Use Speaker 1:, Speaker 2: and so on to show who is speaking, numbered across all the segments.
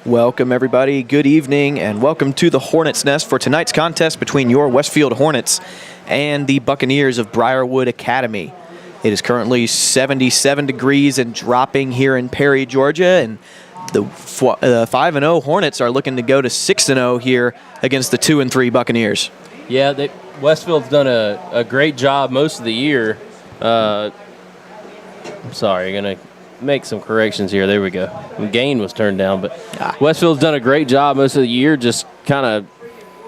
Speaker 1: Welcome, everybody. Good evening, and welcome to the Hornets Nest for tonight's contest between your Westfield Hornets and the Buccaneers of Briarwood Academy. It is currently 77 degrees and dropping here in Perry, Georgia, and the 5-0 Hornets are looking to go to 6-0 here against the 2-3 Buccaneers.
Speaker 2: Yeah, Westfield's done a great job most of the year. I'm sorry, I'm going to make some corrections here. There we go. Gain was turned down, but Westfield's done a great job most of the year, just kind of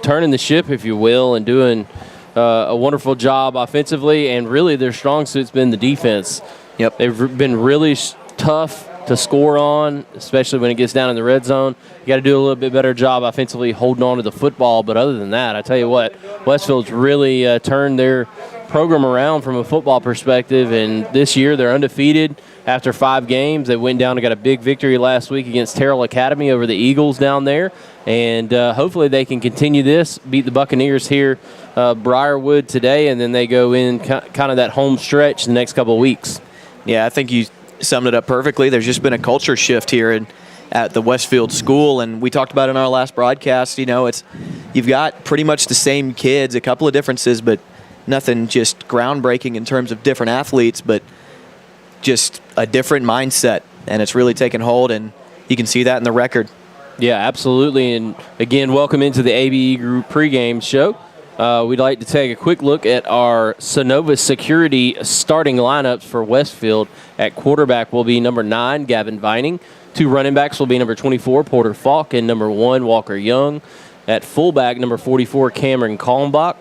Speaker 2: turning the ship, if you will, and doing a wonderful job offensively. And really, their strong suit's been the defense.
Speaker 1: Yep,
Speaker 2: they've been really tough to score on, especially when it gets down in the red zone. You got to do a little bit better job offensively holding on to the football. But other than that, I tell you what, Westfield's really turned their program around from a football perspective, and this year they're undefeated after 5 games. They went down and got a big victory last week against Terrell Academy over the Eagles down there, and hopefully they can continue this, beat the Buccaneers here, Briarwood today, and then they go in kind of that home stretch the next couple of weeks.
Speaker 1: Yeah, I think you summed it up perfectly. There's just been a culture shift here at the Westfield school, and we talked about it in our last broadcast. You know, you've got pretty much the same kids, a couple of differences, but nothing just groundbreaking in terms of different athletes, but just a different mindset, and it's really taken hold, and you can see that in the record.
Speaker 2: Yeah, absolutely. And again, welcome into the ABE Group pregame show. We'd like to take a quick look at our Synovus Security starting lineups for Westfield. At quarterback will be number 9, Gavin Vining. 2 running backs will be number 24, Porter Falk, and number 1, Walker Young. At fullback, number 44, Cameron Kalmbach.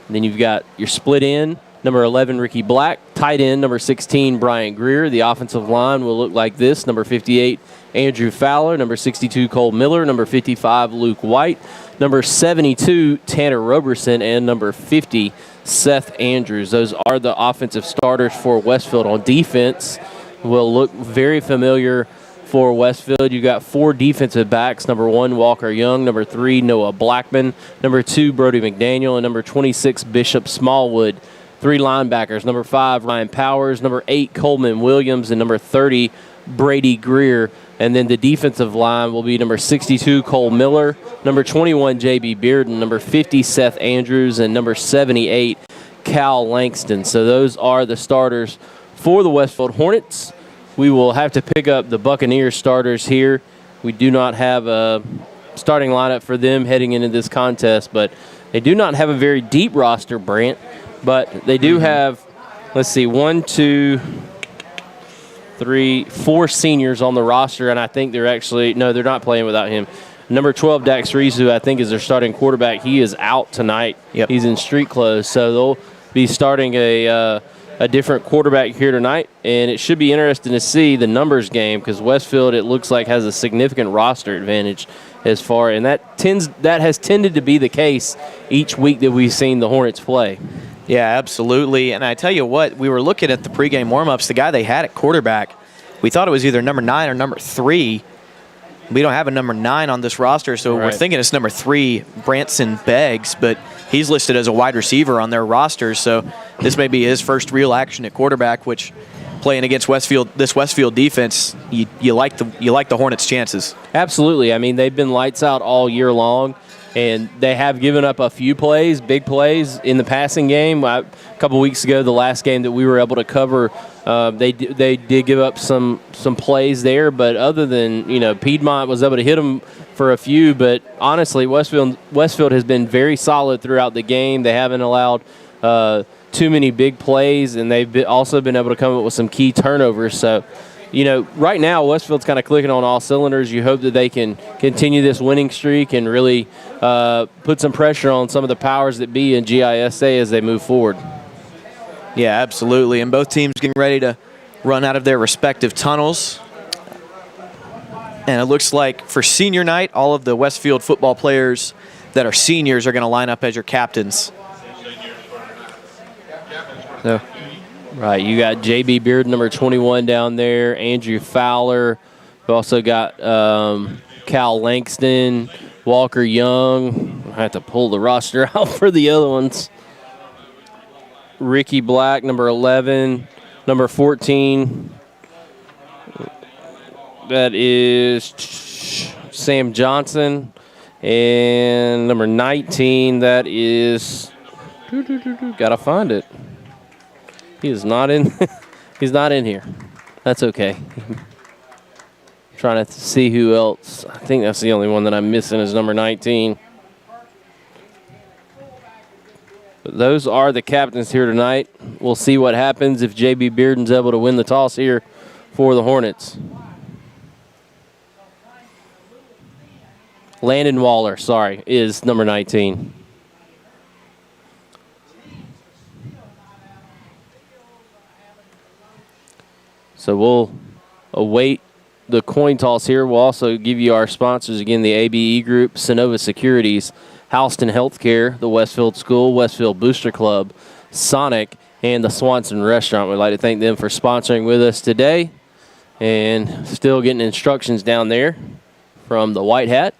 Speaker 2: Then you've got your split end, number 11, Ricky Black. Tight end, number 16, Brian Greer. The offensive line will look like this. Number 58, Andrew Fowler. Number 62, Cole Miller. Number 55, Luke White. Number 72, Tanner Roberson. And number 50, Seth Andrews. Those are the offensive starters for Westfield. On defense, will look very familiar for Westfield. You got 4 defensive backs. Number 1, Walker Young. Number 3, Noah Blackman. Number 2, Brody McDaniel. And number 26, Bishop Smallwood. 3 linebackers. Number 5, Ryan Powers. Number 8, Coleman Williams. And number 30, Brady Greer. And then the defensive line will be number 62, Cole Miller. Number 21, J.B. Bearden. Number 50, Seth Andrews. And number 78, Cal Langston. So those are the starters for the Westfield Hornets. We will have to pick up the Buccaneers starters here. We do not have a starting lineup for them heading into this contest, but they do not have a very deep roster, Brant. But they do have, let's see, 1, 2, 3, 4 seniors on the roster, and I think they're actually, no, they're not playing without him. Number 12, Dax Reese, who I think is their starting quarterback, he is out tonight.
Speaker 1: Yep.
Speaker 2: He's in street clothes, so they'll be starting a different quarterback here tonight, and it should be interesting to see the numbers game because Westfield, it looks like, has a significant roster advantage as far, and that has tended to be the case each week that we've seen the Hornets play.
Speaker 1: Yeah, absolutely. And I tell you what, we were looking at the pregame warm-ups. The guy they had at quarterback, we thought it was either number 9 or number 3. We don't have a number 9 on this roster, so
Speaker 2: right.
Speaker 1: We're thinking it's number 3, Branson Beggs, but he's listed as a wide receiver on their roster, so this may be his first real action at quarterback, which playing against this Westfield defense, you like the Hornets' chances.
Speaker 2: Absolutely. I mean, they've been lights out all year long, and they have given up a few plays, big plays in the passing game. A couple weeks ago, the last game that we were able to cover, they did give up some plays there. But other than, Piedmont was able to hit them for a few. But honestly, Westfield has been very solid throughout the game. They haven't allowed too many big plays, and they've also been able to come up with some key turnovers. So, right now Westfield's kind of clicking on all cylinders. You hope that they can continue this winning streak and really put some pressure on some of the powers that be in GISA as they move forward.
Speaker 1: Yeah, absolutely. And both teams getting ready to run out of their respective tunnels. And it looks like for senior night, all of the Westfield football players that are seniors are going to line up as your captains. So.
Speaker 2: Right, you got J.B. Beard, number 21 down there, Andrew Fowler. We also got Cal Langston, Walker Young. I have to pull the roster out for the other ones. Ricky Black, number 11, number 14. That is Sam Johnson. And number 19, that is, gotta find it. He is not in, he's not in here. That's okay. Trying to see who else. I think that's the only one that I'm missing is number 19. But those are the captains here tonight. We'll see what happens if J.B. Bearden's able to win the toss here for the Hornets. Landon Waller, sorry, is number 19. So we'll await the coin toss here. We'll also give you our sponsors again, the ABE Group, Sonova Securities, Houston Healthcare, the Westfield School, Westfield Booster Club, Sonic, and the Swanson Restaurant. We'd like to thank them for sponsoring with us today. And still getting instructions down there from the White Hat.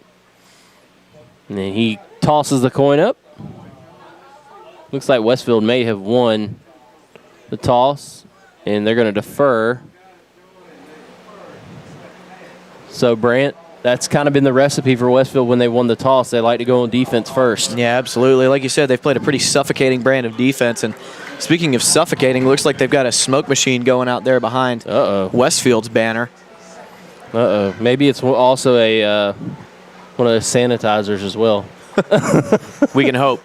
Speaker 2: And then he tosses the coin up. Looks like Westfield may have won the toss, and they're going to defer. So, Brant, that's kind of been the recipe for Westfield when they won the toss. They like to go on defense first.
Speaker 1: Yeah, absolutely. Like you said, they've played a pretty suffocating brand of defense. And speaking of suffocating, looks like they've got a smoke machine going out there behind Westfield's banner.
Speaker 2: Maybe it's also a one of the sanitizers as well.
Speaker 1: We can hope.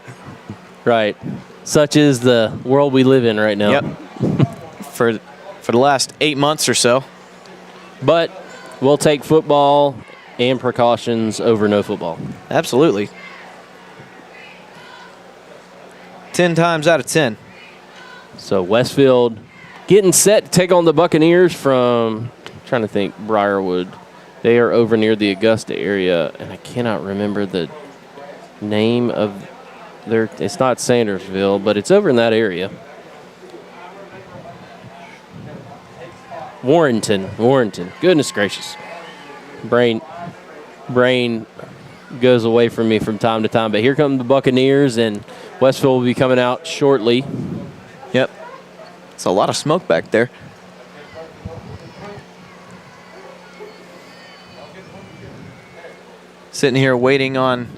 Speaker 2: Right. Such is the world we live in right now.
Speaker 1: Yep. For the last 8 months or so.
Speaker 2: But we'll take football and precautions over no football.
Speaker 1: Absolutely. 10 times out of 10.
Speaker 2: So Westfield getting set to take on the Buccaneers from, I'm trying to think, Briarwood. They are over near the Augusta area, and I cannot remember the name of their, it's not Sandersville, but it's over in that area. Warrenton. Goodness gracious. Brain goes away from me from time to time. But here come the Buccaneers, and Westfield will be coming out shortly.
Speaker 1: Yep. It's a lot of smoke back there. Sitting here waiting on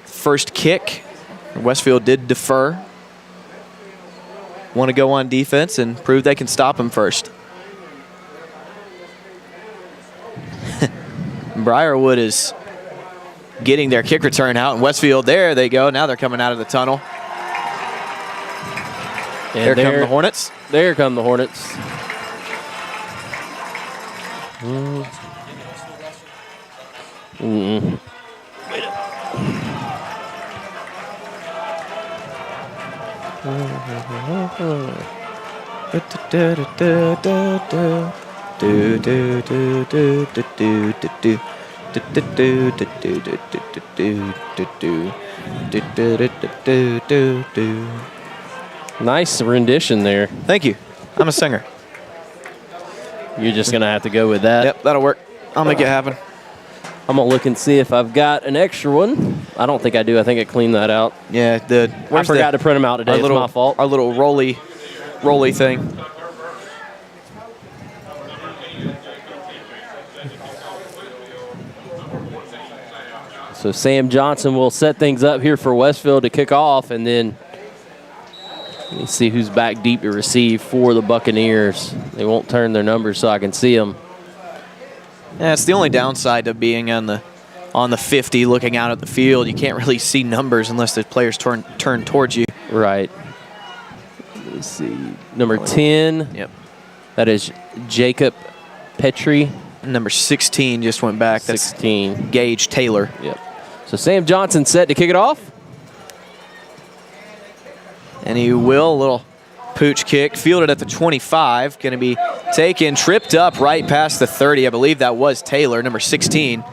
Speaker 1: first kick. Westfield did defer. Want to go on defense and prove they can stop him first. Briarwood is getting their kick return out, and Westfield, there they go. Now they're coming out of the tunnel.
Speaker 2: And
Speaker 1: There come the Hornets.
Speaker 2: There come the Hornets. Nice rendition there.
Speaker 1: Thank you. I'm a singer.
Speaker 2: You're just going to have to go with that.
Speaker 1: Yep, that'll work. I'll make it happen.
Speaker 2: I'm going to look and see if I've got an extra one. I don't think I do. I think I cleaned that out.
Speaker 1: Yeah,
Speaker 2: I forgot to print them out today. It's my fault.
Speaker 1: Our little rolly thing.
Speaker 2: So Sam Johnson will set things up here for Westfield to kick off, and then let's see who's back deep to receive for the Buccaneers. They won't turn their numbers so I can see them.
Speaker 1: Yeah, it's the only downside of being on the 50, looking out at the field. You can't really see numbers unless the players turn towards you.
Speaker 2: Right. Let's see. Number 10.
Speaker 1: Yep.
Speaker 2: That is Jacob Petrie.
Speaker 1: Number 16 just went back.
Speaker 2: 16.
Speaker 1: That's Gage Taylor.
Speaker 2: Yep. So Sam Johnson set to kick it off.
Speaker 1: And he will. A little pooch kick. Fielded at the 25. Going to be taken, tripped up right past the 30. I believe that was Taylor, number 16.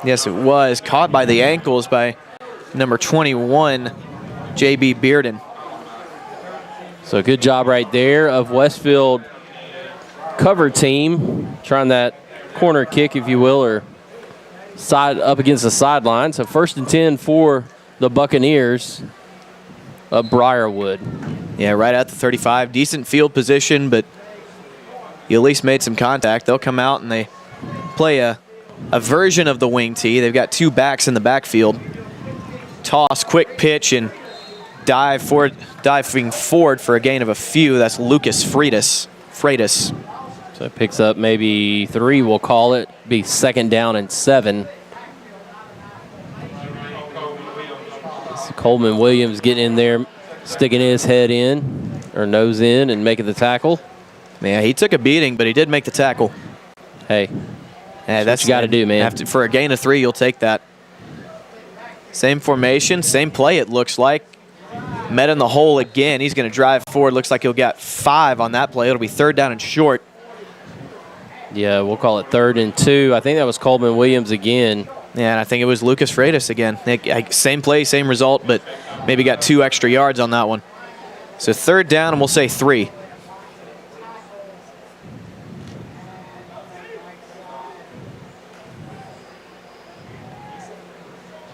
Speaker 1: Yes, it was. Caught by the ankles by number 21, J.B. Bearden.
Speaker 2: So good job right there of Westfield cover team, trying that corner kick, if you will, or side up against the sideline. So 1st and 10 for the Buccaneers of Briarwood.
Speaker 1: Yeah, right at the 35. Decent field position, but you at least made some contact. They'll come out and they play a a version of the wing tee. They've got 2 backs in the backfield. Toss, quick pitch, and diving forward for a gain of a few. That's Lucas Freitas.
Speaker 2: So it picks up maybe 3, we'll call it. Be 2nd down and 7. Coleman Williams getting in there, sticking his head in, or nose in, and making the tackle.
Speaker 1: Yeah, he took a beating, but he did make the tackle.
Speaker 2: Hey,
Speaker 1: that's
Speaker 2: what you got to do, man.
Speaker 1: For a gain of 3, you'll take that. Same formation, same play, it looks like. Met in the hole again. He's going to drive forward. Looks like he'll get 5 on that play. It'll be 3rd down and short.
Speaker 2: Yeah, we'll call it 3rd and 2. I think that was Coleman Williams again.
Speaker 1: Yeah, and I think it was Lucas Freitas again. Same play, same result, but maybe got 2 extra yards on that one. So 3rd down, and we'll say 3.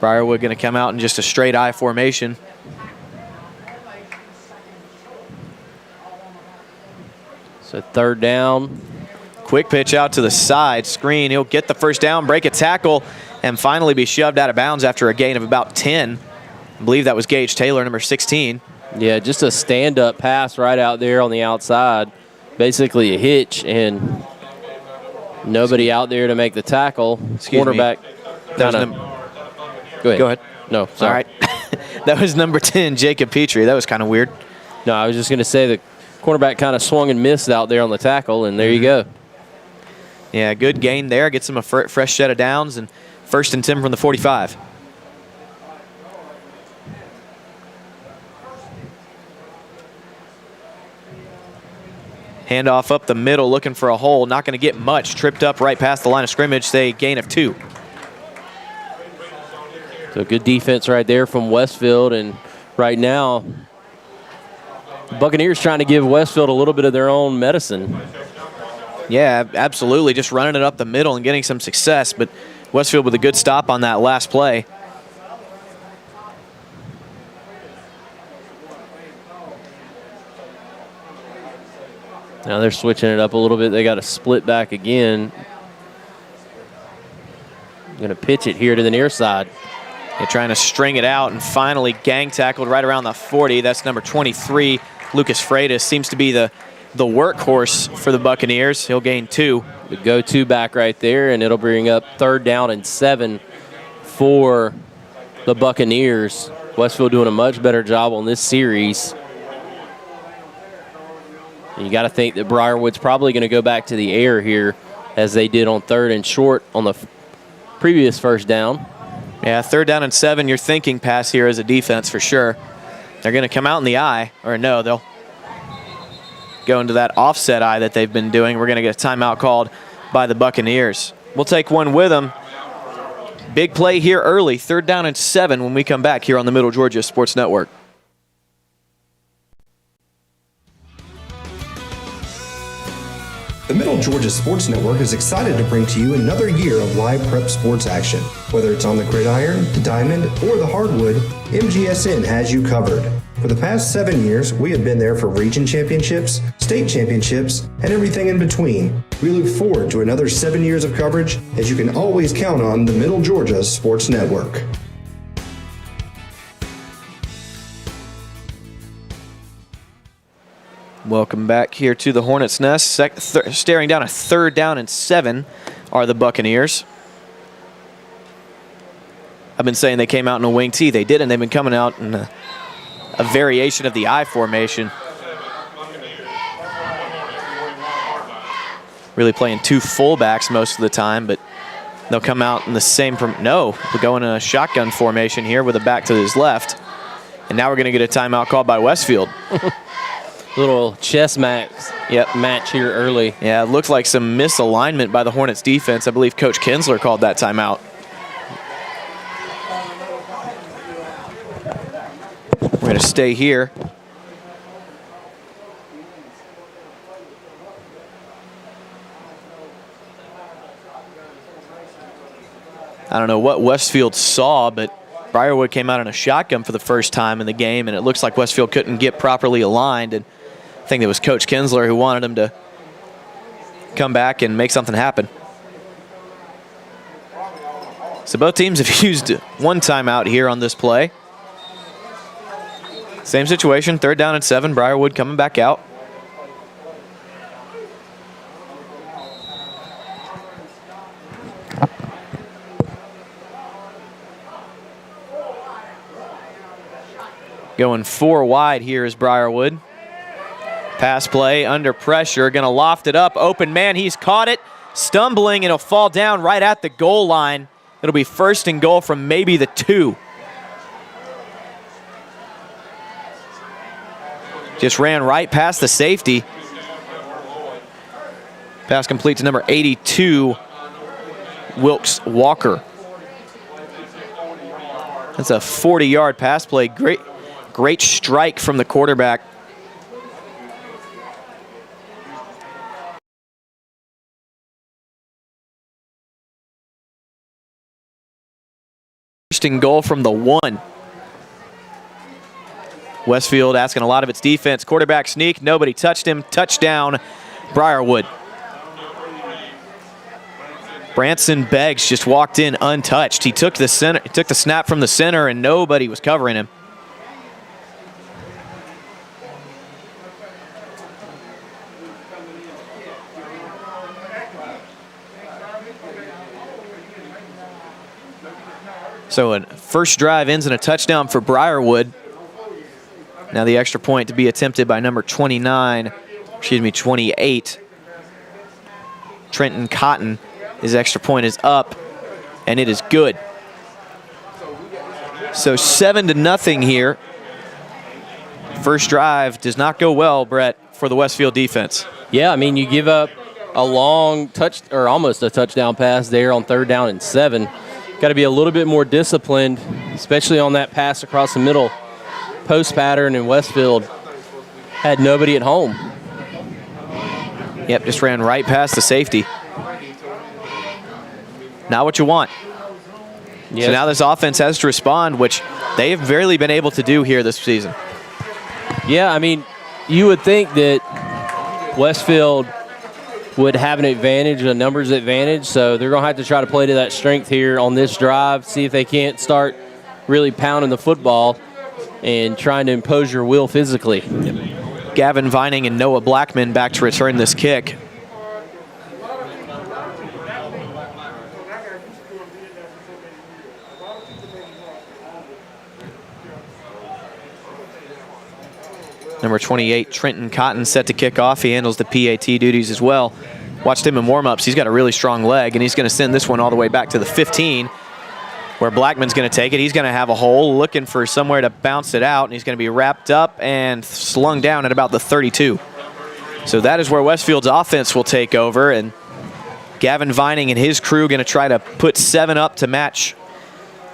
Speaker 1: Briarwood going to come out in just a straight I formation.
Speaker 2: So 3rd down.
Speaker 1: Quick pitch out to the side, screen. He'll get the 1st down, break a tackle, and finally be shoved out of bounds after a gain of about 10. I believe that was Gage Taylor, number 16.
Speaker 2: Yeah, just a stand-up pass right out there on the outside. Basically a hitch, and nobody out there to make the tackle. Cornerback. Go ahead. No, sorry.
Speaker 1: All right. That was number 10, Jacob Petrie. That was kind of weird.
Speaker 2: No, I was just going to say the cornerback kind of swung and missed out there on the tackle, and there you go.
Speaker 1: Yeah, good gain there. Gets him a fresh set of downs, and 1st and 10 from the 45. Handoff up the middle, looking for a hole. Not going to get much. Tripped up right past the line of scrimmage. Say gain of 2.
Speaker 2: So good defense right there from Westfield, and right now Buccaneers trying to give Westfield a little bit of their own medicine.
Speaker 1: Yeah, absolutely. Just running it up the middle and getting some success, but Westfield with a good stop on that last play.
Speaker 2: Now they're switching it up a little bit. They got to split back again. Going to pitch it here to the near side.
Speaker 1: They're trying to string it out and finally gang tackled right around the 40. That's number 23, Lucas Freitas. Seems to be the workhorse for the Buccaneers. He'll gain 2.
Speaker 2: The go-to back right there, and it'll bring up 3rd down and 7 for the Buccaneers. Westfield doing a much better job on this series. And you got to think that Briarwood's probably going to go back to the air here as they did on 3rd and short on the previous 1st down.
Speaker 1: Yeah, 3rd down and 7, you're thinking pass here as a defense for sure. They're going to come out in the I, or no, they'll go into that offset I that they've been doing. We're going to get a timeout called by the Buccaneers. We'll take one with them. Big play here early, 3rd down and 7 when we come back here on the Middle Georgia Sports Network.
Speaker 3: The Middle Georgia Sports Network is excited to bring to you another year of live prep sports action. Whether it's on the gridiron, the diamond, or the hardwood, MGSN has you covered. For the past 7 years, we have been there for region championships, state championships, and everything in between. We look forward to another 7 years of coverage, as you can always count on the Middle Georgia Sports Network.
Speaker 1: Welcome back here to the Hornets' Nest. Staring down a 3rd down and 7 are the Buccaneers. I've been saying they came out in a wing tee. They didn't. They've been coming out in a variation of the I formation. Really playing 2 fullbacks most of the time, but they'll come out in the same. We're going in a shotgun formation here with a back to his left. And now we're going to get a timeout called by Westfield.
Speaker 2: Little chess match here early.
Speaker 1: Yeah, it looked like some misalignment by the Hornets defense. I believe Coach Kinsler called that timeout. We're going to stay here. I don't know what Westfield saw, but Briarwood came out in a shotgun for the first time in the game, and it looks like Westfield couldn't get properly aligned. And I think it was Coach Kinsler who wanted him to come back and make something happen. So both teams have used one timeout here on this play. Same situation, 3rd down and 7. Briarwood coming back out. Going 4 wide here is Briarwood. Pass play under pressure, going to loft it up. Open man, he's caught it. Stumbling, and it'll fall down right at the goal line. It'll be 1st and goal from maybe the 2. Just ran right past the safety. Pass complete to number 82, Wilkes Walker. That's a 40-yard pass play. Great strike from the quarterback. First and goal from the 1. Westfield asking a lot of its defense. Quarterback sneak, nobody touched him. Touchdown, Briarwood. Branson Beggs just walked in untouched. He took the snap from the center, and nobody was covering him. So a first drive ends in a touchdown for Briarwood. Now the extra point to be attempted by number 28. Trenton Cotton. His extra point is up, and it is good. So 7-0 here. First drive does not go well, Brett, for the Westfield defense.
Speaker 2: Yeah, I mean, you give up a long or almost a touchdown pass there on 3rd down and 7. Got to be a little bit more disciplined, especially on that pass across the middle. Post pattern, and Westfield had nobody at home.
Speaker 1: Yep, just ran right past the safety. Not what you want. Yes. So now this offense has to respond, which they have barely been able to do here this season.
Speaker 2: Yeah, I mean, you would think that Westfield would have an advantage, a numbers advantage, so they're going to have to try to play to that strength here on this drive, see if they can't start really pounding the football and trying to impose your will physically.
Speaker 1: Yep. Gavin Vining and Noah Blackman back to return this kick. Number 28, Trenton Cotton, set to kick off. He handles the PAT duties as well. Watched him in warm-ups. He's got a really strong leg, and he's going to send this one all the way back to the 15, where Blackman's going to take it. He's going to have a hole, looking for somewhere to bounce it out, and he's going to be wrapped up and slung down at about the 32. So that is where Westfield's offense will take over, and Gavin Vining and his crew going to try to put 7 up to match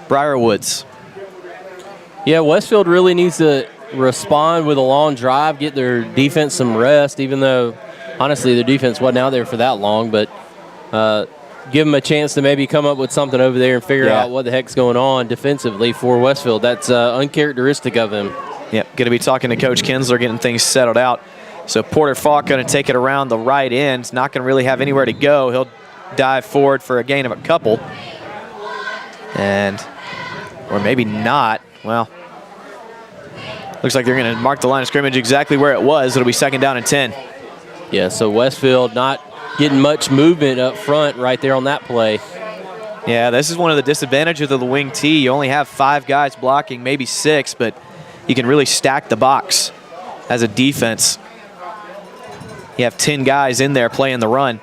Speaker 1: Briarwood's.
Speaker 2: Yeah, Westfield really needs to respond with a long drive, get their defense some rest, even though, honestly, their defense wasn't out there for that long, but give them a chance to maybe come up with something over there and figure out what the heck's going on defensively for Westfield. That's uncharacteristic of them.
Speaker 1: Yep, going to be talking to Coach Kinsler, getting things settled out. So Porter Falk going to take it around the right end. Not going to really have anywhere to go. He'll dive forward for a gain of a couple. Or maybe not. Well, looks like they're going to mark the line of scrimmage exactly where it was. It'll be 2nd down and 10.
Speaker 2: Yeah, so Westfield not getting much movement up front right there on that play.
Speaker 1: Yeah, this is one of the disadvantages of the wing T. You only have 5 guys blocking, maybe 6, but you can really stack the box as a defense. You have 10 guys in there playing the run.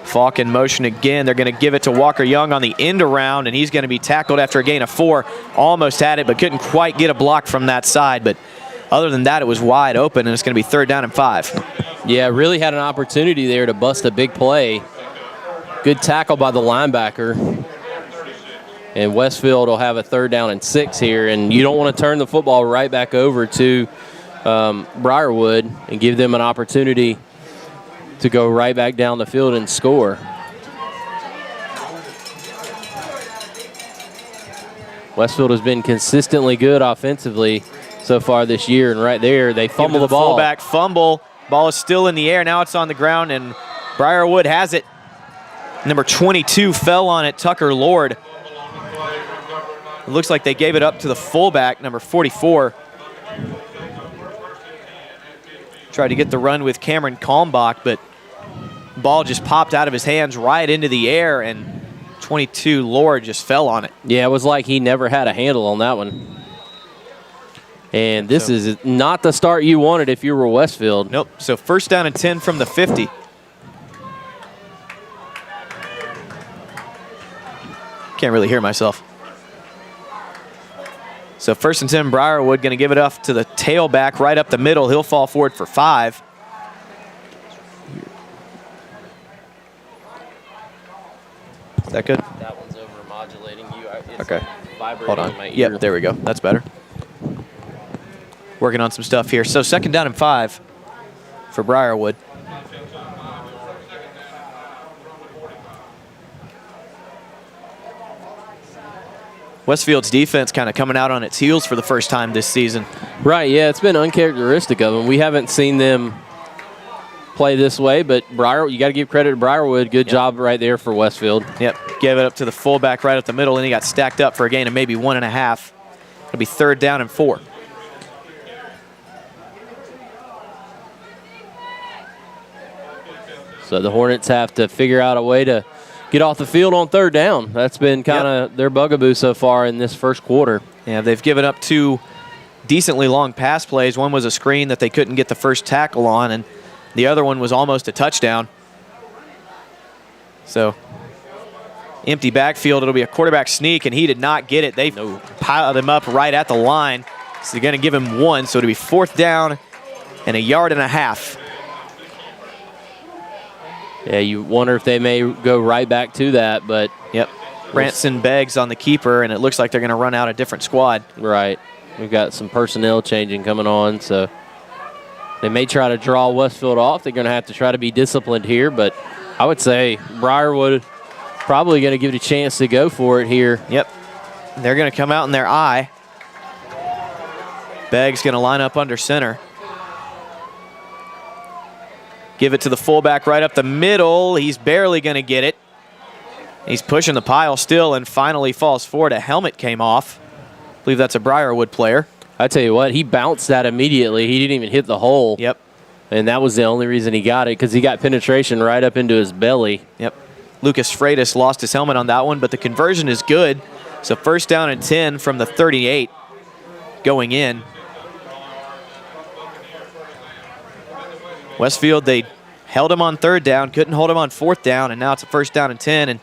Speaker 1: Falk in motion again. They're going to give it to Walker Young on the end around, and he's going to be tackled after a gain of 4. Almost had it, but couldn't quite get a block from that side. But other than that, it was wide open, and it's going to be 3rd down and 5.
Speaker 2: Yeah, really had an opportunity there to bust a big play. Good tackle by the linebacker. And Westfield will have a 3rd down and 6 here, and you don't want to turn the football right back over to Briarwood and give them an opportunity to go right back down the field and score. Westfield has been consistently good offensively so far this year, and right there they fumble the ball.
Speaker 1: Fullback fumble. Ball is still in the air. Now it's on the ground, and Briarwood has it. Number 22 fell on it, Tucker Lord. It looks like they gave it up to the fullback, number 44. Tried to get the run with Cameron Kalmbach, but ball just popped out of his hands right into the air, and 22 Lord just fell on it.
Speaker 2: Yeah, it was like he never had a handle on that one. And this is not the start you wanted if you were Westfield.
Speaker 1: Nope. So first down and 10 from the 50. Can't really hear myself. So first and 10, Briarwood going to give it up to the tailback right up the middle. He'll fall forward for 5. Is that good?
Speaker 2: That one's over modulating you. It's
Speaker 1: okay.
Speaker 2: Vibrating
Speaker 1: Hold on.
Speaker 2: in my ear.
Speaker 1: Yep, there we go. That's better. Working on some stuff here. So second down and 5 for Briarwood. Westfield's defense kind of coming out on its heels for the first time this season.
Speaker 2: Right, yeah, it's been uncharacteristic of them. We haven't seen them play this way, but you got to give credit to Briarwood. Good job right there for Westfield.
Speaker 1: Yep, gave it up to the fullback right up the middle, and he got stacked up for a gain of maybe 1.5. It'll be third down and 4.
Speaker 2: So the Hornets have to figure out a way to get off the field on third down. That's been kind of their bugaboo so far in this first quarter.
Speaker 1: Yeah, they've given up 2 decently long pass plays. One was a screen that they couldn't get the first tackle on, and the other one was almost a touchdown. So empty backfield. It'll be a quarterback sneak, and he did not get it. They piled him up right at the line. So they're going to give him 1, so it'll be fourth down and 1.5 yards.
Speaker 2: Yeah, you wonder if they may go right back to that, but...
Speaker 1: Yep. Branson Beggs on the keeper, and it looks like they're going to run out a different squad.
Speaker 2: Right. We've got some personnel changing coming on, so they may try to draw Westfield off. They're going to have to try to be disciplined here, but I would say Briarwood probably going to give it a chance to go for it here.
Speaker 1: Yep. They're going to come out in their eye. Beggs going to line up under center. Give it to the fullback right up the middle. He's barely going to get it. He's pushing the pile still and finally falls forward. A helmet came off. I believe that's a Briarwood player.
Speaker 2: I tell you what, he bounced that immediately. He didn't even hit the hole.
Speaker 1: Yep.
Speaker 2: And that was the only reason he got it, because he got penetration right up into his belly.
Speaker 1: Yep. Lucas Freitas lost his helmet on that one, but the conversion is good. So first down and 10 from the 38 going in. Westfield, they held him on third down, couldn't hold him on fourth down, and now it's a first down and 10. And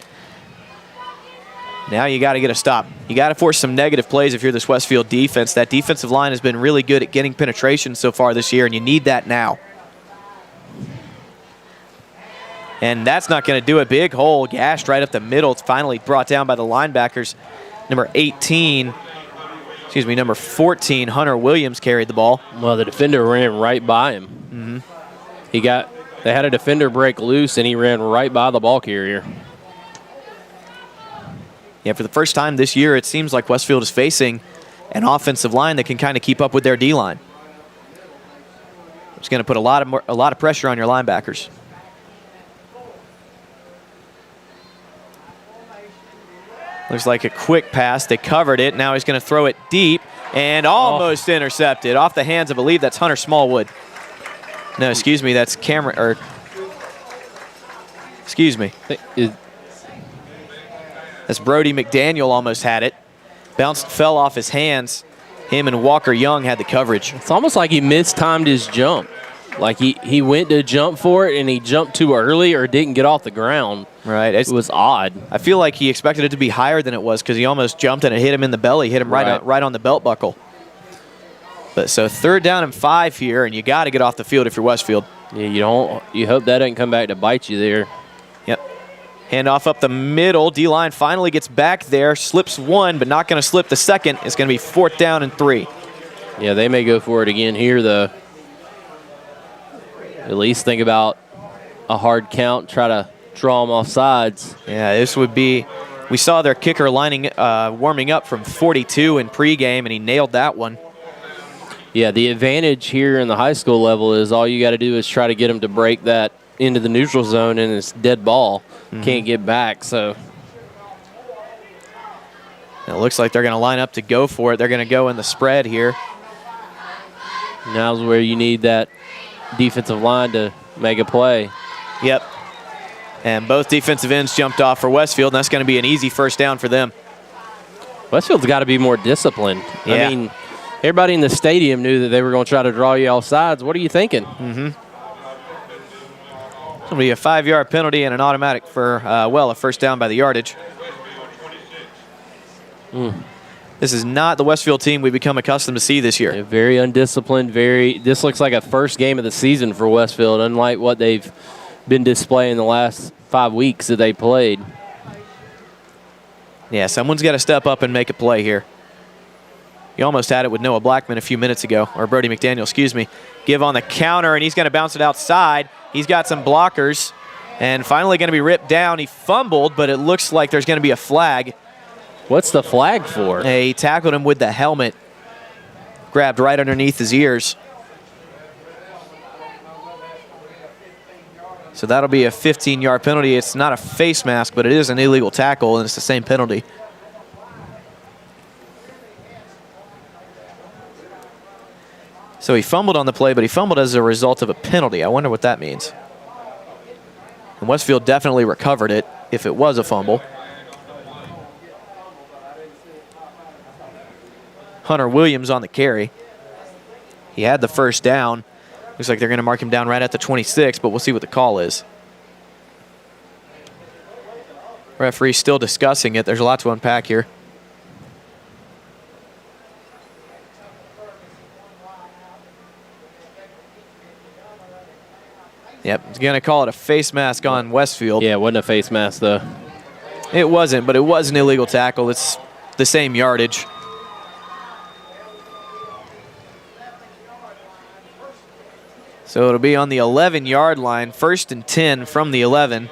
Speaker 1: now you got to get a stop. You got to force some negative plays if you're this Westfield defense. That defensive line has been really good at getting penetration so far this year, and you need that now. And that's not going to do it. Big hole, gashed right up the middle. It's finally brought down by the linebackers. Number 14, Hunter Williams carried the ball.
Speaker 2: Well, the defender ran right by him. They had a defender break loose, and he ran right by the ball carrier.
Speaker 1: Yeah, for the first time this year, it seems like Westfield is facing an offensive line that can kind of keep up with their D-line. It's going to put a lot of pressure on your linebackers. Looks like a quick pass. They covered it. Now he's going to throw it deep and almost intercepted off the hands of, I believe that's Hunter Smallwood. No, excuse me, that's Cameron, or excuse me. That's Brody McDaniel almost had it. Fell off his hands. Him and Walker Young had the coverage.
Speaker 2: It's almost like he mistimed his jump. Like he went to jump for it and he jumped too early or didn't get off the ground.
Speaker 1: Right.
Speaker 2: It was odd.
Speaker 1: I feel like he expected it to be higher than it was because he almost jumped and it hit him in the belly, hit him right on the belt buckle. But so third down and 5 here, and you got to get off the field if you're Westfield.
Speaker 2: Yeah, you hope that doesn't come back to bite you there.
Speaker 1: Yep. Handoff up the middle. D-line finally gets back there, slips one, but not going to slip the second. It's going to be fourth down and 3.
Speaker 2: Yeah, they may go for it again here, though. At least think about a hard count, try to draw them off sides.
Speaker 1: Yeah, this would be, we saw their kicker warming up from 42 in pregame, and he nailed that one.
Speaker 2: Yeah, the advantage here in the high school level is all you got to do is try to get them to break that into the neutral zone, and it's dead ball. Can't get back, so.
Speaker 1: It looks like they're going to line up to go for it. They're going to go in the spread here.
Speaker 2: Now's where you need that defensive line to make a play.
Speaker 1: Yep. And both defensive ends jumped off for Westfield, and that's going to be an easy first down for them.
Speaker 2: Westfield's got to be more disciplined.
Speaker 1: Yeah.
Speaker 2: I mean, everybody in the stadium knew that they were going to try to draw you off sides. What are you thinking?
Speaker 1: Mm-hmm. It's going to be a 5-yard penalty and an automatic for, a first down by the yardage. This is not the Westfield team we've become accustomed to see this year.
Speaker 2: Yeah, very undisciplined. This looks like a first game of the season for Westfield, unlike what they've been displaying the last 5 weeks that they played.
Speaker 1: Yeah, someone's got to step up and make a play here. You almost had it with Noah Blackman a few minutes ago, or Brody McDaniel, excuse me. Give on the counter, and he's going to bounce it outside. He's got some blockers, and finally going to be ripped down. He fumbled, but it looks like there's going to be a flag.
Speaker 2: What's the flag for?
Speaker 1: He tackled him with the helmet, grabbed right underneath his ears. So that'll be a 15-yard penalty. It's not a face mask, but it is an illegal tackle, and it's the same penalty. So he fumbled on the play, but he fumbled as a result of a penalty. I wonder what that means. And Westfield definitely recovered it if it was a fumble. Hunter Williams on the carry. He had the first down. Looks like they're going to mark him down right at the 26, but we'll see what the call is. Referee's still discussing it. There's a lot to unpack here. Yep, he's going to call it a face mask on Westfield.
Speaker 2: Yeah, it wasn't a face mask, though.
Speaker 1: It wasn't, but it was an illegal tackle. It's the same yardage. So it'll be on the 11-yard line, 1st and 10 from the 11.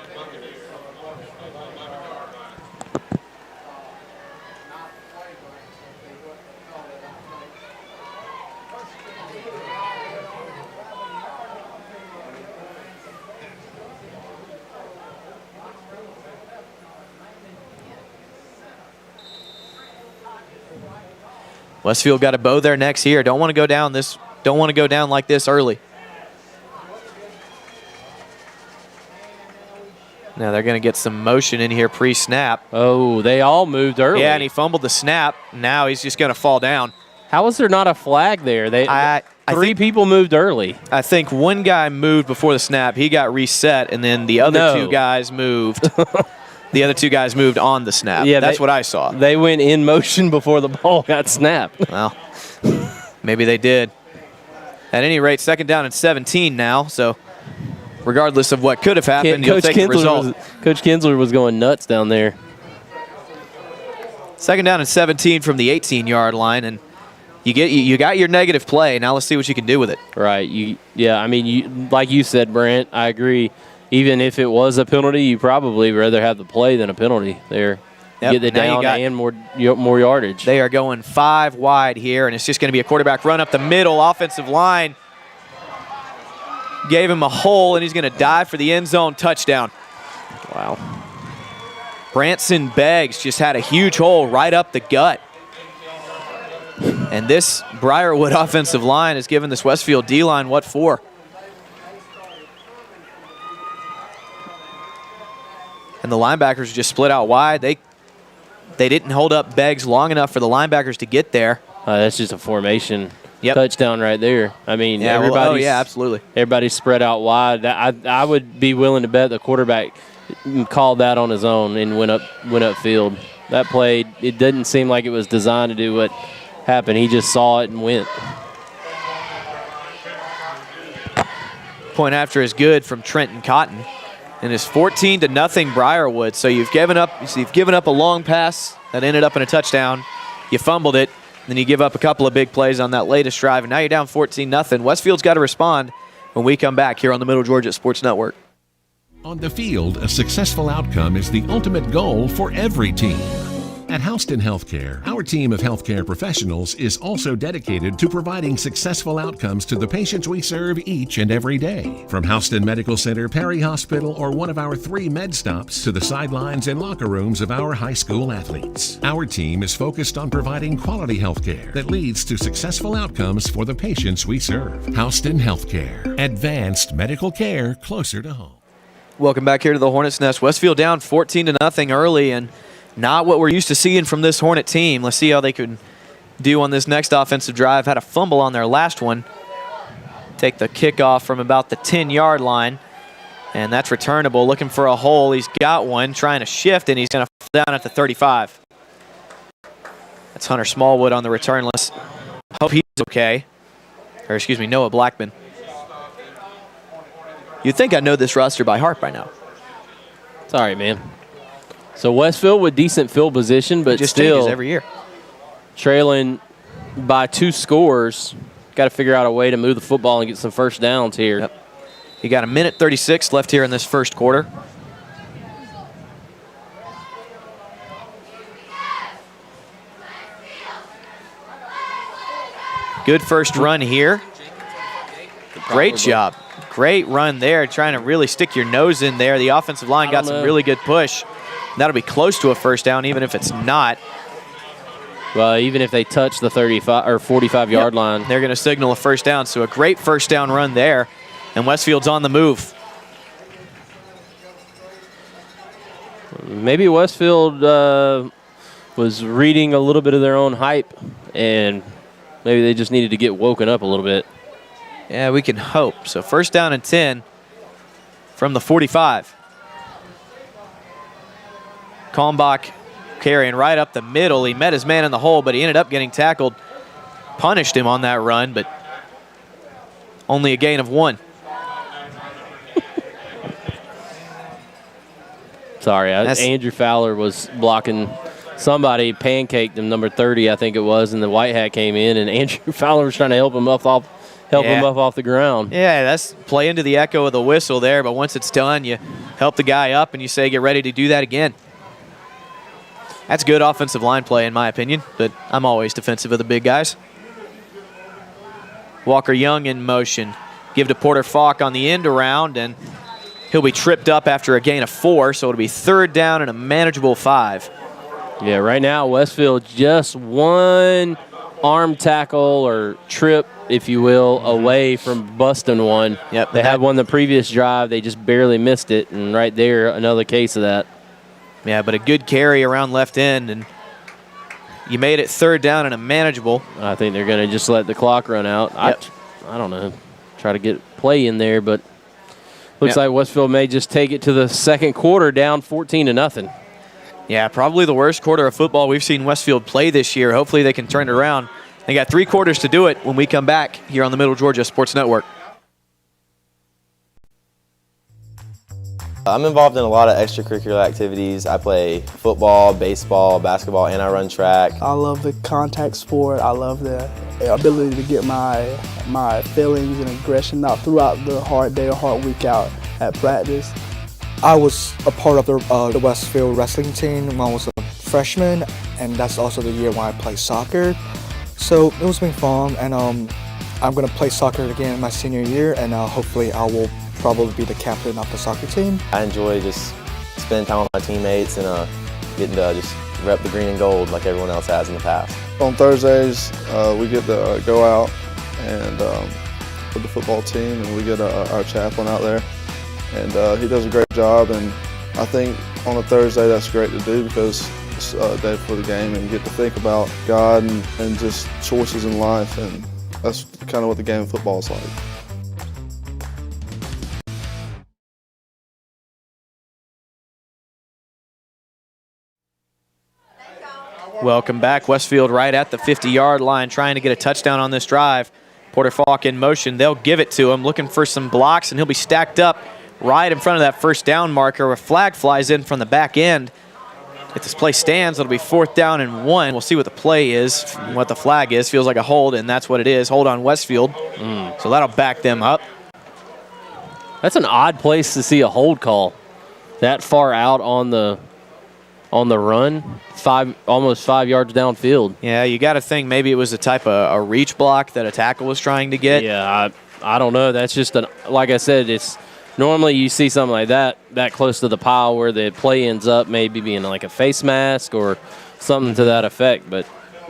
Speaker 1: Westfield got to bow their necks here. Don't want to go down this. Don't want to go down like this early. Now they're going to get some motion in here pre-snap.
Speaker 2: Oh, they all moved early.
Speaker 1: Yeah, and he fumbled the snap. Now he's just going to fall down.
Speaker 2: How is there not a flag there?
Speaker 1: I
Speaker 2: Three people moved early.
Speaker 1: I think one guy moved before the snap. He got reset, and then the other two guys moved. The other two guys moved on the snap. Yeah, that's what I saw.
Speaker 2: They went in motion before the ball got snapped.
Speaker 1: Well, maybe they did. At any rate, 2nd down and 17 now, so regardless of what could have happened, you'll take the result.
Speaker 2: Coach Kinsler was going nuts down there.
Speaker 1: 2nd down and 17 from the 18-yard line, and you got your negative play. Now let's see what you can do with it.
Speaker 2: Right. I mean, like you said, Brent, I agree. Even if it was a penalty, you probably rather have the play than a penalty there.
Speaker 1: Yep.
Speaker 2: Get the down and more yardage.
Speaker 1: They are going 5 wide here, and it's just going to be a quarterback run up the middle. Offensive line gave him a hole, and he's going to dive for the end zone touchdown.
Speaker 2: Wow.
Speaker 1: Branson Beggs just had a huge hole right up the gut. And this Briarwood offensive line has given this Westfield D-line what for. And the linebackers just split out wide. They didn't hold up Beggs long enough for the linebackers to get there.
Speaker 2: That's just a formation touchdown right there. I mean,
Speaker 1: absolutely.
Speaker 2: Everybody's spread out wide. I would be willing to bet the quarterback called that on his own and went upfield. That play, it didn't seem like it was designed to do what happened. He just saw it and went.
Speaker 1: Point after is good from Trenton Cotton. And it's 14-0 Briarwood. So you've given up a long pass that ended up in a touchdown. You fumbled it. Then you give up a couple of big plays on that latest drive. And now you're down 14-0. Westfield's got to respond when we come back here on the Middle Georgia Sports Network.
Speaker 4: On the field, a successful outcome is the ultimate goal for every team. At Houston Healthcare, our team of healthcare professionals is also dedicated to providing successful outcomes to the patients we serve each and every day. From Houston Medical Center, Perry Hospital, or one of our 3 med stops to the sidelines and locker rooms of our high school athletes, our team is focused on providing quality healthcare that leads to successful outcomes for the patients we serve. Houston Healthcare, advanced medical care closer to home.
Speaker 1: Welcome back here to the Hornets Nest. Westfield down 14-0 early, and not what we're used to seeing from this Hornet team. Let's see how they could do on this next offensive drive. Had a fumble on their last one. Take the kickoff from about the 10-yard line, and that's returnable. Looking for a hole. He's got one, trying to shift, and he's going to fall down at the 35. That's Hunter Smallwood on the return. Let's hope he's okay. Or excuse me, Noah Blackman. You'd think I know this roster by heart by now.
Speaker 2: Sorry, man. So Westfield with decent field position, but
Speaker 1: just
Speaker 2: still
Speaker 1: changes every year.
Speaker 2: Trailing by 2 scores. Got to figure out a way to move the football and get some first downs here.
Speaker 1: Yep. You got 1:36 left here in this first quarter. Good first run here. Great job. Great run there, trying to really stick your nose in there. The offensive line got some really good push. That'll be close to a first down, even if it's not.
Speaker 2: Well, even if they touch the 35 or 45-yard line.
Speaker 1: They're going to signal a first down, so a great first down run there, and Westfield's on the move.
Speaker 2: Maybe Westfield was reading a little bit of their own hype, and maybe they just needed to get woken up a little bit.
Speaker 1: Yeah, we can hope. So first down and 10 from the 45. Kalmbach carrying right up the middle. He met his man in the hole, but he ended up getting tackled. Punished him on that run, but only a gain of 1.
Speaker 2: Sorry, Andrew Fowler was blocking. Somebody pancaked him, number 30, I think it was, and the white hat came in, and Andrew Fowler was trying to help him up off the ground.
Speaker 1: Yeah, that's play into the echo of the whistle there, but once it's done, you help the guy up and you say, get ready to do that again. That's good offensive line play, in my opinion, but I'm always defensive of the big guys. Walker Young in motion. Give to Porter Falk on the end around, and he'll be tripped up after a gain of 4, so it'll be third down and a manageable 5.
Speaker 2: Yeah, right now Westfield just one arm tackle or trip, if you will, away from busting one.
Speaker 1: Yep,
Speaker 2: they had one the previous drive. They just barely missed it, and right there, another case of that.
Speaker 1: Yeah, but a good carry around left end, and you made it third down and a manageable.
Speaker 2: I think they're going to just let the clock run out.
Speaker 1: Yep.
Speaker 2: I don't know. Try to get play in there, but looks like Westfield may just take it to the second quarter down 14-0.
Speaker 1: Yeah, probably the worst quarter of football we've seen Westfield play this year. Hopefully they can turn it around. They got 3 quarters to do it when we come back here on the Middle Georgia Sports Network.
Speaker 5: I'm involved in a lot of extracurricular activities. I play football, baseball, basketball, and I run track.
Speaker 6: I love the contact sport. I love the ability to get my feelings and aggression out throughout the hard day or hard week out at practice.
Speaker 7: I was a part of the Westfield wrestling team when I was a freshman, and that's also the year when I played soccer. So it was been fun, and I'm going to play soccer again my senior year, and hopefully I will probably be the captain of the soccer team.
Speaker 5: I enjoy just spending time with my teammates and getting to just rep the green and gold like everyone else has in the past.
Speaker 8: On Thursdays, we get to go out and with the football team, and we get our chaplain out there, and he does a great job. And I think on a Thursday that's great to do because it's a day before the game, and you get to think about God and just choices in life, and that's kind of what the game of football is like.
Speaker 1: Welcome back. Westfield right at the 50-yard line trying to get a touchdown on this drive. Porter Falk in motion. They'll give it to him, looking for some blocks, and he'll be stacked up right in front of that first down marker. A flag flies in from the back end. If this play stands, it'll be 4th down and 1. We'll see what the play is, what the flag is. Feels like a hold, and that's what it is. Hold on Westfield. So that'll back them up.
Speaker 2: That's an odd place to see a hold call that far out on the run. almost 5 yards downfield.
Speaker 1: Yeah, you got to think maybe it was a type of a reach block that a tackle was trying to get.
Speaker 2: Yeah, I don't know. That's just like I said, it's normally you see something like that close to the pile where the play ends up maybe being like a face mask or something to that effect, but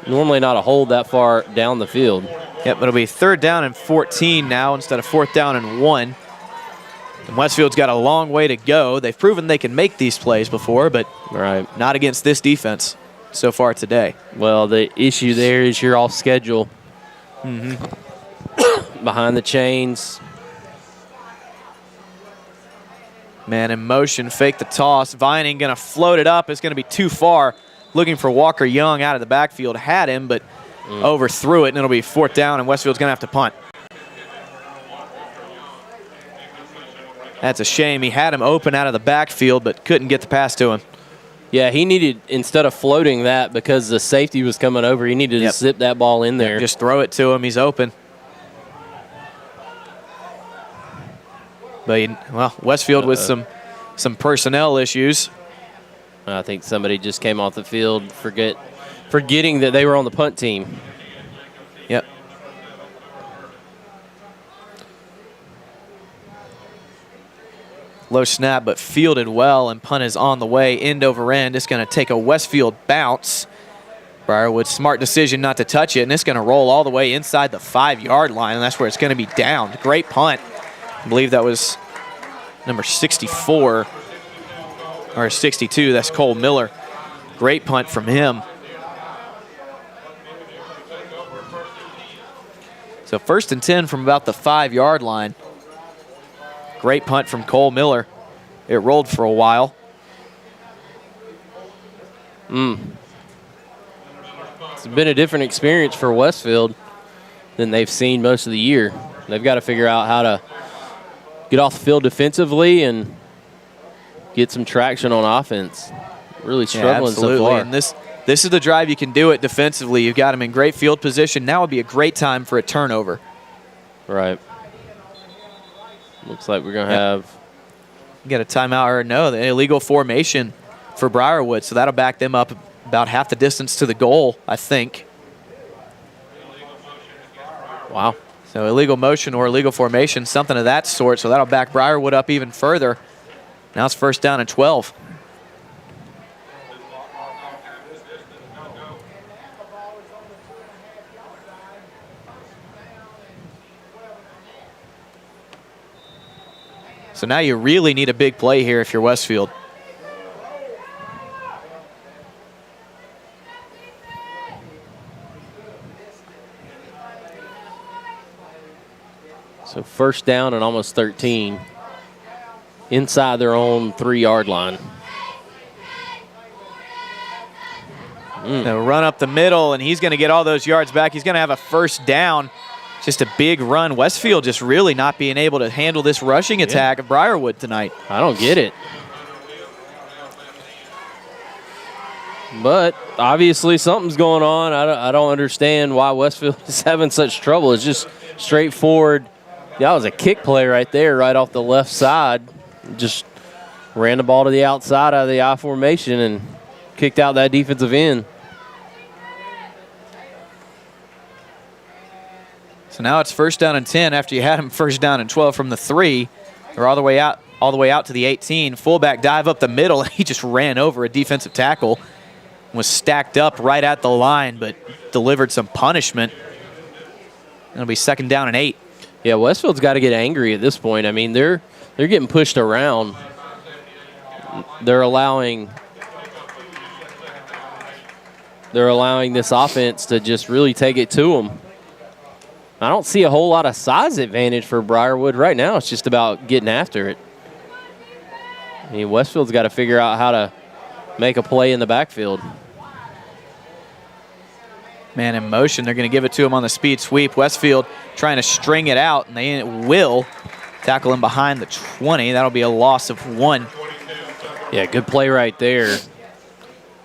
Speaker 2: normally not a hold that far down the field.
Speaker 1: Yep, it'll be 3rd down and 14 now instead of 4th down and 1. And Westfield's got a long way to go. They've proven they can make these plays before, but not against this defense so far today.
Speaker 2: Well, the issue there is you're off schedule. Behind the chains.
Speaker 1: Man in motion, fake the toss. Vining going to float it up. It's going to be too far. Looking for Walker Young out of the backfield. Had him, but overthrew it, and it'll be 4th down, and Westfield's going to have to punt. That's a shame. He had him open out of the backfield, but couldn't get the pass to him.
Speaker 2: Yeah, he needed, instead of floating that because the safety was coming over, he needed to zip that ball in there.
Speaker 1: Just throw it to him. He's open. But, well, Westfield with some personnel issues.
Speaker 2: I think somebody just came off the field forgetting that they were on the punt team.
Speaker 1: Yep. Low snap, but fielded well, and punt is on the way, end over end. It's going to take a Westfield bounce. Briarwood, smart decision not to touch it, and it's going to roll all the way inside the 5-yard line, and that's where it's going to be downed. Great punt. I believe that was number 64 or 62. That's Cole Miller. Great punt from him. So 1st and 10 from about the 5-yard line. Great punt from Cole Miller. It rolled for a while.
Speaker 2: It's been a different experience for Westfield than they've seen most of the year. They've got to figure out how to get off the field defensively and get some traction on offense. Really struggling so far.
Speaker 1: And this is the drive you can do it defensively. You've got them in great field position. Now would be a great time for a turnover.
Speaker 2: Right. Looks like we're going to have...
Speaker 1: Get a timeout or no, the illegal formation for Briarwood. So that'll back them up about half the distance to the goal, I think.
Speaker 2: Wow.
Speaker 1: So illegal motion or illegal formation, something of that sort. So that'll back Briarwood up even further. Now it's 1st down and 12. So now you really need a big play here if you're Westfield.
Speaker 2: So 1st down and almost 13 inside their own 3-yard line.
Speaker 1: They'll run up the middle, and he's going to get all those yards back. He's going to have a 1st down. Just a big run. Westfield just really not being able to handle this rushing attack of Briarwood tonight.
Speaker 2: I don't get it. But obviously something's going on. I don't understand why Westfield is having such trouble. It's just straightforward. That was a kick play right there, right off the left side. Just ran the ball to the outside out of the I formation and kicked out that defensive end.
Speaker 1: So now it's 1st down and 10 after you had him 1st down and 12 from the 3. They're all the way out to the 18. Fullback dive up the middle, and he just ran over a defensive tackle. Was stacked up right at the line, but delivered some punishment. It'll be 2nd down and 8.
Speaker 2: Yeah, Westfield's got to get angry at this point. I mean, they're getting pushed around. They're allowing this offense to just really take it to them. I don't see a whole lot of size advantage for Briarwood right now. It's just about getting after it. I mean, Westfield's got to figure out how to make a play in the backfield.
Speaker 1: Man in motion. They're going to give it to him on the speed sweep. Westfield trying to string it out, and they will tackle him behind the 20. That'll be a loss of 1.
Speaker 2: Yeah, good play right there.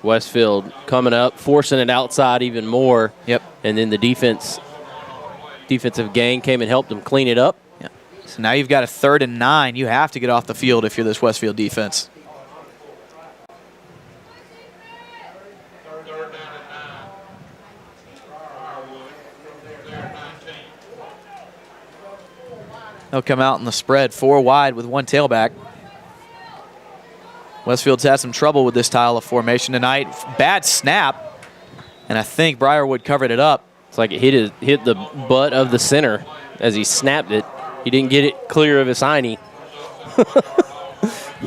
Speaker 2: Westfield coming up, forcing it outside even more.
Speaker 1: Yep.
Speaker 2: And then the defensive gang came and helped them clean it up.
Speaker 1: Yep. So now you've got a 3rd and 9. You have to get off the field if you're this Westfield defense. They'll come out in the spread 4 wide with 1 tailback. Westfield's had some trouble with this style of formation tonight. Bad snap, and I think Briarwood covered it up.
Speaker 2: It's like it hit the butt of the center as he snapped it. He didn't get it clear of his hiney.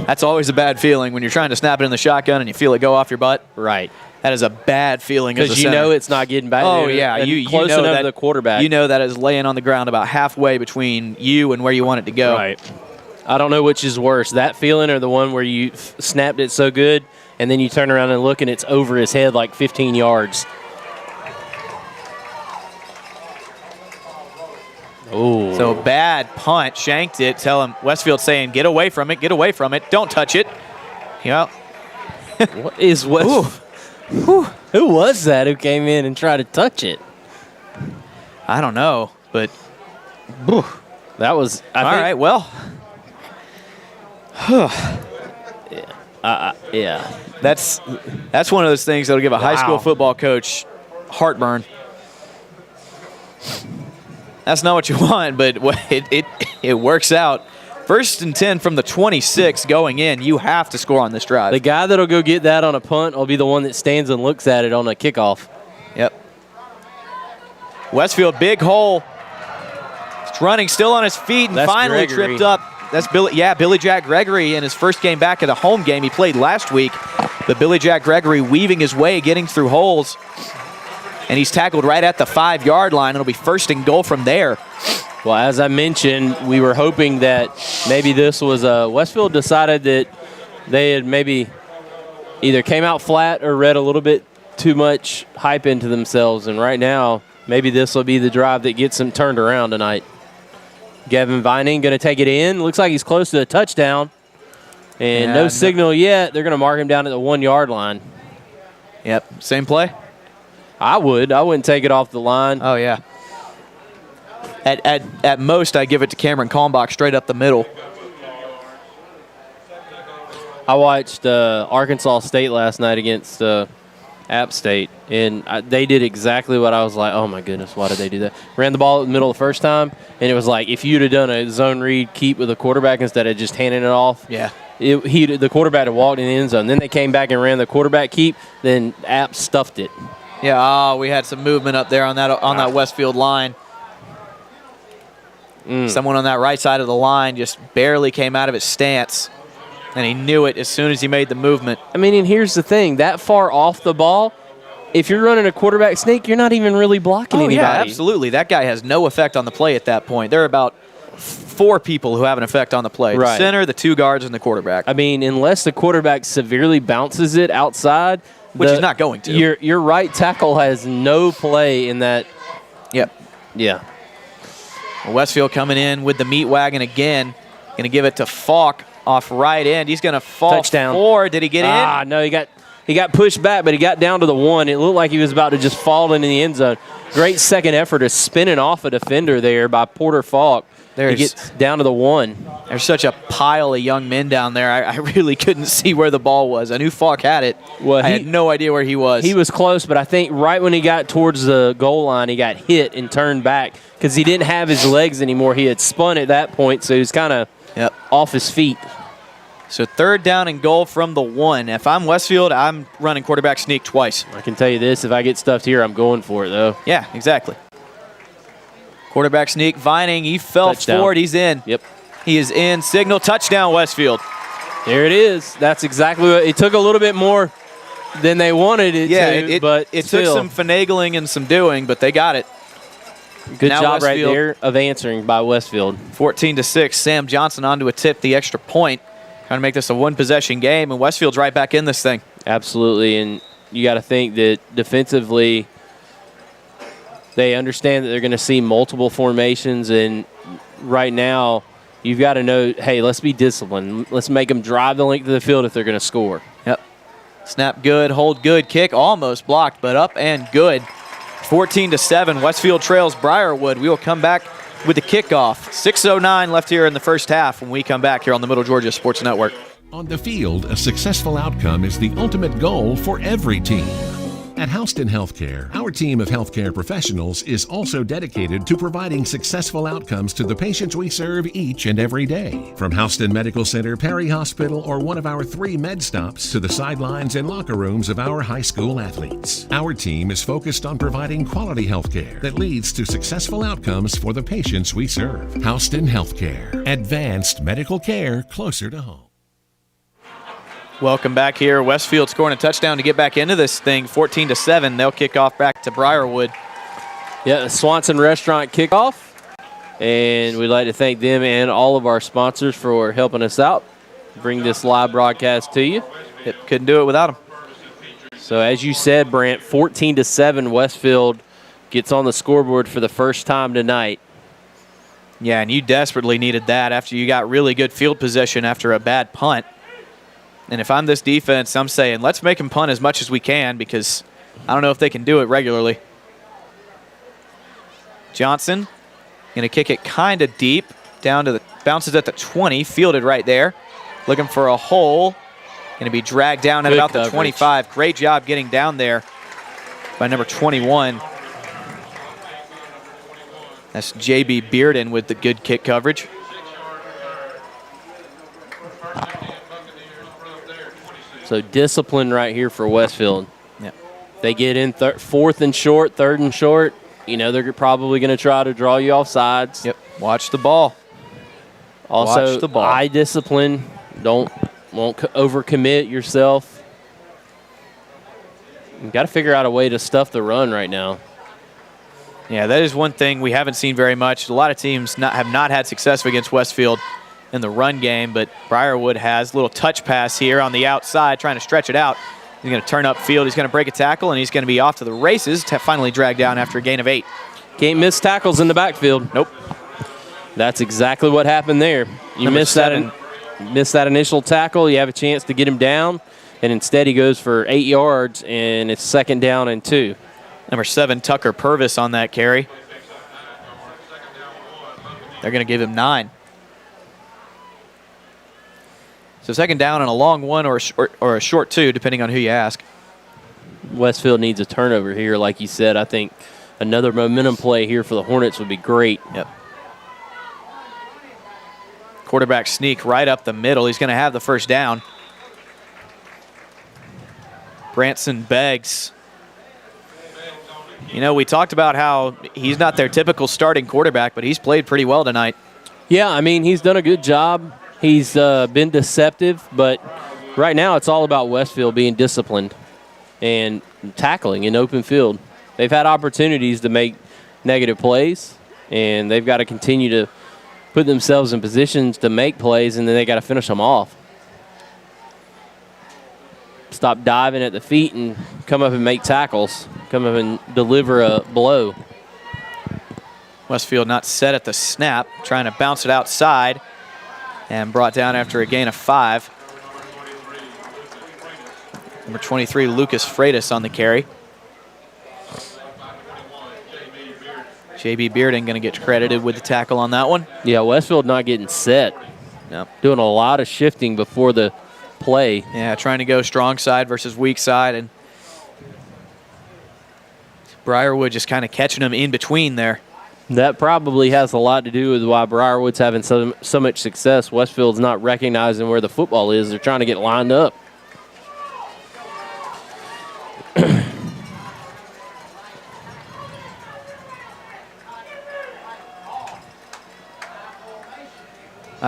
Speaker 1: That's always a bad feeling when you're trying to snap it in the shotgun and you feel it go off your butt.
Speaker 2: Right.
Speaker 1: That is a bad feeling as a
Speaker 2: Because you
Speaker 1: center.
Speaker 2: know it's not getting back
Speaker 1: Oh,
Speaker 2: there.
Speaker 1: yeah.
Speaker 2: And
Speaker 1: You
Speaker 2: close
Speaker 1: know
Speaker 2: enough
Speaker 1: that
Speaker 2: to the quarterback.
Speaker 1: You know that is laying on the ground about halfway between you and where you want it to go.
Speaker 2: Right. I don't know which is worse, that feeling or the one where you snapped it so good and then you turn around and look and it's over his head like 15 yards. Oh.
Speaker 1: So bad punt, shanked it. Tell him Westfield saying, get away from it, don't touch it. You know,
Speaker 2: What is West? Who was that who came in and tried to touch it?
Speaker 1: I don't know, but
Speaker 2: That was
Speaker 1: all right. Well,
Speaker 2: yeah.
Speaker 1: that's one of those things that'll give a high school
Speaker 2: Wow.
Speaker 1: football coach heartburn. That's not what you want, but it works out. 1st and 10 from the 26 going in. You have to score on this drive.
Speaker 2: The guy that'll go get that on a punt will be the one that stands and looks at it on a kickoff.
Speaker 1: Yep. Westfield, big hole. He's running still on his feet and
Speaker 2: That's
Speaker 1: finally
Speaker 2: Gregory.
Speaker 1: tripped up. That's Billy Jack Gregory in his first game back at a home game. He played last week, but Billy Jack Gregory weaving his way, getting through holes, and he's tackled right at the 5-yard line. It'll be 1st and goal from there.
Speaker 2: Well, as I mentioned, we were hoping that maybe this was Westfield decided that they had maybe either came out flat or read a little bit too much hype into themselves. And right now, maybe this will be the drive that gets them turned around tonight. Gavin Vining going to take it in. Looks like he's close to a touchdown. And no signal yet. They're going to mark him down at the 1-yard line.
Speaker 1: Yep, same play?
Speaker 2: I wouldn't take it off the line.
Speaker 1: Oh, yeah. At most, I give it to Cameron Kalmbach straight up the middle.
Speaker 2: I watched Arkansas State last night against App State, and they did exactly what I was like, oh, my goodness, why did they do that? Ran the ball in the middle the first time, and it was like if you'd have done a zone read keep with a quarterback instead of just handing it off,
Speaker 1: Yeah.
Speaker 2: the quarterback had walked in the end zone. Then they came back and ran the quarterback keep, then App stuffed it.
Speaker 1: Yeah, we had some movement up there on that Westfield line. Someone on that right side of the line just barely came out of his stance, and he knew it as soon as he made the movement.
Speaker 2: I mean, and here's the thing. That far off the ball, if you're running a quarterback sneak, you're not even really blocking anybody.
Speaker 1: Yeah, absolutely. That guy has no effect on the play at that point. There are about 4 people who have an effect on the play.
Speaker 2: Right.
Speaker 1: The center, the 2 guards, and the quarterback.
Speaker 2: I mean, unless the quarterback severely bounces it outside.
Speaker 1: Which he's not going to.
Speaker 2: Your right tackle has no play in that.
Speaker 1: Yep.
Speaker 2: Yeah.
Speaker 1: Westfield coming in with the meat wagon again. Going to give it to Falk off right end. He's going to fall
Speaker 2: Touchdown.
Speaker 1: forward. Did he get in?
Speaker 2: No, he got pushed back, but he got down to the 1. It looked like he was about to just fall into the end zone. Great second effort of spinning off a defender there by Porter Falk. He gets down to the 1.
Speaker 1: There's such a pile of young men down there. I really couldn't see where the ball was. I knew Falk had it.
Speaker 2: Well,
Speaker 1: I had no idea where he was.
Speaker 2: He was close, but I think right when he got towards the goal line, he got hit and turned back because he didn't have his legs anymore. He had spun at that point, so he was kind of off his feet.
Speaker 1: So 3rd down and goal from the 1. If I'm Westfield, I'm running quarterback sneak twice.
Speaker 2: I can tell you this, if I get stuffed here, I'm going for it, though.
Speaker 1: Yeah, exactly. Quarterback sneak, Vining, he fell
Speaker 2: Touchdown.
Speaker 1: forward. He's in.
Speaker 2: Yep.
Speaker 1: He is in. Signal, touchdown, Westfield.
Speaker 2: There it is. That's exactly what it took. A little bit more than they wanted it to, but
Speaker 1: it
Speaker 2: still.
Speaker 1: took some finagling and some doing, but they got it.
Speaker 2: Good
Speaker 1: Now
Speaker 2: job right
Speaker 1: Westfield-
Speaker 2: there of answering by Westfield.
Speaker 1: 14-6. Sam Johnson onto a tip, the extra point. Trying to make this a 1-possession game, and Westfield's right back in this thing.
Speaker 2: Absolutely, and you got to think that defensively they understand that they're going to see multiple formations, and right now you've got to know, hey, let's be disciplined. Let's make them drive the length of the field if they're going to score.
Speaker 1: Yep. Snap good, hold good, kick almost blocked, but up and good. 14-7. Westfield trails Briarwood. We will come back with the kickoff. 6:09 left here in the first half when we come back here on the Middle Georgia Sports Network.
Speaker 4: On the field, a successful outcome is the ultimate goal for every team. At Houston Healthcare, our team of healthcare professionals is also dedicated to providing successful outcomes to the patients we serve each and every day. From Houston Medical Center, Perry Hospital, or one of our 3 med stops to the sidelines and locker rooms of our high school athletes, our team is focused on providing quality healthcare that leads to successful outcomes for the patients we serve. Houston Healthcare, advanced medical care closer to home.
Speaker 1: Welcome back here. Westfield scoring a touchdown to get back into this thing, 14-7. They'll kick off back to Briarwood.
Speaker 2: Yeah, the Swanson Restaurant kickoff. And we'd like to thank them and all of our sponsors for helping us out, bring this live broadcast to you.
Speaker 1: Yep, couldn't do it without them.
Speaker 2: So as you said, Brant, 14-7, Westfield gets on the scoreboard for the first time tonight.
Speaker 1: Yeah, and you desperately needed that after you got really good field position after a bad punt. And if I'm this defense, I'm saying let's make them punt as much as we can because I don't know if they can do it regularly. Johnson going to kick it kind of deep down to the bounces at the 20, fielded right there. Looking for a hole. Going to be dragged down at about the 25. Great job getting down there by number 21. That's J.B. Bearden with the good kick coverage.
Speaker 2: So discipline right here for Westfield.
Speaker 1: Yep.
Speaker 2: They get in 4th and short, 3rd and short. You know they're probably going to try to draw you off sides.
Speaker 1: Yep. Watch the ball.
Speaker 2: Also,
Speaker 1: Watch the ball.
Speaker 2: eye discipline. Won't overcommit yourself. You've got to figure out a way to stuff the run right now.
Speaker 1: Yeah, that is one thing we haven't seen very much. A lot of teams have not had success against Westfield in the run game, but Briarwood has a little touch pass here on the outside, trying to stretch it out. He's going to turn upfield. He's going to break a tackle, and he's going to be off to the races to finally drag down after a gain of 8.
Speaker 2: Can't miss tackles in the backfield.
Speaker 1: Nope.
Speaker 2: That's exactly what happened there. You miss that initial tackle, you have a chance to get him down, and instead he goes for 8 yards, and it's 2nd down and 2.
Speaker 1: Number 7, Tucker Purvis on that carry. They're going to give him 9. So 2nd down and a long 1 or a short 2, depending on who you ask.
Speaker 2: Westfield needs a turnover here, like you said. I think another momentum play here for the Hornets would be great.
Speaker 1: Yep. Quarterback sneak right up the middle. He's going to have the 1st down. Branson Beggs. You know, we talked about how he's not their typical starting quarterback, but he's played pretty well tonight.
Speaker 2: Yeah, I mean, he's done a good job. He's been deceptive, but right now it's all about Westfield being disciplined and tackling in open field. They've had opportunities to make negative plays, and they've got to continue to put themselves in positions to make plays, and then they got to finish them off. Stop diving at the feet and come up and make tackles, come up and deliver a blow.
Speaker 1: Westfield not set at the snap, trying to bounce it outside. And brought down after a gain of 5. Number 23, Lucas Freitas on the carry. J.B. Bearden going to get credited with the tackle on that one.
Speaker 2: Yeah, Westfield not getting set.
Speaker 1: No.
Speaker 2: Doing a lot of shifting before the play.
Speaker 1: Yeah, trying to go strong side versus weak side. And Briarwood just kind of catching them in between there.
Speaker 2: That probably has a lot to do with why Briarwood's having so much success. Westfield's not recognizing where the football is. They're trying to get lined up.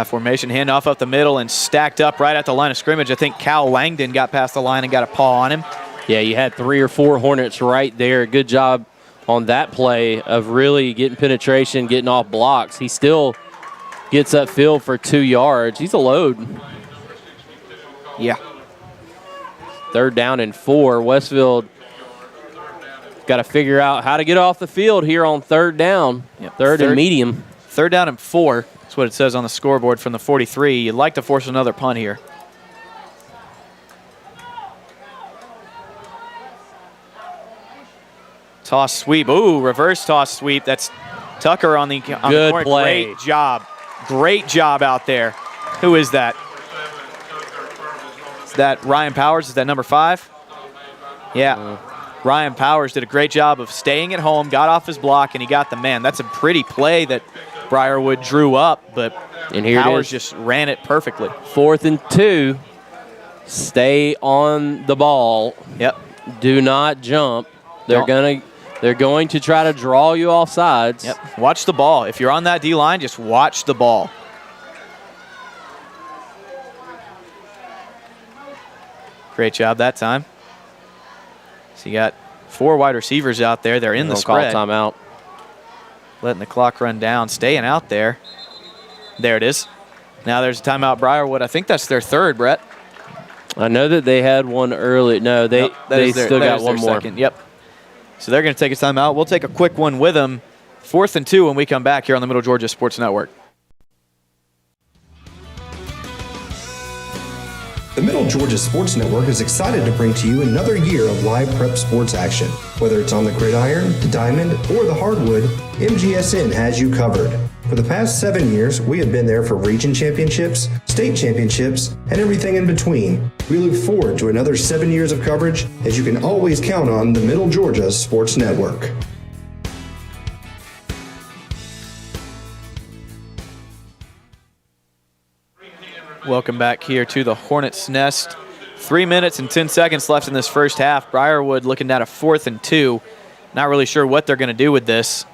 Speaker 1: Formation handoff up the middle and stacked up right at the line of scrimmage. I think Cal Langdon got past the line and got a paw on him.
Speaker 2: Yeah, you had 3 or 4 Hornets right there. Good job on that play of really getting penetration, getting off blocks. He still gets upfield for 2 yards. He's a load.
Speaker 1: Yeah.
Speaker 2: 3rd down and 4. Westfield got to figure out how to get off the field here on 3rd down.
Speaker 1: Yep.
Speaker 2: 3rd and medium.
Speaker 1: 3rd down and 4. That's what it says on the scoreboard from the 43. You'd like to force another punt here. Toss sweep. Ooh, reverse toss sweep. That's Tucker on the
Speaker 2: Good play.
Speaker 1: Great job. Great job out there. Who is that? Is that Ryan Powers? Is that number 5? Yeah. Ryan Powers did a great job of staying at home, got off his block, and he got the man. That's a pretty play that Briarwood drew up, but Powers just ran it perfectly.
Speaker 2: 4th and 2. Stay on the ball.
Speaker 1: Yep.
Speaker 2: Do not jump. They're going to try to draw you off sides.
Speaker 1: Yep. Watch the ball. If you're on that D-line, just watch the ball. Great job that time. So you got 4 wide receivers out there. They're in the spread.
Speaker 2: Call timeout.
Speaker 1: Letting the clock run down, staying out there. There it is. Now there's a timeout, Briarwood. I think that's their 3rd, Brett.
Speaker 2: I know that they had one early. No, they still got one more.
Speaker 1: Second. Yep. So they're going to take a timeout. We'll take a quick one with them. 4th and 2 when we come back here on the Middle Georgia Sports Network.
Speaker 3: The Middle Georgia Sports Network is excited to bring to you another year of live prep sports action. Whether it's on the gridiron, the diamond, or the hardwood, MGSN has you covered. For the past 7 years, we have been there for region championships, state championships, and everything in between. We look forward to another 7 years of coverage, as you can always count on the Middle Georgia Sports Network.
Speaker 1: Welcome back here to the Hornets' Nest. 3 minutes and 10 seconds left in this first half. Briarwood looking at a 4th and 2. Not really sure what they're going to do with this.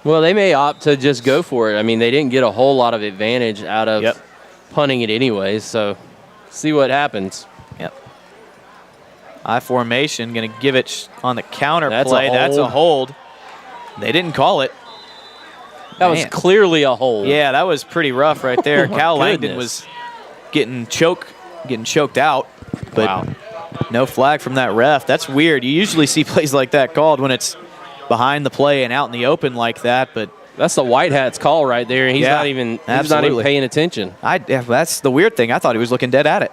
Speaker 2: Well, they may opt to just go for it. I mean, they didn't get a whole lot of advantage out of punting it anyways, so see what happens.
Speaker 1: Yep. I formation, going to give it on the counter play. That's a hold. They didn't call it.
Speaker 2: That was clearly a hold.
Speaker 1: Yeah, that was pretty rough right there. Cal Langdon was getting choked out, but no flag from that ref. That's weird. You usually see plays like that called when it's behind the play and out in the open like that, but
Speaker 2: that's the White Hat's call right there, and he's not even paying attention.
Speaker 1: That's the weird thing. I thought he was looking dead at it.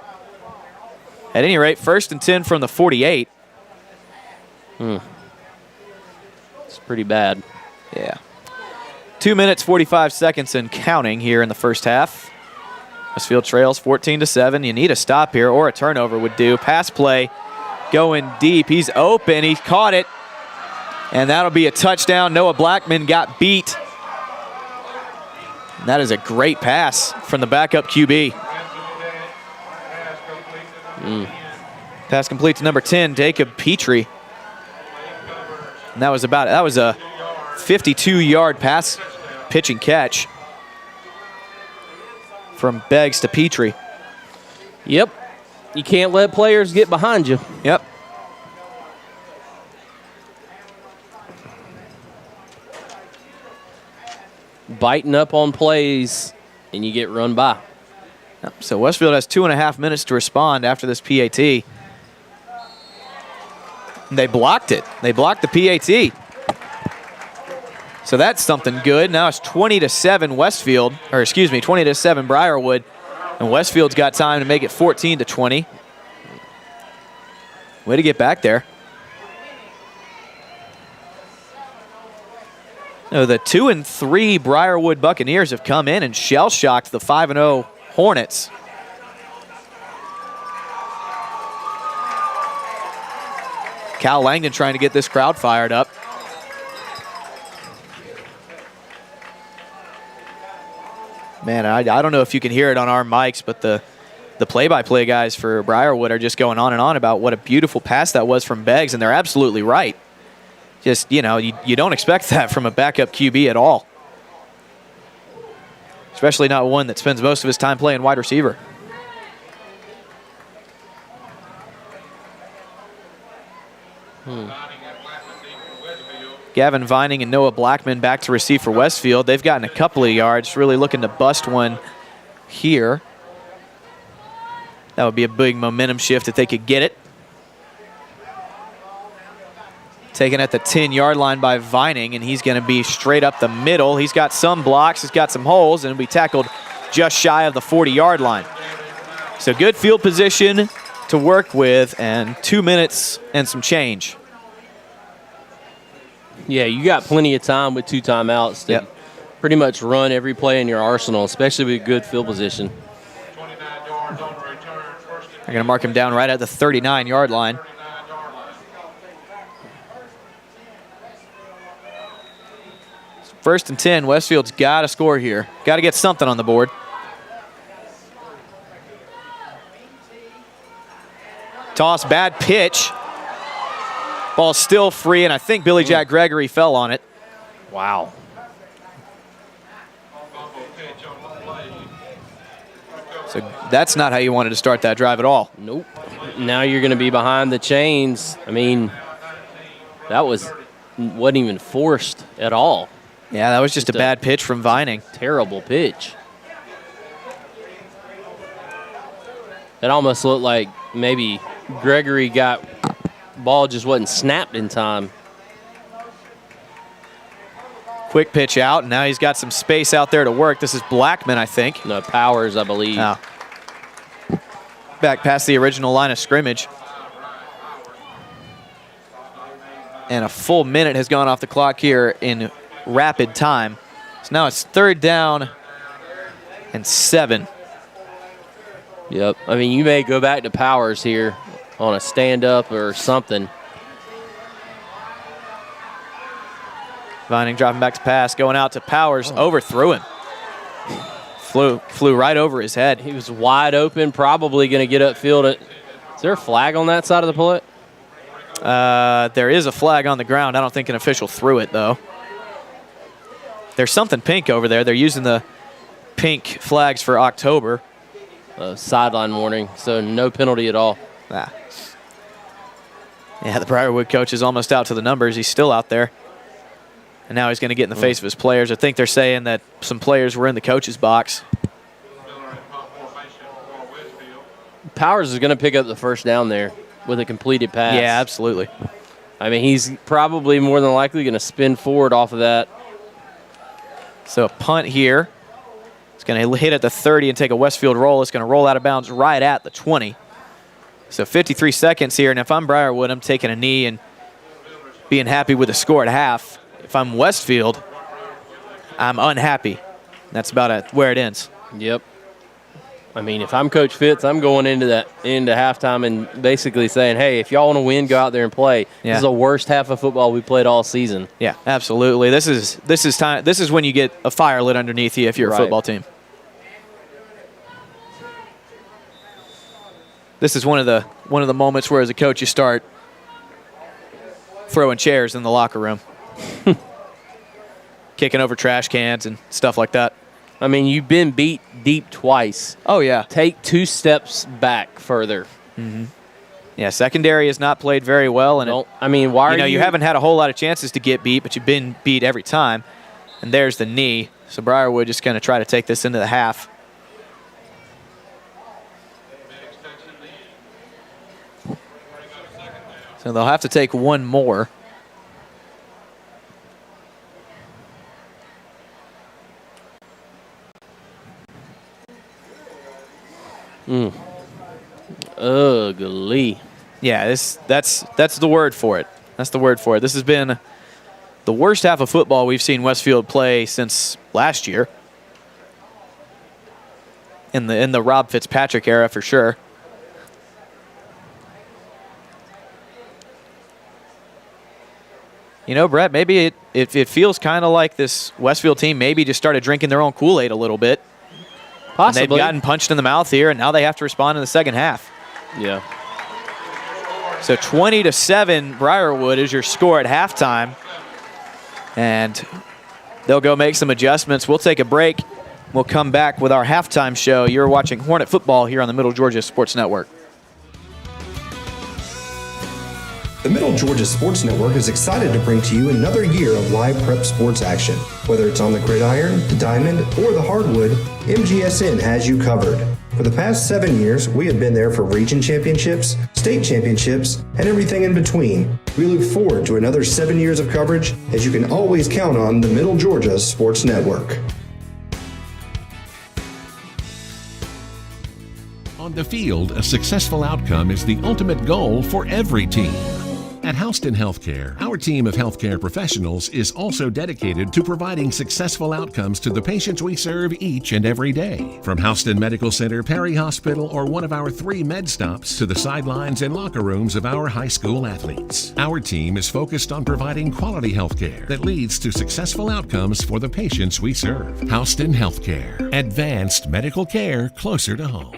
Speaker 1: At any rate, 1st and 10 from the 48.
Speaker 2: It's pretty bad.
Speaker 1: Yeah. 2 minutes, 45 seconds and counting here in the first half. Westfield trails 14-7. You need a stop here or a turnover would do. Pass play going deep. He's open. He caught it. And that'll be a touchdown. Noah Blackman got beat. And that is a great pass from the backup QB. Pass complete to number 10, Jacob Petrie. And that was a 52-yard pass pitch and catch from Beggs to Petrie.
Speaker 2: Yep. You can't let players get behind you.
Speaker 1: Yep.
Speaker 2: Biting up on plays, and you get run by.
Speaker 1: So Westfield has 2.5 minutes to respond after this PAT. And they blocked it. They blocked the PAT. So that's something good. Now it's 20-7 Westfield, or excuse me, 20-7 Briarwood, and Westfield's got time to make it 14-20. Way to get back there. No, the 2 and 3 Briarwood Buccaneers have come in and shell-shocked the 5-0 Hornets. Cal Langdon trying to get this crowd fired up. Man, I don't know if you can hear it on our mics, but the play-by-play guys for Briarwood are just going on and on about what a beautiful pass that was from Beggs, and they're absolutely right. Just, you don't expect that from a backup QB at all. Especially not one that spends most of his time playing wide receiver. Gavin Vining and Noah Blackman back to receive for Westfield. They've gotten a couple of yards, really looking to bust one here. That would be a big momentum shift if they could get it. Taken at the 10-yard line by Vining, and he's going to be straight up the middle. He's got some blocks, he's got some holes, and will be tackled just shy of the 40-yard line. So good field position to work with, and 2 minutes and some change.
Speaker 2: Yeah, you got plenty of time with 2 timeouts to pretty much run every play in your arsenal, especially with good field position.
Speaker 1: They're going to mark him down right at the 39-yard line. First and 10, Westfield's got to score here. Got to get something on the board. Toss, bad pitch. Ball's still free, and I think Billy Jack Gregory fell on it.
Speaker 2: Wow.
Speaker 1: So that's not how you wanted to start that drive at all.
Speaker 2: Nope. Now you're going to be behind the chains. I mean, that wasn't even forced at all.
Speaker 1: Yeah, that was just a bad pitch from Vining.
Speaker 2: Terrible pitch. It almost looked like maybe Gregory got ball just wasn't snapped in time.
Speaker 1: Quick pitch out, and now he's got some space out there to work. This is Blackman, I think.
Speaker 2: No, Powers, I believe.
Speaker 1: Oh. Back past the original line of scrimmage. And a full minute has gone off the clock here in rapid time. So now it's 3rd down and 7.
Speaker 2: Yep. I mean, you may go back to Powers here on a stand-up or something.
Speaker 1: Vining dropping back to pass, going out to Powers, overthrew him. Flew right over his head.
Speaker 2: He was wide open, probably going to get upfield. Is there a flag on that side of the play?
Speaker 1: There is a flag on the ground. I don't think an official threw it, though. There's something pink over there. They're using the pink flags for October.
Speaker 2: Sideline warning, so no penalty at all.
Speaker 1: Ah. Yeah, the Briarwood coach is almost out to the numbers. He's still out there. And now he's going to get in the face of his players. I think they're saying that some players were in the coach's box.
Speaker 2: Powers is going to pick up the first down there with a completed pass.
Speaker 1: Yeah, absolutely.
Speaker 2: I mean, he's probably more than likely going to spin forward off of that.
Speaker 1: So a punt here. It's going to hit at the 30 and take a Westfield roll. It's going to roll out of bounds right at the 20. So 53 seconds here, and if I'm Briarwood, I'm taking a knee and being happy with the score at half. If I'm Westfield, I'm unhappy. That's about where it ends.
Speaker 2: Yep. I mean, if I'm Coach Fitz, I'm going into halftime and basically saying, hey, if y'all want to win, go out there and play.
Speaker 1: Yeah.
Speaker 2: This is the worst half of football we played all season.
Speaker 1: Yeah, absolutely. This is time. This is when you get a fire lit underneath you if you're a football team. This is one of the moments where, as a coach, you start throwing chairs in the locker room, kicking over trash cans and stuff like that.
Speaker 2: I mean, you've been beat deep twice.
Speaker 1: Oh, yeah.
Speaker 2: Take 2 steps back further.
Speaker 1: Mm-hmm. Yeah, secondary has not played very well. And you haven't had a whole lot of chances to get beat, but you've been beat every time. And there's the knee. So Briarwood just going to try to take this into the half. So they'll have to take one more.
Speaker 2: Ugly.
Speaker 1: Yeah, that's the word for it. That's the word for it. This has been the worst half of football we've seen Westfield play since last year. In the Rob Fitzpatrick era, for sure. You know, Brett, maybe it feels kind of like this Westfield team maybe just started drinking their own Kool-Aid a little bit.
Speaker 2: Possibly.
Speaker 1: And they've gotten punched in the mouth here, and now they have to respond in the second half.
Speaker 2: Yeah.
Speaker 1: So 20-7, Briarwood is your score at halftime. And they'll go make some adjustments. We'll take a break. We'll come back with our halftime show. You're watching Hornet football here on the Middle Georgia Sports Network.
Speaker 3: The Middle Georgia Sports Network is excited to bring to you another year of live prep sports action. Whether it's on the gridiron, the diamond, or the hardwood, MGSN has you covered. For the past 7 years, we have been there for region championships, state championships, and everything in between. We look forward to another 7 years of coverage, as you can always count on the Middle Georgia Sports Network.
Speaker 4: On the field, a successful outcome is the ultimate goal for every team. At Houston Healthcare, our team of healthcare professionals is also dedicated to providing successful outcomes to the patients we serve each and every day. From Houston Medical Center, Perry Hospital, or one of our 3 med stops to the sidelines and locker rooms of our high school athletes, our team is focused on providing quality healthcare that leads to successful outcomes for the patients we serve. Houston Healthcare, advanced medical care closer to home.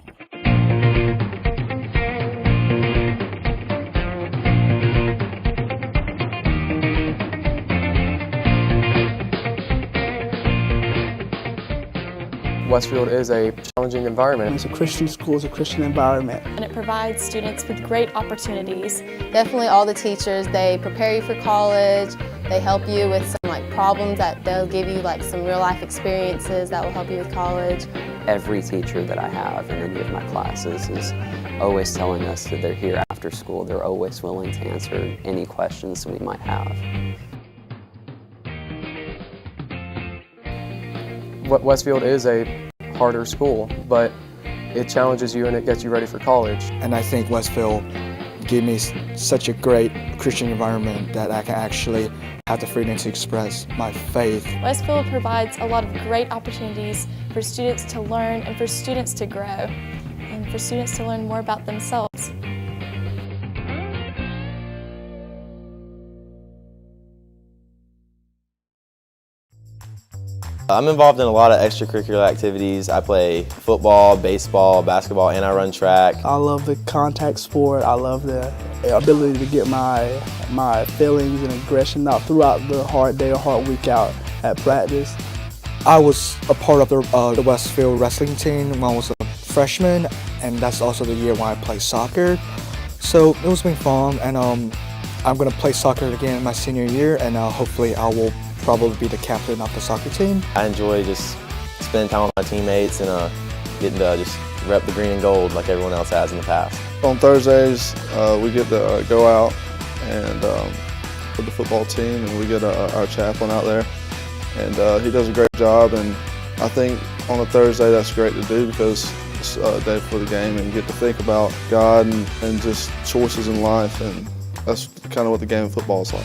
Speaker 9: Westfield is a challenging environment.
Speaker 6: It's a Christian school, it's a Christian environment.
Speaker 10: And it provides students with great opportunities.
Speaker 11: Definitely all the teachers, they prepare you for college, they help you with some problems that they'll give you some real life experiences that will help you with college.
Speaker 12: Every teacher that I have in any of my classes is always telling us that they're here after school. They're always willing to answer any questions we might have.
Speaker 9: Westfield is a harder school, but it challenges you and it gets you ready for college.
Speaker 7: And I think Westfield gave me such a great Christian environment that I can actually have the freedom to express my faith.
Speaker 10: Westfield provides a lot of great opportunities for students to learn and for students to grow and for students to learn more about themselves.
Speaker 5: I'm involved in a lot of extracurricular activities. I play football, baseball, basketball, and I run track.
Speaker 6: I love the contact sport. I love the ability to get my feelings and aggression out throughout the hard day or hard week out at practice.
Speaker 7: I was a part of the Westfield wrestling team when I was a freshman, and that's also the year when I played soccer. So it was been fun, and I'm going to play soccer again my senior year, and hopefully I will probably be the captain of the soccer team.
Speaker 5: I enjoy just spending time with my teammates and getting to just rep the green and gold like everyone else has in the past.
Speaker 8: On Thursdays, we get to go out and with the football team, and we get our chaplain out there, and he does a great job. And I think on a Thursday that's great to do because it's a day before the game, and you get to think about God and just choices in life, and that's kind of what the game of football is like.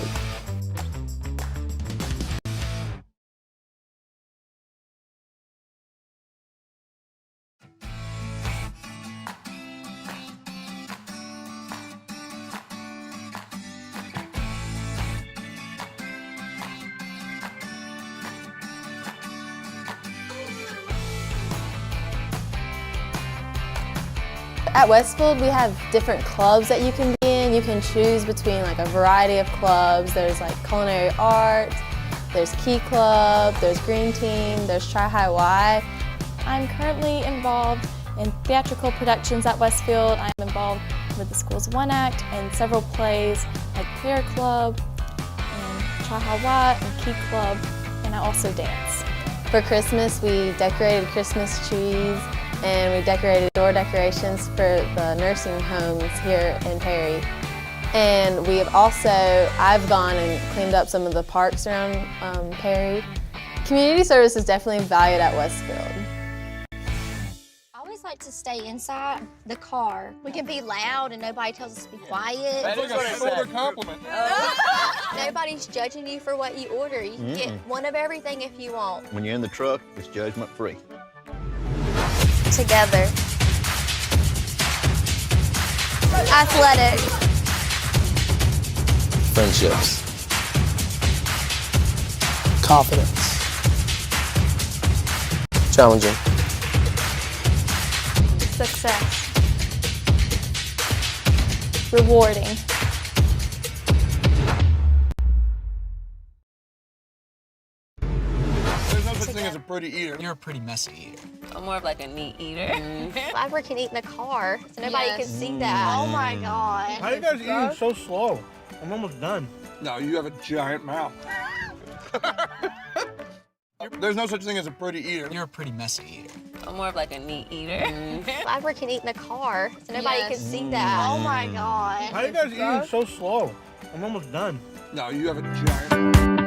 Speaker 11: At Westfield, we have different clubs that you can be in. You can choose between a variety of clubs. There's culinary arts, there's Key Club, there's Green Team, there's Tri High Y. I'm currently involved in theatrical productions at Westfield. I'm involved with the school's One Act and several plays like Prayer Club and Tri High Y and Key Club, and I also dance. For Christmas, we decorated Christmas trees and we decorated door decorations for the nursing homes here in Perry. And we have I've gone and cleaned up some of the parks around Perry. Community service is definitely valued at Westfield.
Speaker 13: I always like to stay inside the car. We can be loud and nobody tells us to be quiet.
Speaker 14: That is a shoulder compliment.
Speaker 13: Nobody's judging you for what you order. You can get one of everything if you want.
Speaker 14: When you're in the truck, it's judgment free.
Speaker 13: Together. Athletic.
Speaker 5: Friendships.
Speaker 6: Confidence.
Speaker 9: Challenging.
Speaker 10: Success. Rewarding.
Speaker 14: There's no such thing as a pretty eater.
Speaker 15: You're a pretty messy eater.
Speaker 11: I'm more of a neat eater.
Speaker 13: Fiber can eat in the car, so nobody can see that. Oh my God.
Speaker 16: How are you guys eating so slow? I'm almost done.
Speaker 14: No, you have a giant mouth. There's no such thing as a pretty eater.
Speaker 15: You're a pretty messy eater.
Speaker 11: I'm more of a neat eater.
Speaker 13: Fiber can eat in the car, so nobody can see that. Oh my God.
Speaker 16: How are you guys eating so slow? I'm almost done.
Speaker 14: No, you have a giant.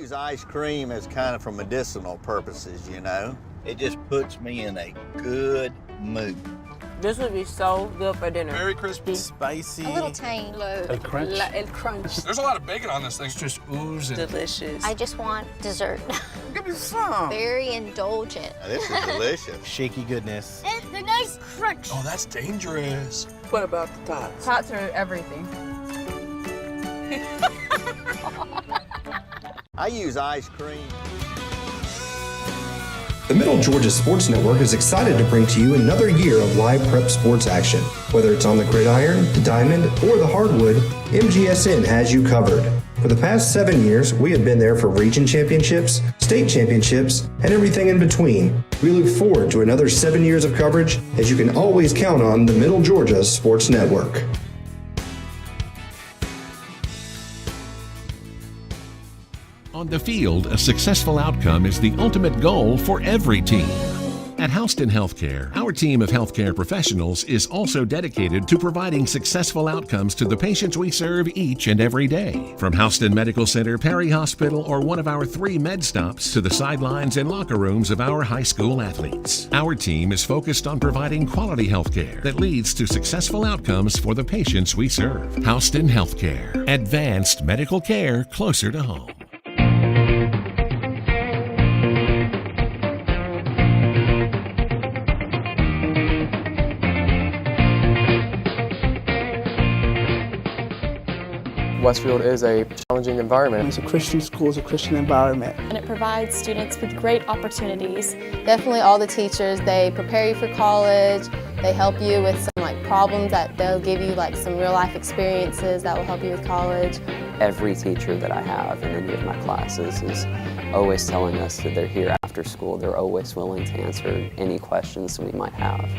Speaker 17: use ice cream as kind of for medicinal purposes, you know. It just puts me in a good mood.
Speaker 18: This would be so good for dinner.
Speaker 14: Very crispy.
Speaker 15: Spicy.
Speaker 13: A little tang.
Speaker 16: A crunch.
Speaker 18: El crunch.
Speaker 14: There's a lot of bacon on this thing.
Speaker 16: It's just oozing.
Speaker 18: Delicious.
Speaker 13: I just want dessert.
Speaker 14: Give me some.
Speaker 13: Very indulgent.
Speaker 17: Now, this is delicious.
Speaker 15: Shaky goodness.
Speaker 13: And the nice crunch.
Speaker 14: Oh, that's dangerous.
Speaker 18: What about the tots? Tots are everything.
Speaker 17: I use ice cream.
Speaker 3: The Middle Georgia Sports Network is excited to bring to you another year of live prep sports action. Whether it's on the gridiron, the diamond, or the hardwood, MGSN has you covered. For the past 7 years, we have been there for region championships, state championships, and everything in between. We look forward to another 7 years of coverage, as you can always count on the Middle Georgia Sports Network.
Speaker 4: On the field, a successful outcome is the ultimate goal for every team. At Houston Healthcare, our team of healthcare professionals is also dedicated to providing successful outcomes to the patients we serve each and every day. From Houston Medical Center, Perry Hospital, or one of our 3 med stops to the sidelines and locker rooms of our high school athletes, our team is focused on providing quality healthcare that leads to successful outcomes for the patients we serve. Houston Healthcare, advanced medical care closer to home.
Speaker 9: Westfield is a challenging environment.
Speaker 6: It's a Christian school, it's a Christian environment.
Speaker 10: And it provides students with great opportunities.
Speaker 11: Definitely all the teachers, they prepare you for college, they help you with some problems that they'll give you some real life experiences that will help you with college.
Speaker 12: Every teacher that I have in any of my classes is always telling us that they're here after school. They're always willing to answer any questions we might have.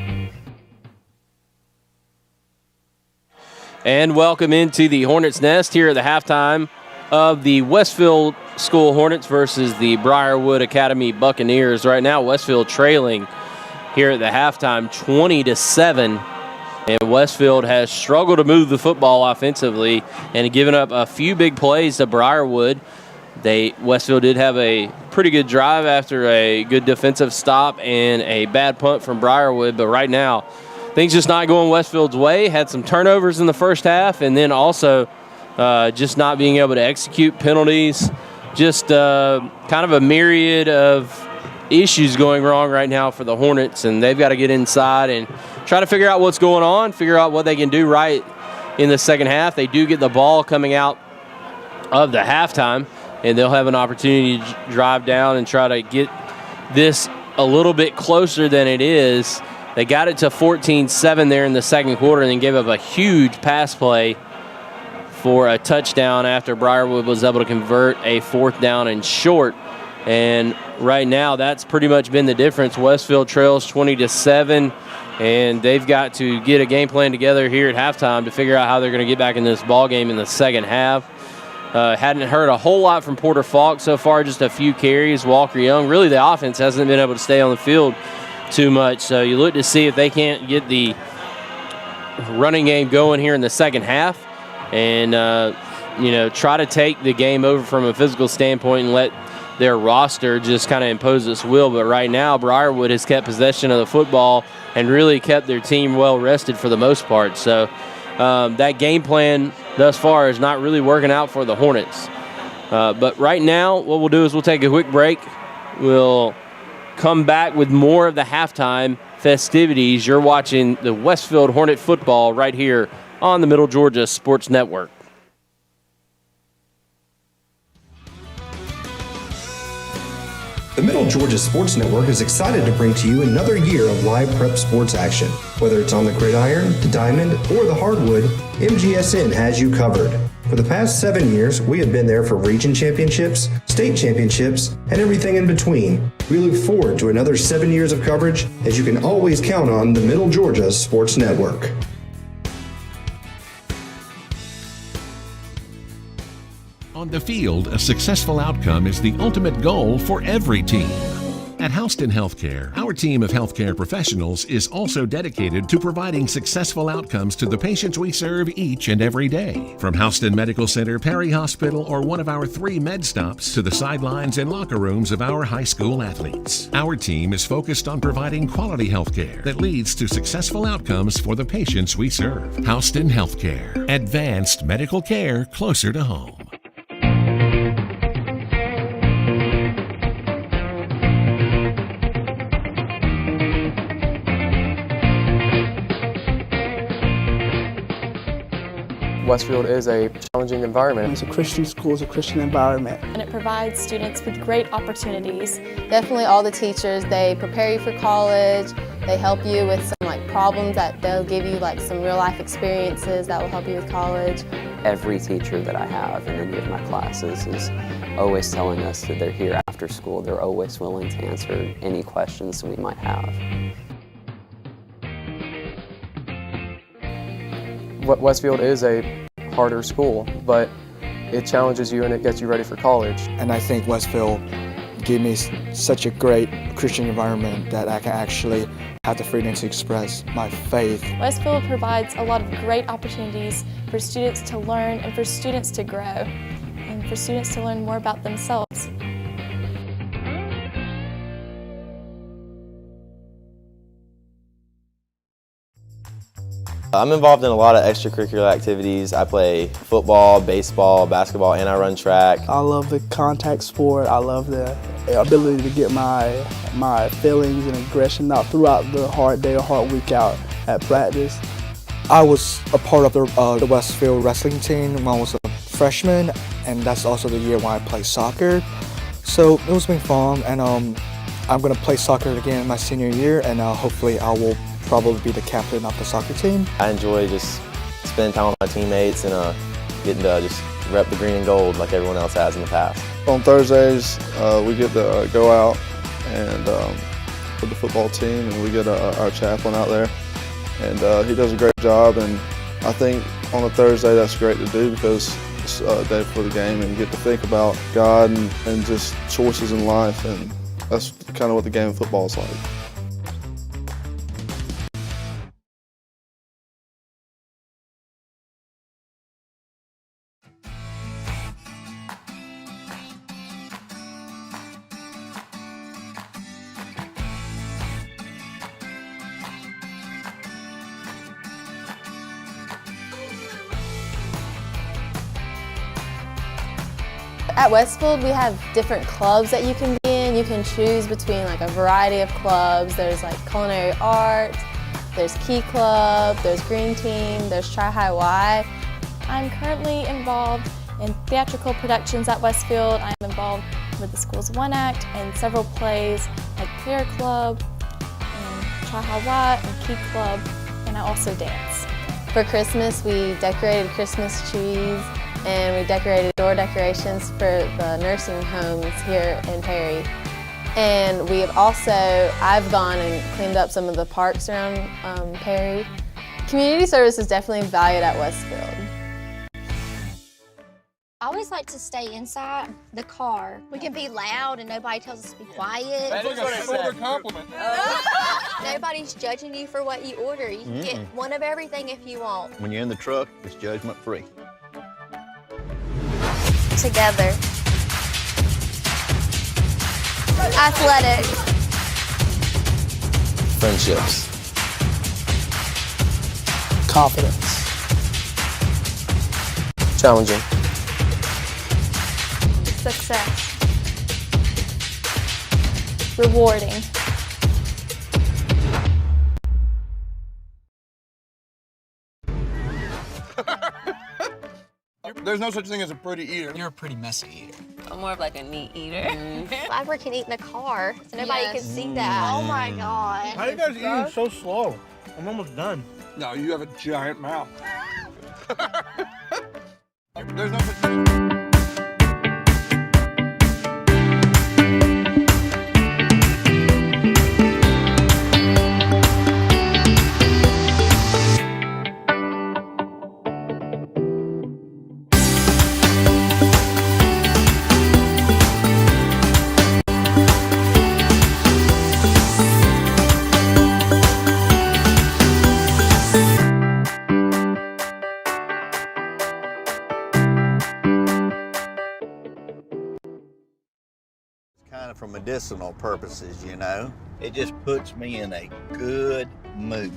Speaker 2: And welcome into the Hornets' Nest here at the halftime of the Westfield School Hornets versus the Briarwood Academy Buccaneers. Right now, Westfield trailing here at the halftime 20-7. And Westfield has struggled to move the football offensively and given up a few big plays to Briarwood. Westfield did have a pretty good drive after a good defensive stop and a bad punt from Briarwood, but right now, things just not going Westfield's way. Had some turnovers in the first half, and then also just not being able to execute penalties. Just kind of a myriad of issues going wrong right now for the Hornets, and they've got to get inside and try to figure out what's going on, figure out what they can do right in the second half. They do get the ball coming out of the halftime, and they'll have an opportunity to drive down and try to get this a little bit closer than it is. They got it to 14-7 there in the second quarter and then gave up a huge pass play for a touchdown after Briarwood was able to convert a 4th down and short. And right now, that's pretty much been the difference. Westfield trails 20-7, and they've got to get a game plan together here at halftime to figure out how they're going to get back in this ball game in the second half. Hadn't heard a whole lot from Porter Falk so far, just a few carries. Walker Young, really the offense hasn't been able to stay on the field too much. So you look to see if they can't get the running game going here in the second half and, try to take the game over from a physical standpoint and let their roster just kind of impose its will. But right now, Briarwood has kept possession of the football and really kept their team well rested for the most part. So that game plan thus far is not really working out for the Hornets. But right now, what we'll do is we'll take a quick break. We'll come back with more of the halftime festivities. You're watching the Westfield Hornet football right here on the Middle Georgia Sports Network.
Speaker 3: The Middle Georgia Sports Network is excited to bring to you another year of live prep sports action. Whether it's on the gridiron, the diamond, or the hardwood, MGSN has you covered. For the past 7 years, we have been there for region championships, state championships, and everything in between. We look forward to another 7 years of coverage, as you can always count on the Middle Georgia Sports Network.
Speaker 4: On the field, a successful outcome is the ultimate goal for every team. At Houston Healthcare, our team of healthcare professionals is also dedicated to providing successful outcomes to the patients we serve each and every day. From Houston Medical Center, Perry Hospital, or one of our 3 med stops to the sidelines and locker rooms of our high school athletes, our team is focused on providing quality healthcare that leads to successful outcomes for the patients we serve. Houston Healthcare, advanced medical care closer to home.
Speaker 9: Westfield is a challenging environment.
Speaker 6: It's a Christian school, it's a Christian environment.
Speaker 10: And it provides students with great opportunities.
Speaker 11: Definitely all the teachers, they prepare you for college, they help you with some problems that they'll give you some real life experiences that will help you with college.
Speaker 12: Every teacher that I have in any of my classes is always telling us that they're here after school. They're always willing to answer any questions we might have.
Speaker 9: Westfield is a harder school, but it challenges you and it gets you ready for college.
Speaker 7: And I think Westfield gave me such a great Christian environment that I can actually have the freedom to express my faith.
Speaker 10: Westfield provides a lot of great opportunities for students to learn and for students to grow and for students to learn more about themselves.
Speaker 5: I'm involved in a lot of extracurricular activities. I play football, baseball, basketball, and I run track.
Speaker 6: I love the contact sport. I love the ability to get my feelings and aggression out throughout the hard day or hard week out at practice.
Speaker 7: I was a part of the Westfield wrestling team when I was a freshman, and that's also the year when I played soccer. So it was been fun, and I'm going to play soccer again my senior year, and hopefully I will probably be the captain of the soccer team.
Speaker 5: I enjoy just spending time with my teammates and getting to just rep the green and gold like everyone else has in the past.
Speaker 8: On Thursdays, we get to go out and with the football team, and we get our chaplain out there, and he does a great job. And I think on a Thursday that's great to do because it's a day before the game, and you get to think about God and just choices in life, and that's kind of what the game of football is like.
Speaker 11: At Westfield, we have different clubs that you can be in. You can choose between a variety of clubs. There's culinary arts, there's Key Club, there's Green Team, there's Tri-High Y.
Speaker 10: I'm currently involved in theatrical productions at Westfield. I'm involved with the school's One Act and several plays like Prayer Club, and Tri-High Y, and Key Club, and I also dance.
Speaker 11: For Christmas, we decorated Christmas trees, and we decorated door decorations for the nursing homes here in Perry. And I've gone and cleaned up some of the parks around Perry. Community service is definitely valued at Westfield.
Speaker 13: I always like to stay inside the car. We can be loud and nobody tells us to be quiet.
Speaker 14: That's a shoulder compliment.
Speaker 13: Nobody's judging you for what you order. You can get one of everything if you want.
Speaker 17: When you're in the truck, it's judgment free.
Speaker 13: Together. Athletic.
Speaker 5: Friendships.
Speaker 6: Confidence.
Speaker 9: Challenging.
Speaker 10: Success. Rewarding.
Speaker 14: There's no such thing as a pretty eater.
Speaker 15: You're a pretty messy eater.
Speaker 18: I'm more of a neat eater.
Speaker 13: Flapper can eat in the car, so nobody can see that. Oh my God.
Speaker 16: How are you guys eating so slow? I'm almost done.
Speaker 14: No, you have a giant mouth. There's no such thing.
Speaker 17: for medicinal purposes, you know. It just puts me in a good mood.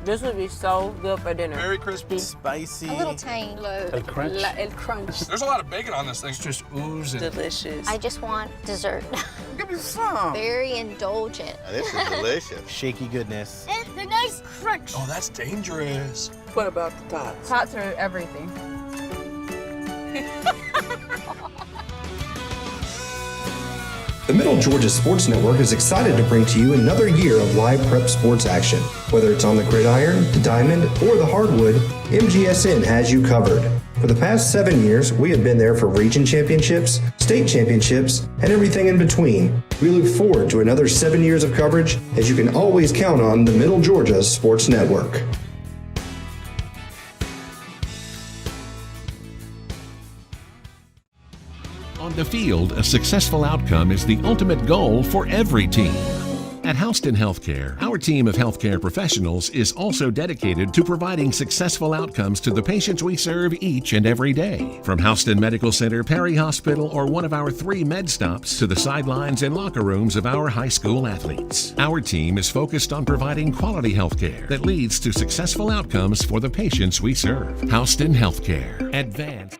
Speaker 18: This would be so good for dinner.
Speaker 14: Very crispy.
Speaker 15: Spicy.
Speaker 13: A little tang.
Speaker 16: El crunch.
Speaker 18: El crunch.
Speaker 14: There's a lot of bacon on this thing.
Speaker 16: It's just oozing.
Speaker 18: Delicious.
Speaker 13: I just want dessert.
Speaker 14: Give me some.
Speaker 13: Very indulgent.
Speaker 17: Now, this is delicious.
Speaker 15: Shaky goodness.
Speaker 13: And the nice crunch.
Speaker 14: Oh, that's dangerous.
Speaker 18: What about the tots? Tots are everything.
Speaker 3: The Middle Georgia Sports Network is excited to bring to you another year of live prep sports action. Whether it's on the gridiron, the diamond, or the hardwood, MGSN has you covered. For the past 7 years, we have been there for region championships, state championships, and everything in between. We look forward to another 7 years of coverage, as you can always count on the Middle Georgia Sports Network.
Speaker 4: On the field, a successful outcome is the ultimate goal for every team. At Houston Healthcare, our team of healthcare professionals is also dedicated to providing successful outcomes to the patients we serve each and every day. From Houston Medical Center, Perry Hospital, or one of our 3 med stops to the sidelines and locker rooms of our high school athletes, our team is focused on providing quality healthcare that leads to successful outcomes for the patients we serve. Houston Healthcare. Advanced.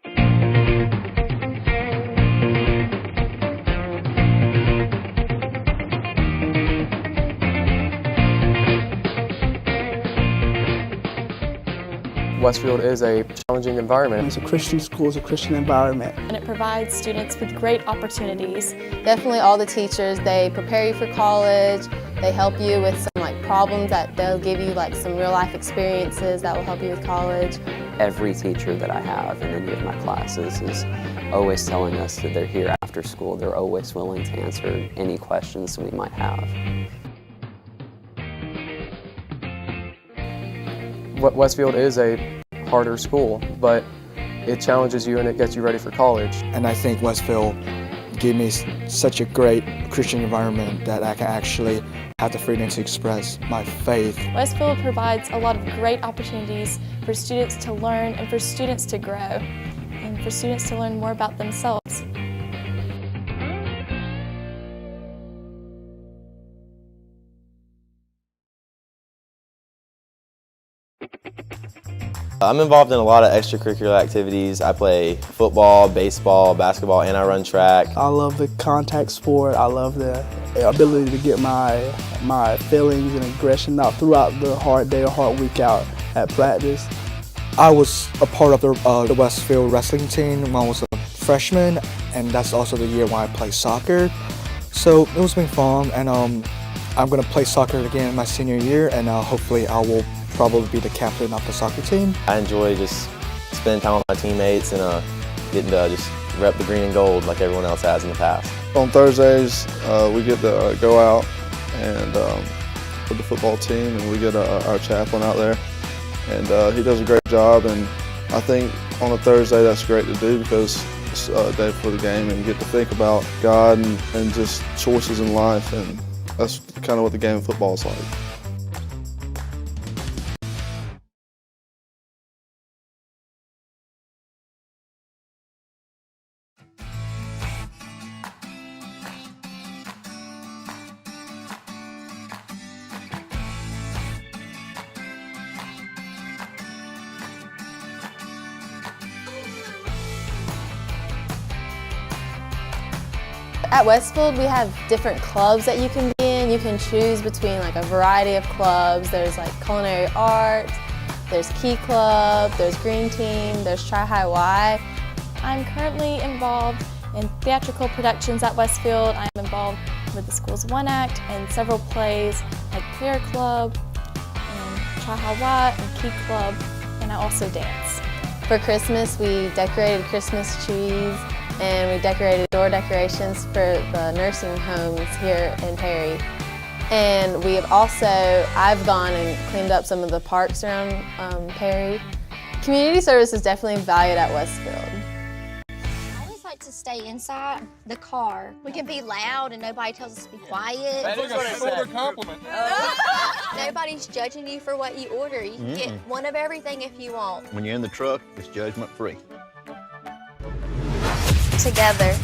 Speaker 9: Westfield is a challenging environment.
Speaker 6: It's a Christian school, it's a Christian environment.
Speaker 10: And it provides students with great opportunities.
Speaker 11: Definitely all the teachers, they prepare you for college, they help you with some problems that they'll give you some real life experiences that will help you with college.
Speaker 12: Every teacher that I have in any of my classes is always telling us that they're here after school. They're always willing to answer any questions we might have.
Speaker 9: Westfield is a harder school, but it challenges you and it gets you ready for college.
Speaker 7: And I think Westfield gave me such a great Christian environment that I can actually have the freedom to express my faith.
Speaker 10: Westfield provides a lot of great opportunities for students to learn and for students to grow and for students to learn more about themselves.
Speaker 5: I'm involved in a lot of extracurricular activities. I play football, baseball, basketball, and I run track.
Speaker 6: I love the contact sport. I love the ability to get my feelings and aggression out throughout the hard day or hard week out at practice.
Speaker 7: I was a part of the Westfield wrestling team when I was a freshman, and that's also the year when I played soccer. So it was been fun, and I'm going to play soccer again in my senior year, and hopefully I will probably be the captain of the soccer team.
Speaker 5: I enjoy just spending time with my teammates and getting to just rep the green and gold like everyone else has in the past.
Speaker 8: On Thursdays, we get to go out and with the football team, and we get our chaplain out there, and he does a great job. And I think on a Thursday that's great to do because it's a day before the game, and you get to think about God and just choices in life, and that's kind of what the game of football is like.
Speaker 11: At Westfield, we have different clubs that you can be in. You can choose between a variety of clubs. There's culinary arts, there's Key Club, there's Green Team, there's Tri-High Y.
Speaker 10: I'm currently involved in theatrical productions at Westfield. I'm involved with the school's One Act and several plays like Prayer Club, and Tri-High Y, and Key Club, and I also dance.
Speaker 11: For Christmas, we decorated Christmas trees, and we decorated door decorations for the nursing homes here in Perry. And we have I've gone and cleaned up some of the parks around Perry. Community service is definitely valued at Westfield.
Speaker 13: I always like to stay inside the car. We can be loud and nobody tells us to be quiet.
Speaker 14: That's like a shoulder compliment.
Speaker 13: Nobody's judging you for what you order. You can get one of everything if you want.
Speaker 17: When you're in the truck, it's judgment free.
Speaker 13: Together.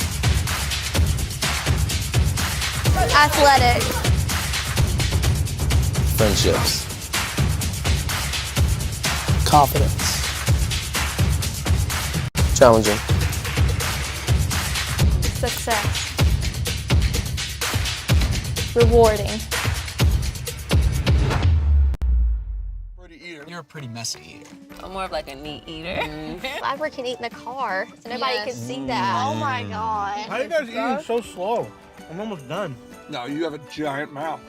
Speaker 13: Athletic.
Speaker 5: Friendships.
Speaker 6: Confidence.
Speaker 9: Challenging.
Speaker 10: Success. Rewarding.
Speaker 15: You're a pretty messy eater.
Speaker 18: I'm more of like a neat eater.
Speaker 13: Glad we can eat in the car so nobody can see that. Oh my God.
Speaker 16: How are you guys eating so slow? I'm almost done.
Speaker 14: No, you have a giant mouth.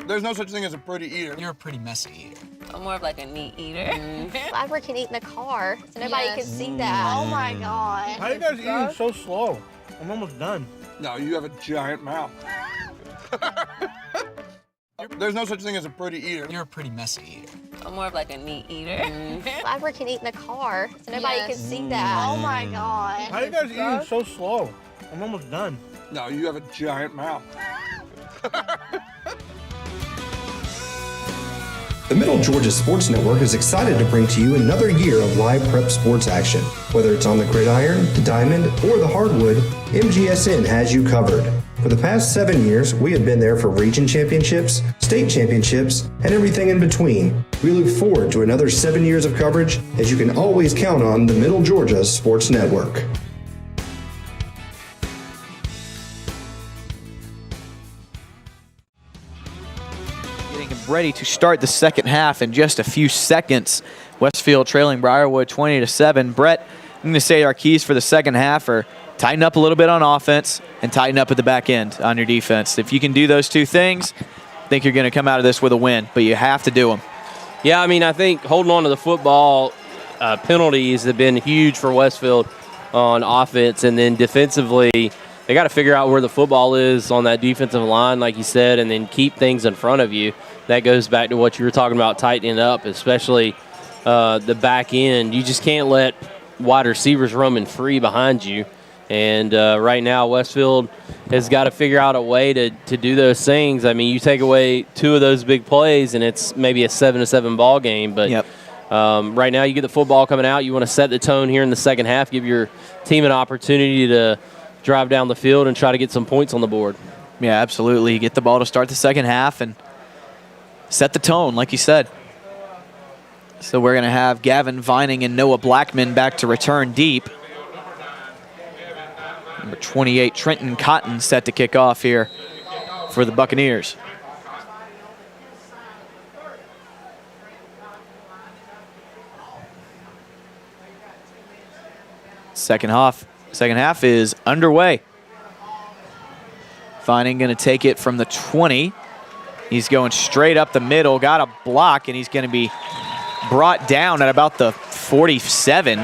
Speaker 14: There's no such thing as a pretty eater.
Speaker 15: You're a pretty messy eater.
Speaker 18: I'm more of like a neat eater.
Speaker 13: Glad we can eat in the car so nobody can see that. Oh my God.
Speaker 16: How are you guys eating so slow? I'm almost done.
Speaker 14: No, you have a giant mouth. There's no such thing as a pretty eater.
Speaker 15: You're a pretty messy eater.
Speaker 18: I'm more of like a neat eater.
Speaker 13: Glad we can eat in the car so nobody can see that. Oh my God.
Speaker 16: How are you guys eating so slow? I'm almost done.
Speaker 14: No, you have a giant mouth.
Speaker 3: The Middle Georgia Sports Network is excited to bring to you another year of live prep sports action. Whether it's on the gridiron, the diamond, or the hardwood, MGSN has you covered. For the past 7 years, we have been there for region championships, state championships, and everything in between. We look forward to another 7 years of coverage, as you can always count on the Middle Georgia Sports Network.
Speaker 1: Ready to start the second half in just a few seconds. Westfield trailing Briarwood 20-7. Brett, I'm going to say our keys for the second half are tighten up a little bit on offense and tighten up at the back end on your defense. If you can do those two things, I think you're going to come out of this with a win, but you have to do them.
Speaker 2: Yeah, I mean, I think holding on to the football, penalties have been huge for Westfield on offense, and then defensively, they got to figure out where the football is on that defensive line, like you said, and then keep things in front of you. That goes back to what you were talking about, tightening up, especially the back end. You just can't let wide receivers roaming free behind you. And right now, Westfield has got to figure out a way to do those things. I mean, you take away two of those big plays, and it's maybe a 7-7 ball game. But right now, you get the football coming out. You want to set the tone here in the second half, give your team an opportunity to drive down the field and try to get some points on the board.
Speaker 1: Yeah, absolutely. You get the ball to start the second half and set the tone, like you said. So we're going to have Gavin Vining and Noah Blackman back to return deep. Number 28, Trenton Cotton, set to kick off here for the Buccaneers. Second half is underway. Vining going to take it from the 20. He's going straight up the middle, got a block, and he's going to be brought down at about the 47.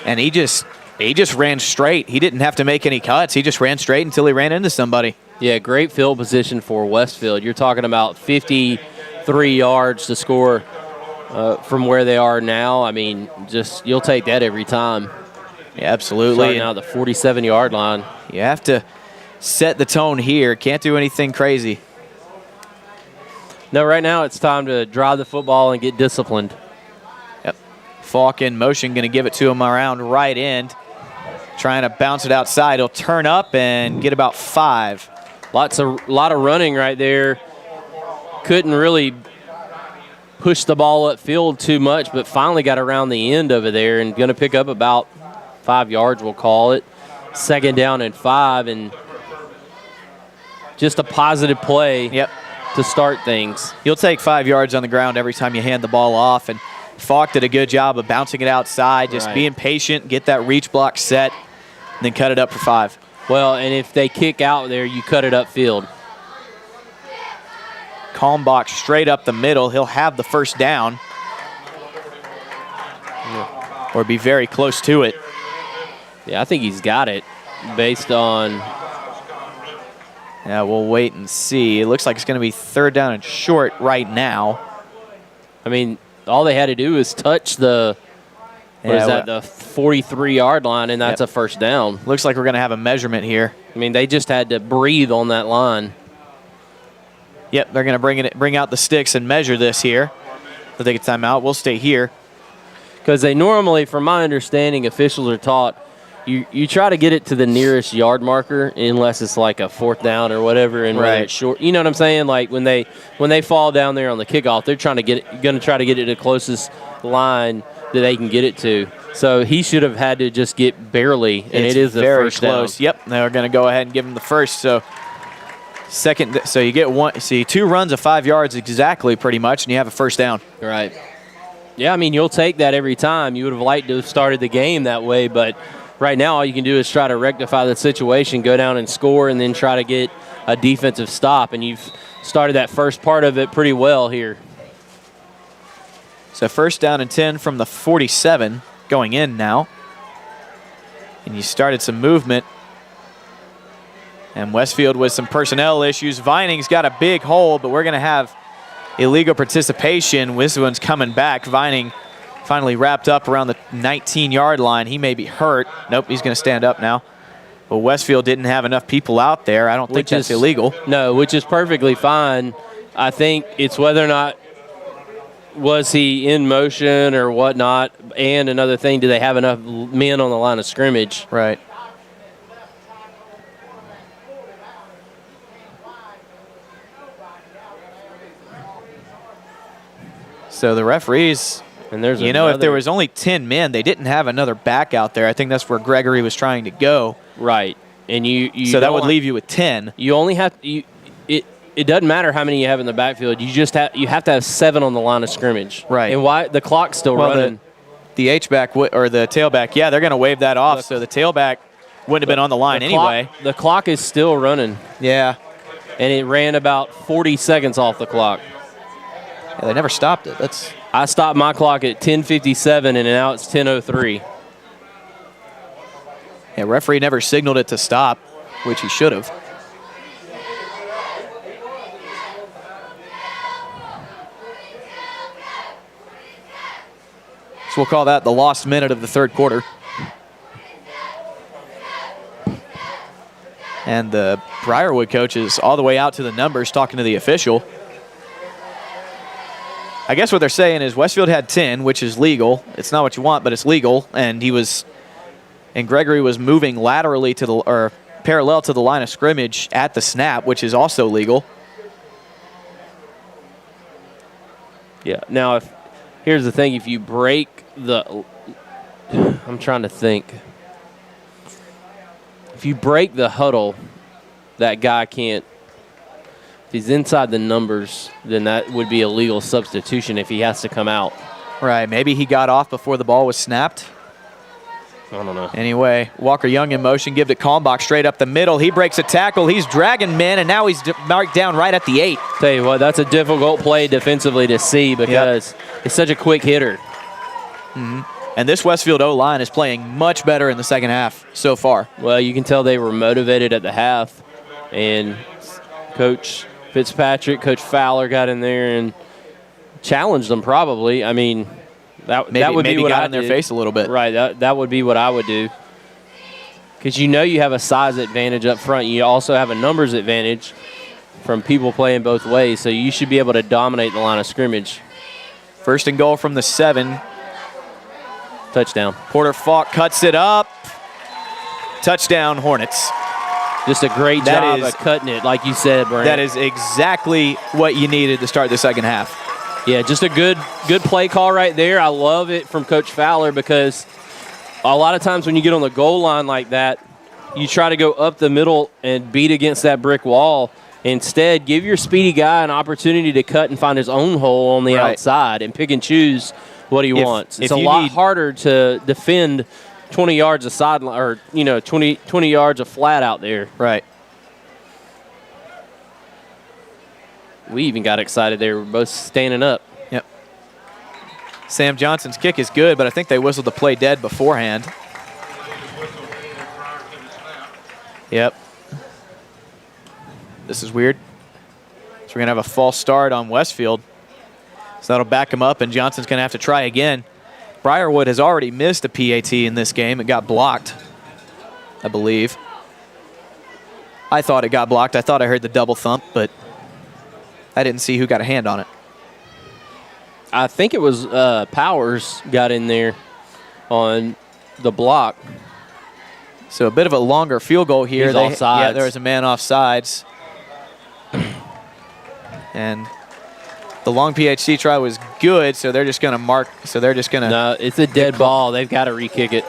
Speaker 1: And he just ran straight. He didn't have to make any cuts. He just ran straight until he ran into somebody.
Speaker 2: Yeah, great field position for Westfield. You're talking about 53 yards to score from where they are now. I mean, just you'll take that every time.
Speaker 1: Yeah, absolutely.
Speaker 2: Starting out the 47-yard line.
Speaker 1: You have to set the tone here. Can't do anything crazy.
Speaker 2: No, right now it's time to drive the football and get disciplined.
Speaker 1: Yep. Falk in motion, going to give it to him around right end. Trying to bounce it outside. He'll turn up and get about 5.
Speaker 2: Lot of running right there. Couldn't really push the ball upfield too much, but finally got around the end over there and going to pick up about 5 yards, we'll call it. Second down and 5, and just a positive play.
Speaker 1: Yep.
Speaker 2: To start things.
Speaker 1: You'll take 5 yards on the ground every time you hand the ball off, and Falk did a good job of bouncing it outside, just being patient, get that reach block set, and then cut it up for 5.
Speaker 2: Well, and if they kick out there, you cut it upfield.
Speaker 1: Kalmbach straight up the middle. He'll have the first down. Or be very close to it.
Speaker 2: Yeah, I think he's got it based on...
Speaker 1: Yeah, we'll wait and see. It looks like it's going to be third down and short right now.
Speaker 2: I mean, all they had to do is touch the, the 43-yard line, and that's a first down.
Speaker 1: Looks like we're going to have a measurement here.
Speaker 2: I mean, they just had to breathe on that line.
Speaker 1: Yep, they're going to bring out the sticks and measure this here. They'll take a timeout. We'll stay here.
Speaker 2: Because they normally, from my understanding, officials are taught you try to get it to the nearest yard marker unless it's like a 4th down or whatever, and whether it's short. You know what I'm saying? Like when they fall down there on the kickoff, they're going to try to get it to the closest line that they can get it to. So he should have had to just get barely, and it is the
Speaker 1: very
Speaker 2: first
Speaker 1: close.
Speaker 2: down.
Speaker 1: Yep, they're going to go ahead and give him the first. So you get one. See, 2 runs of 5 yards exactly, pretty much, and you have a first down.
Speaker 2: Right. Yeah, I mean, you'll take that every time. You would have liked to have started the game that way, but right now all you can do is try to rectify the situation, go down and score, and then try to get a defensive stop, and you've started that first part of it pretty well here.
Speaker 1: So first down and 10 from the 47 going in now. And you started some movement. And Westfield with some personnel issues. Vining's got a big hole, but we're going to have illegal participation. This one's coming back. Vining finally wrapped up around the 19-yard line. He may be hurt. Nope, he's going to stand up now. But Westfield didn't have enough people out there. I don't think that's illegal.
Speaker 2: No, which is perfectly fine. I think it's whether or not was he in motion or whatnot. And another thing, do they have enough men on the line of scrimmage?
Speaker 1: Right. So the referees,
Speaker 2: and there's
Speaker 1: if there was only 10 men, they didn't have another back out there. I think that's where Gregory was trying to go.
Speaker 2: Right. And
Speaker 1: so that would leave you with 10.
Speaker 2: You only have it doesn't matter how many you have in the backfield. You have to have 7 on the line of scrimmage.
Speaker 1: Right.
Speaker 2: And why the clock's still running?
Speaker 1: The H-back or the tailback, yeah, they're going to wave that off. So the tailback wouldn't have been on the line anyway.
Speaker 2: The clock is still running.
Speaker 1: Yeah.
Speaker 2: And it ran about 40 seconds off the clock.
Speaker 1: Yeah, they never stopped it.
Speaker 2: I stopped my clock at 10:57, and now it's 10:03.
Speaker 1: Yeah, referee never signaled it to stop, which he should have. So we'll call that the lost minute of the third quarter. And the Briarwood coach is all the way out to the numbers talking to the official. I guess what they're saying is Westfield had 10, which is legal. It's not what you want, but it's legal. And Gregory was moving laterally or parallel to the line of scrimmage at the snap, which is also legal.
Speaker 2: Yeah. Now, here's the thing: if you break I'm trying to think. If you break the huddle, that guy can't. If he's inside the numbers, then that would be a legal substitution if he has to come out.
Speaker 1: Right. Maybe he got off before the ball was snapped.
Speaker 2: I don't know.
Speaker 1: Anyway, Walker Young in motion, give to Kalmbach straight up the middle. He breaks a tackle. He's dragging men, and now he's marked down right at the 8.
Speaker 2: Tell you what, that's a difficult play defensively to see because it's such a quick hitter.
Speaker 1: Mm-hmm. And this Westfield O-line is playing much better in the second half so far.
Speaker 2: Well, you can tell they were motivated at the half, and Coach Fitzpatrick, Coach Fowler got in there and challenged them probably. I mean, that would be what
Speaker 1: got
Speaker 2: I
Speaker 1: in their face a little bit.
Speaker 2: Right, that would be what I would do. Because you have a size advantage up front. You also have a numbers advantage from people playing both ways, so you should be able to dominate the line of scrimmage.
Speaker 1: First and goal from the 7.
Speaker 2: Touchdown.
Speaker 1: Porter Falk cuts it up. Touchdown, Hornets.
Speaker 2: Just a great job of cutting it, like you said, Brent.
Speaker 1: That is exactly what you needed to start the second half.
Speaker 2: Yeah, just a good play call right there. I love it from Coach Fowler because a lot of times when you get on the goal line like that, you try to go up the middle and beat against that brick wall. Instead, give your speedy guy an opportunity to cut and find his own hole on the outside and pick and choose what he wants. It's a lot harder to defend 20 yards of sideline or 20 yards of flat out there.
Speaker 1: Right.
Speaker 2: We even got excited. They were both standing up.
Speaker 1: Yep. Sam Johnson's kick is good, but I think they whistled the play dead beforehand. Yep. This is weird. So we're going to have a false start on Westfield. So that'll back him up, and Johnson's going to have to try again. Briarwood has already missed a PAT in this game. It got blocked, I believe. I thought it got blocked. I thought I heard the double thump, but I didn't see who got a hand on it.
Speaker 2: I think it was Powers got in there on the block.
Speaker 1: So a bit of a longer field goal here.
Speaker 2: He's offsides.
Speaker 1: Yeah, there was a man offsides. And the long PHC try was good, so they're just going to mark. So they're just going to.
Speaker 2: No, it's a dead ball. They've got to re-kick it.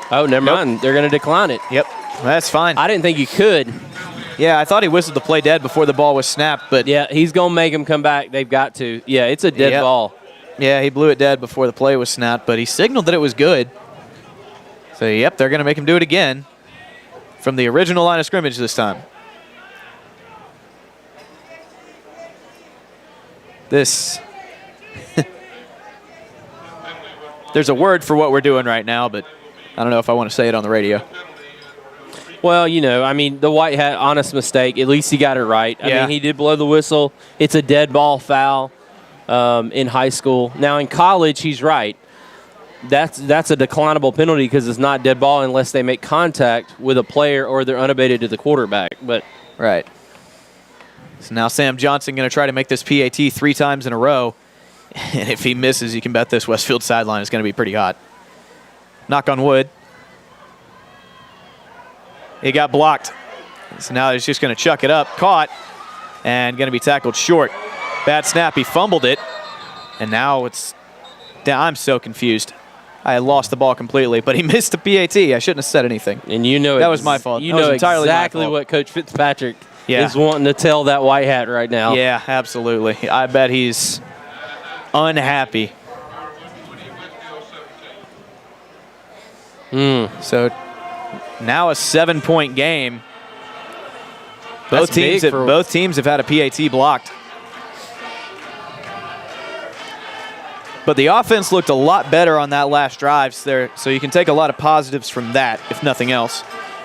Speaker 2: Oh, never mind. They're going to decline it.
Speaker 1: Yep, that's fine.
Speaker 2: I didn't think you could.
Speaker 1: Yeah, I thought he whistled the play dead before the ball was snapped, but.
Speaker 2: Yeah, he's going to make him come back. They've got to. Yeah, it's a dead ball.
Speaker 1: Yeah, he blew it dead before the play was snapped, but he signaled that it was good. So, yep, they're going to make him do it again from the original line of scrimmage this time. This, there's a word for what we're doing right now, but I don't know if I want to say it on the radio.
Speaker 2: Well, you know, I mean, the white hat, honest mistake. At least he got it right. I mean, he did blow the whistle. It's a dead ball foul in high school. Now, in college, he's right. That's a declinable penalty because it's not dead ball unless they make contact with a player or they're unabated to the quarterback. But
Speaker 1: right. So now Sam Johnson going to try to make this PAT 3 times in a row. And if he misses, you can bet this Westfield sideline is going to be pretty hot. Knock on wood. He got blocked. So now he's just going to chuck it up. Caught. And going to be tackled short. Bad snap. He fumbled it. And now it's down. I'm so confused. I lost the ball completely, but he missed the PAT. I shouldn't have said anything.
Speaker 2: And you know
Speaker 1: that was my fault.
Speaker 2: You
Speaker 1: that
Speaker 2: know
Speaker 1: was entirely
Speaker 2: exactly
Speaker 1: my fault.
Speaker 2: what Coach Fitzpatrick is wanting to tell that white hat right now.
Speaker 1: Yeah, absolutely. I bet he's unhappy. So now a 7-point game. Both teams have had a PAT blocked. But the offense looked a lot better on that last drive there, so you can take a lot of positives from that, if nothing else.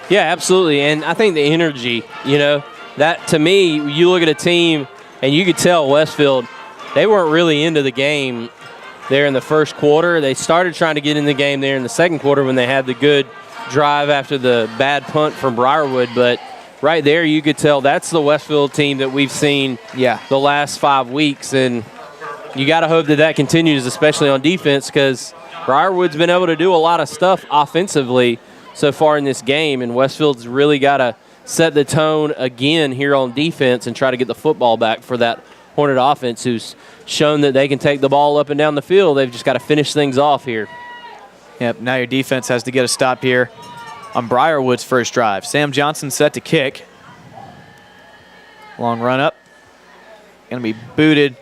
Speaker 2: Yeah, absolutely. And I think the energy, you know, that to me, you look at a team and you could tell Westfield, they weren't really into the game there in the first quarter. They started trying to get in the game there in the second quarter when they had the good drive after the bad punt from Briarwood. But right there, you could tell that's the Westfield team that we've seen the last 5 weeks. And you got to hope that that continues, especially on defense, because Briarwood's been able to do a lot of stuff offensively so far in this game, and Westfield's really got to set the tone again here on defense and try to get the football back for that Hornet offense who's shown that they can take the ball up and down the field. They've just got to finish things off here.
Speaker 1: Yep, now your defense has to get a stop here on Briarwood's first drive. Sam Johnson set to kick. Long run up. Going to be booted.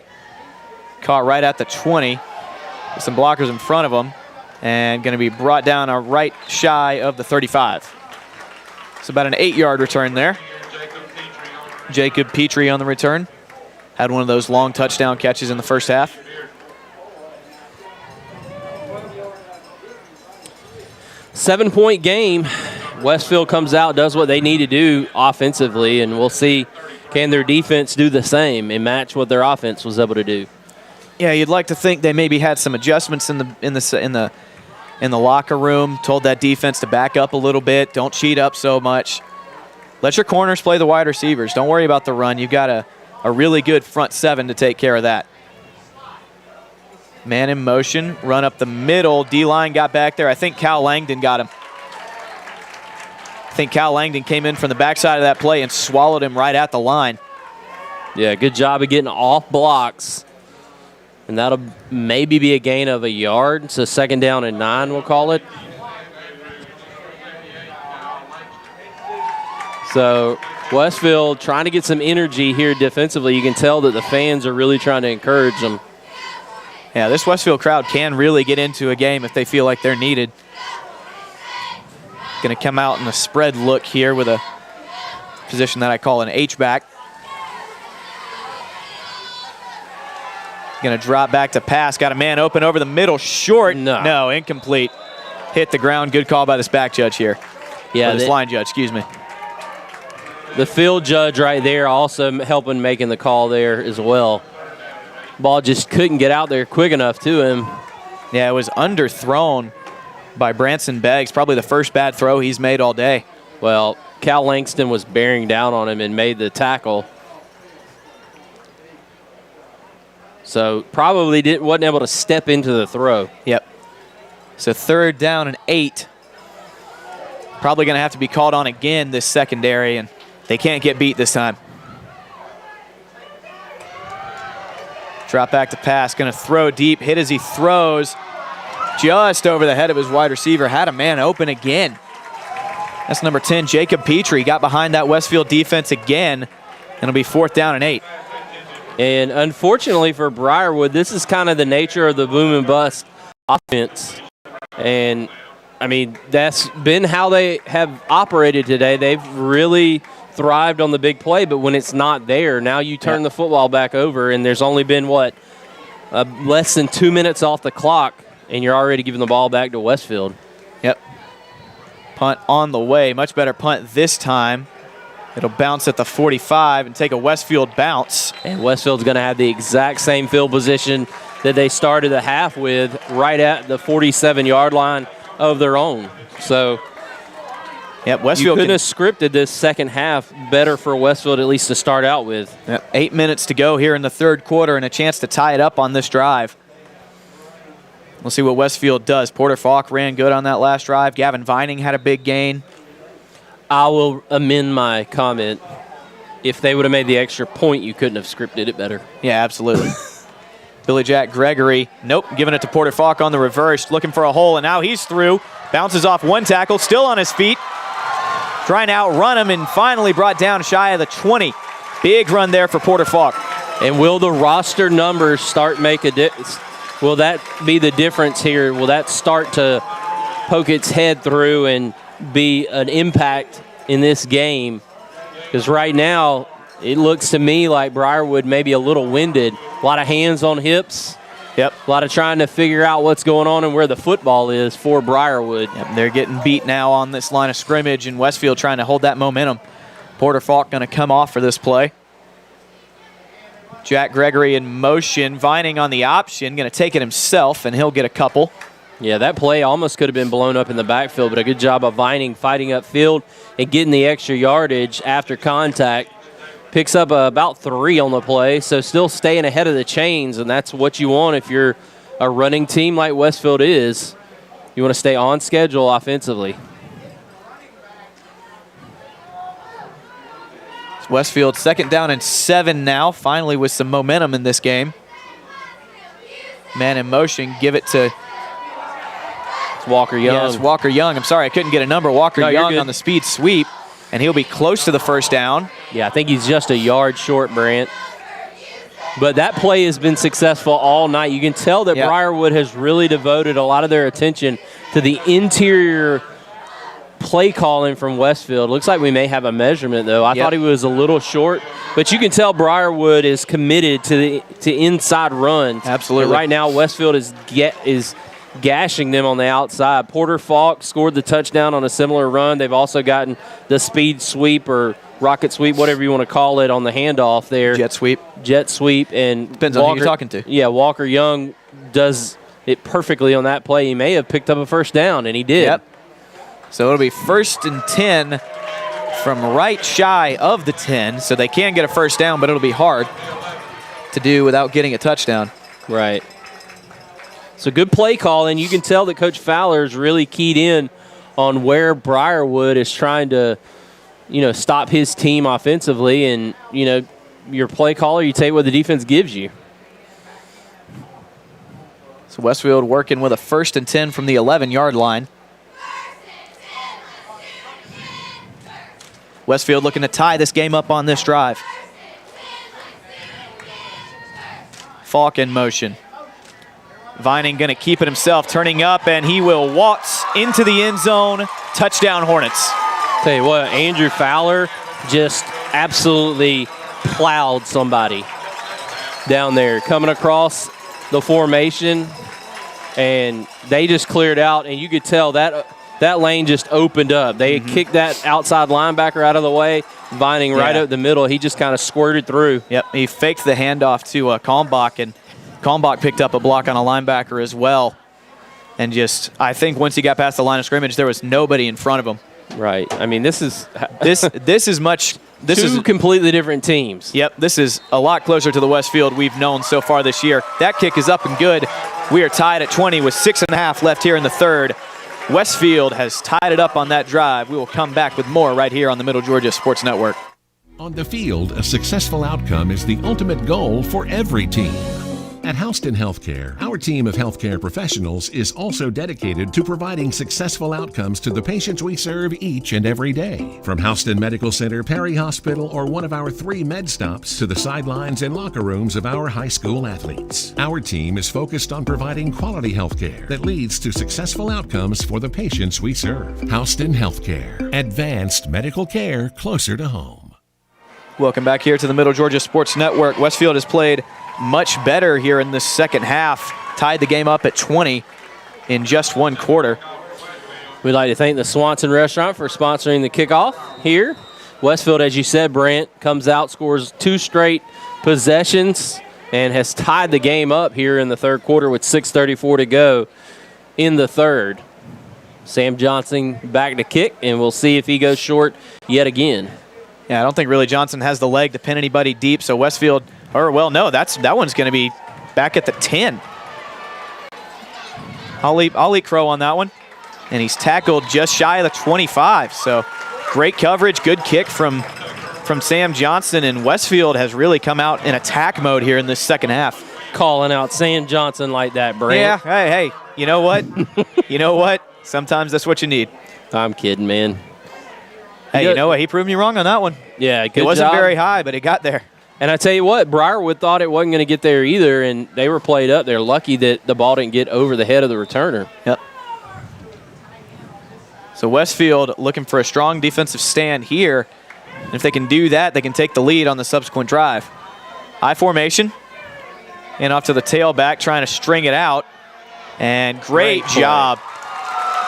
Speaker 1: Caught right at the 20 with some blockers in front of him, and going to be brought down a right shy of the 35. It's about an 8-yard return there. Jacob Petrie on the return. Had one of those long touchdown catches in the first half.
Speaker 2: Seven-point game. Westfield comes out, does what they need to do offensively, and we'll see can their defense do the same and match what their offense was able to do.
Speaker 1: Yeah, you'd like to think they maybe had some adjustments in the locker room, told that defense to back up a little bit, don't cheat up so much. Let your corners play the wide receivers. Don't worry about the run. You've got a really good front seven to take care of that. Man in motion, run up the middle. D-line got back there. I think Cal Langdon got him. I think Cal Langdon came in from the backside of that play and swallowed him right at the line.
Speaker 2: Yeah, good job of getting off blocks. And that'll maybe be a gain of a yard. So 2nd down and 9, we'll call it. So Westfield trying to get some energy here defensively. You can tell that the fans are really trying to encourage them.
Speaker 1: Yeah, this Westfield crowd can really get into a game if they feel like they're needed. Going to come out in a spread look here with a position that I call an H-back. Going to drop back to pass. Got a man open over the middle. Short. No, incomplete. Hit the ground. Good call by this back judge here.
Speaker 2: Yeah,
Speaker 1: this line judge, excuse me.
Speaker 2: The field judge right there also helping making the call there as well. Ball just couldn't get out there quick enough to him.
Speaker 1: Yeah, it was underthrown by Branson Beggs. Probably the first bad throw he's made all day.
Speaker 2: Well, Cal Langston was bearing down on him and made the tackle. So probably wasn't able to step into the throw.
Speaker 1: Yep. So 3rd down and 8. Probably going to have to be called on again this secondary, and they can't get beat this time. Drop back to pass, going to throw deep, hit as he throws. Just over the head of his wide receiver, had a man open again. That's number 10, Jacob Petrie, got behind that Westfield defense again, and it'll be 4th down and 8.
Speaker 2: And unfortunately for Briarwood, this is kind of the nature of the boom and bust offense. And, I mean, that's been how they have operated today. They've really thrived on the big play, but when it's not there, now you turn the football back over, and there's only been, less than 2 minutes off the clock, and you're already giving the ball back to Westfield.
Speaker 1: Yep. Punt on the way. Much better punt this time. It'll bounce at the 45 and take a Westfield bounce.
Speaker 2: And Westfield's going to have the exact same field position that they started the half with, right at the 47-yard line of their own. So
Speaker 1: yep, Westfield
Speaker 2: you couldn't have scripted this second half better for Westfield, at least to start out with.
Speaker 1: Yep, 8 minutes to go here in the third quarter and a chance to tie it up on this drive. We'll see what Westfield does. Porter Falk ran good on that last drive. Gavin Vining had a big gain.
Speaker 2: I will amend my comment. If they would have made the extra point, you couldn't have scripted it better.
Speaker 1: Yeah, absolutely. Billy Jack Gregory, nope, giving it to Porter Falk on the reverse, looking for a hole, and now he's through. Bounces off one tackle, still on his feet. Trying to outrun him and finally brought down shy of the 20. Big run there for Porter Falk.
Speaker 2: And will the roster numbers start make a difference? Will that be the difference here? Will that start to poke its head through and be an impact in this game? Because right now, it looks to me like Briarwood may be a little winded. A lot of hands on hips.
Speaker 1: Yep.
Speaker 2: A lot of trying to figure out what's going on and where the football is for Briarwood.
Speaker 1: Yep, they're getting beat now on this line of scrimmage, and Westfield trying to hold that momentum. Porter Falk going to come off for this play. Jack Gregory in motion, Vining on the option, going to take it himself, and he'll get a couple.
Speaker 2: Yeah, that play almost could have been blown up in the backfield, but a good job of Vining fighting upfield and getting the extra yardage after contact. Picks up about 3 on the play, so still staying ahead of the chains, and that's what you want if you're a running team like Westfield is. You want to stay on schedule offensively.
Speaker 1: Westfield 2nd down and 7 now, finally with some momentum in this game. Man in motion, give it to
Speaker 2: Walker Young.
Speaker 1: Yes, Walker Young. I'm sorry, I couldn't get a number. Walker Young on the speed sweep, and he'll be close to the first down.
Speaker 2: Yeah, I think he's just a yard short, Brant. But that play has been successful all night. You can tell that Briarwood has really devoted a lot of their attention to the interior play calling from Westfield. Looks like we may have a measurement, though. I thought he was a little short, but you can tell Briarwood is committed to inside runs.
Speaker 1: Absolutely.
Speaker 2: And right now, Westfield is gashing them on the outside. Porter Falk scored the touchdown on a similar run. They've also gotten the speed sweep or rocket sweep, whatever you want to call it, on the handoff there.
Speaker 1: Jet sweep.
Speaker 2: And
Speaker 1: depends on who you're talking to.
Speaker 2: Yeah, Walker Young does it perfectly on that play. He may have picked up a first down, and he did.
Speaker 1: Yep. So it'll be 1st and 10 from right shy of the 10. So they can get a first down, but it'll be hard to do without getting a touchdown.
Speaker 2: Right. So good play call, and you can tell that Coach Fowler's really keyed in on where Briarwood is trying to, stop his team offensively. And, your play caller, you take what the defense gives you.
Speaker 1: So Westfield working with a 1st and 10 from the 11-yard line. Westfield looking to tie this game up on this drive. Falk in motion. Vining going to keep it himself, turning up, and he will waltz into the end zone. Touchdown, Hornets.
Speaker 2: Tell you what, Andrew Fowler just absolutely plowed somebody down there, coming across the formation, and they just cleared out, and you could tell that lane just opened up. They kicked that outside linebacker out of the way, Vining right up the middle. He just kind of squirted through.
Speaker 1: Yep, he faked the handoff to Kalmbach, and Kalmbach picked up a block on a linebacker as well. And I think once he got past the line of scrimmage, there was nobody in front of him.
Speaker 2: Right. I mean, this is
Speaker 1: two
Speaker 2: completely different teams.
Speaker 1: Yep, this is a lot closer to the Westfield we've known so far this year. That kick is up and good. We are tied at 20 with 6.5 left here in the third. Westfield has tied it up on that drive. We will come back with more right here on the Middle Georgia Sports Network.
Speaker 4: On the field, a successful outcome is the ultimate goal for every team. At Houston Healthcare, our team of healthcare professionals is also dedicated to providing successful outcomes to the patients we serve each and every day. From Houston Medical Center, Perry Hospital, or one of our 3 med stops to the sidelines and locker rooms of our high school athletes, our team is focused on providing quality healthcare that leads to successful outcomes for the patients we serve. Houston Healthcare, advanced medical care closer to home.
Speaker 1: Welcome back here to the Middle Georgia Sports Network. Westfield has played much better here in the second half. Tied the game up at 20 in just 1 quarter.
Speaker 2: We'd like to thank the Swanson Restaurant for sponsoring the kickoff here. Westfield, as you said, Brant, comes out, scores 2 straight possessions, and has tied the game up here in the third quarter with 6:34 to go in the third. Sam Johnson back to kick, and we'll see if he goes short yet again.
Speaker 1: Yeah, I don't think really Johnson has the leg to pin anybody deep, so Westfield, or well, no, that one's going to be back at the 10. I'll eat crow on that one. And he's tackled just shy of the 25. So great coverage, good kick from Sam Johnson, and Westfield has really come out in attack mode here in this second half.
Speaker 2: Calling out Sam Johnson like that, Brant.
Speaker 1: Yeah, hey, you know what? You know what? Sometimes that's what you need.
Speaker 2: I'm kidding, man.
Speaker 1: Hey, you know what? He proved me wrong on that one.
Speaker 2: Yeah, good job.
Speaker 1: It wasn't very high, but it got there.
Speaker 2: And I tell you what, Briarwood thought it wasn't going to get there either, and they were played up. They're lucky that the ball didn't get over the head of the returner.
Speaker 1: Yep. So Westfield looking for a strong defensive stand here. And if they can do that, they can take the lead on the subsequent drive. High formation. And off to the tailback, trying to string it out. And great job.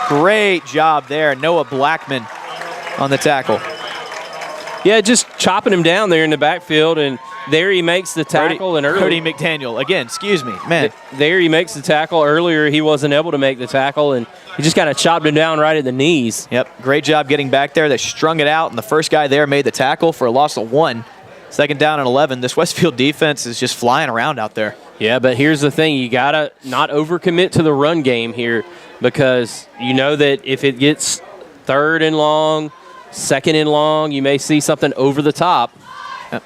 Speaker 1: Great job there. Noah Blackman on the tackle.
Speaker 2: Yeah, just chopping him down there in the backfield, and there he makes the tackle.
Speaker 1: Cody McDaniel, again, excuse me, man.
Speaker 2: There he makes the tackle. Earlier he wasn't able to make the tackle, and he just kind of chopped him down right at the knees.
Speaker 1: Yep, great job getting back there. They strung it out, and the first guy there made the tackle for a loss of 1. Second down and 11. This Westfield defense is just flying around out there.
Speaker 2: Yeah, but here's the thing. You got to not overcommit to the run game here, because you know that if it gets 3rd and long, 2nd and long, you may see something over the top.
Speaker 1: Yep.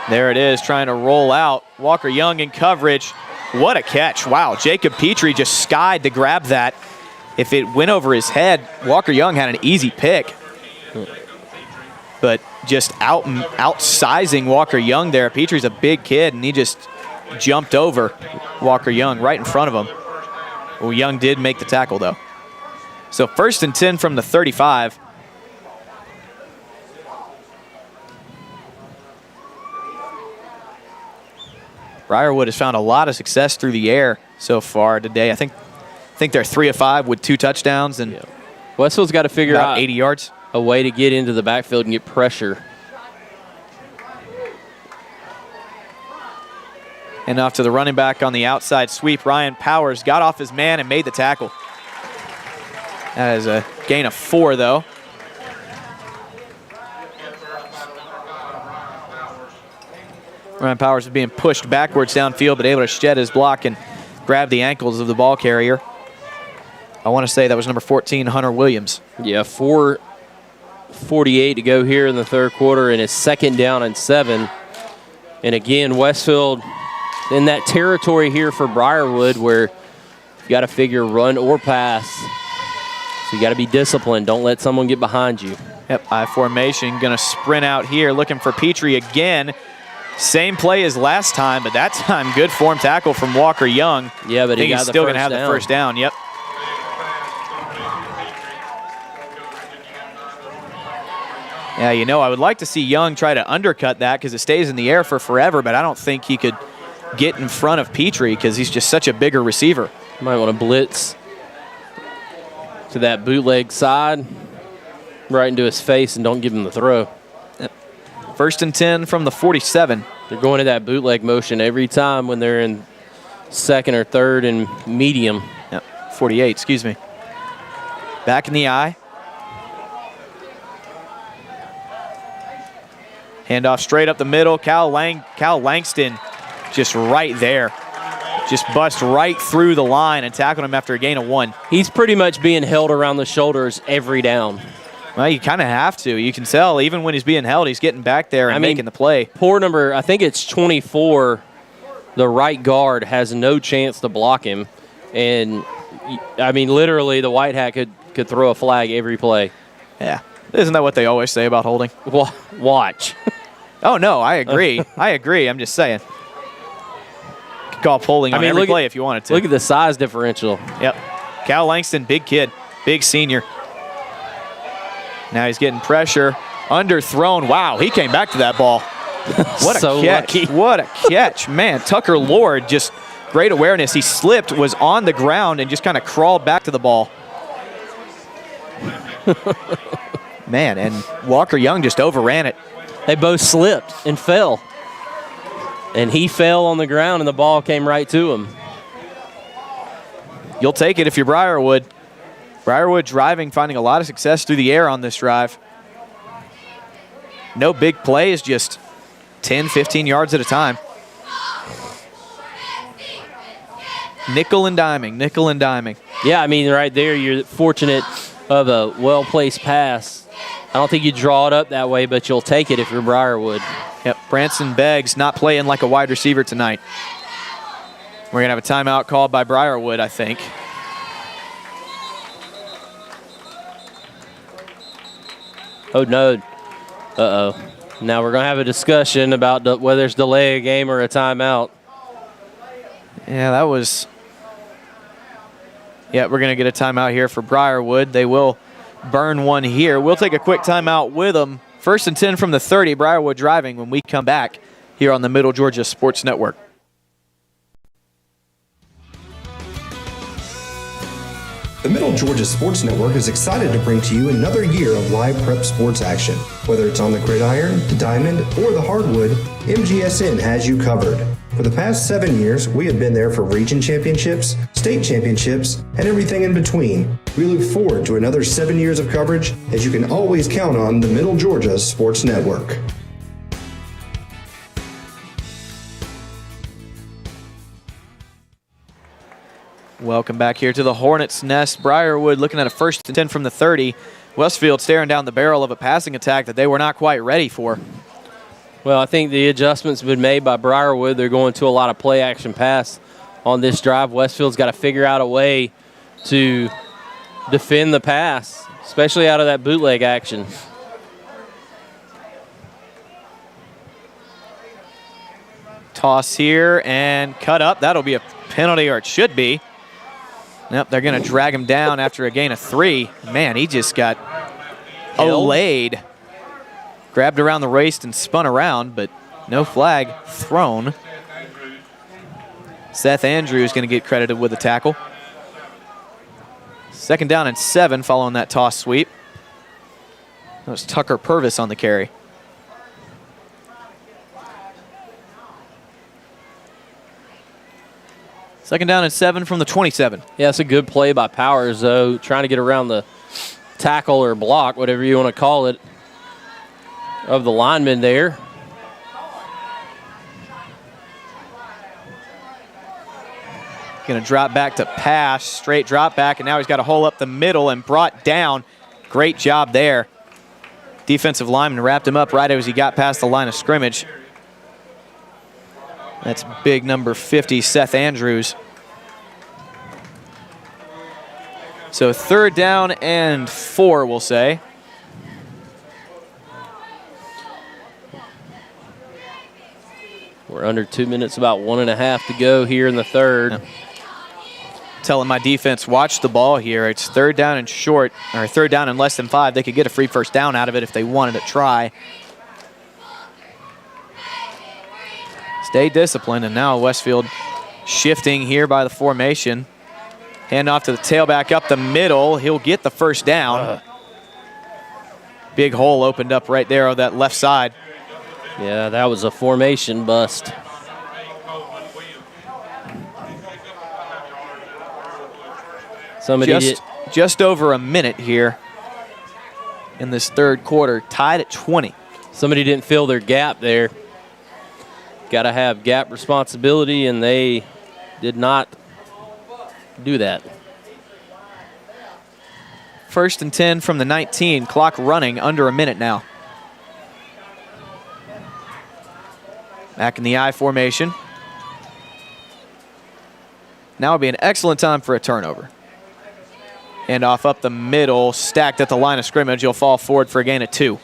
Speaker 1: There it is, trying to roll out. Walker Young in coverage. What a catch. Wow, Jacob Petrie just skied to grab that. If it went over his head, Walker Young had an easy pick. But just outsizing Walker Young there. Petrie's a big kid, and he just jumped over Walker Young right in front of him. Well, Young did make the tackle, though. So 1st and 10 from the 35. Briarwood has found a lot of success through the air so far today. I think they're 3 of 5 with 2 touchdowns, and
Speaker 2: Westfield's got to figure out
Speaker 1: 80 yards.
Speaker 2: A way to get into the backfield and get pressure.
Speaker 1: And off to the running back on the outside sweep. Ryan Powers got off his man and made the tackle. That is a gain of 4, though. Ryan Powers is being pushed backwards downfield, but able to shed his block and grab the ankles of the ball carrier. I want to say that was number 14, Hunter Williams.
Speaker 2: Yeah, 4:48 to go here in the third quarter, and it's 2nd down and 7. And again, Westfield in that territory here for Briarwood where you got to figure run or pass. So you got to be disciplined. Don't let someone get behind you.
Speaker 1: Yep, I formation. Going to sprint out here, looking for Petrie again. Same play as last time, but that time good form tackle from Walker Young.
Speaker 2: Yeah, but
Speaker 1: he's still going to have the first down. Yep. Yeah, you know, I would like to see Young try to undercut that because it stays in the air for forever, but I don't think he could get in front of Petrie because he's just such a bigger receiver.
Speaker 2: Might want to blitz to that bootleg side, right into his face, and don't give him the throw.
Speaker 1: Yep. 1st and 10 from the 47.
Speaker 2: They're going to that bootleg motion every time when they're in 2nd or 3rd and medium.
Speaker 1: Yep, 48, excuse me. Back in the eye. Handoff straight up the middle. Cal Langston just right there. just bust right through the line and tackled him after a gain of 1.
Speaker 2: He's pretty much being held around the shoulders every down.
Speaker 1: Well, you kind of have to. You can tell even when he's being held, he's getting back there and making the play.
Speaker 2: Poor number, I think it's 24, the right guard has no chance to block him. And, I mean, literally the white hat could throw a flag every play.
Speaker 1: Yeah. Isn't that what they always say about holding?
Speaker 2: Watch.
Speaker 1: Oh, no, I agree. I agree. I'm just saying. You could call holding on every play if you wanted to.
Speaker 2: Look at the size differential.
Speaker 1: Yep. Cal Langston, big kid, big senior. Now he's getting pressure. Underthrown. Wow, he came back to that ball. What a catch.
Speaker 2: Lucky.
Speaker 1: What a catch. Man, Tucker Lord, just great awareness. He slipped, was on the ground, and just kind of crawled back to the ball. Man, and Walker Young just overran it.
Speaker 2: They both slipped and fell. And he fell on the ground, and the ball came right to him.
Speaker 1: You'll take it if you're Briarwood. Briarwood driving, finding a lot of success through the air on this drive. No big plays, just 10, 15 yards at a time. Nickel and diming.
Speaker 2: Yeah, I mean, right there, you're fortunate of a well-placed pass. I don't think you draw it up that way, but you'll take it if you're Briarwood.
Speaker 1: Yep, Branson Beggs not playing like a wide receiver tonight. We're going to have a timeout called by Briarwood, I think.
Speaker 2: Oh, no. Uh-oh. Now we're going to have a discussion about whether it's delay a game or a timeout.
Speaker 1: Yeah, that was... Yeah, we're going to get a timeout here for Briarwood. They will burn one here. We'll take a quick timeout with them. 1st and 10 from the 30, Briarwood driving when we come back here on the Middle Georgia Sports Network.
Speaker 3: The Middle Georgia Sports Network is excited to bring to you another year of live prep sports action. Whether it's on the gridiron, the diamond, or the hardwood, MGSN has you covered. For the past 7 years, we have been there for region championships, state championships, and everything in between. We look forward to another 7 years of coverage, as you can always count on the Middle Georgia Sports Network.
Speaker 1: Welcome back here to the Hornets' nest. Briarwood looking at a 1st and 10 from the 30. Westfield staring down the barrel of a passing attack that they were not quite ready for.
Speaker 2: Well, I think the adjustments have been made by Briarwood. They're going to a lot of play-action pass on this drive. Westfield's got to figure out a way to defend the pass, especially out of that bootleg action.
Speaker 1: Toss here and cut up. That'll be a penalty, or it should be. Yep, they're going to drag him down after a gain of 3. Man, he just got laid. Grabbed around the waist and spun around, but no flag thrown. Seth Andrews going to get credited with the tackle. 2nd down and 7 following that toss sweep. That was Tucker Purvis on the carry. Second down and 7 from the 27.
Speaker 2: Yeah, it's a good play by Powers, though, trying to get around the tackle or block, whatever you want to call it, of the lineman there.
Speaker 1: Going to drop back to pass, straight drop back, and now he's got a hole up the middle and brought down. Great job there. Defensive lineman wrapped him up right as he got past the line of scrimmage. That's big number 50, Seth Andrews. So 3rd down and 4, we'll say.
Speaker 2: We're under 2 minutes, about 1.5 to go here in the 3rd.
Speaker 1: Yeah. Telling my defense, watch the ball here. It's 3rd down and short, or 3rd down and less than 5. They could get a free 1st down out of it if they wanted to try. Stay disciplined, and now Westfield shifting here by the formation. Hand off to the tailback up the middle. He'll get the 1st down. Big hole opened up right there on that left side.
Speaker 2: Yeah, that was a formation bust.
Speaker 1: Just over a minute here in this 3rd quarter, tied at 20.
Speaker 2: Somebody didn't fill their gap there. Got to have gap responsibility, and they did not do that.
Speaker 1: 1st and 10 from the 19. Clock running under a minute now. Back in the I formation. Now would be an excellent time for a turnover. And off up the middle, stacked at the line of scrimmage. He'll fall forward for a gain of 2.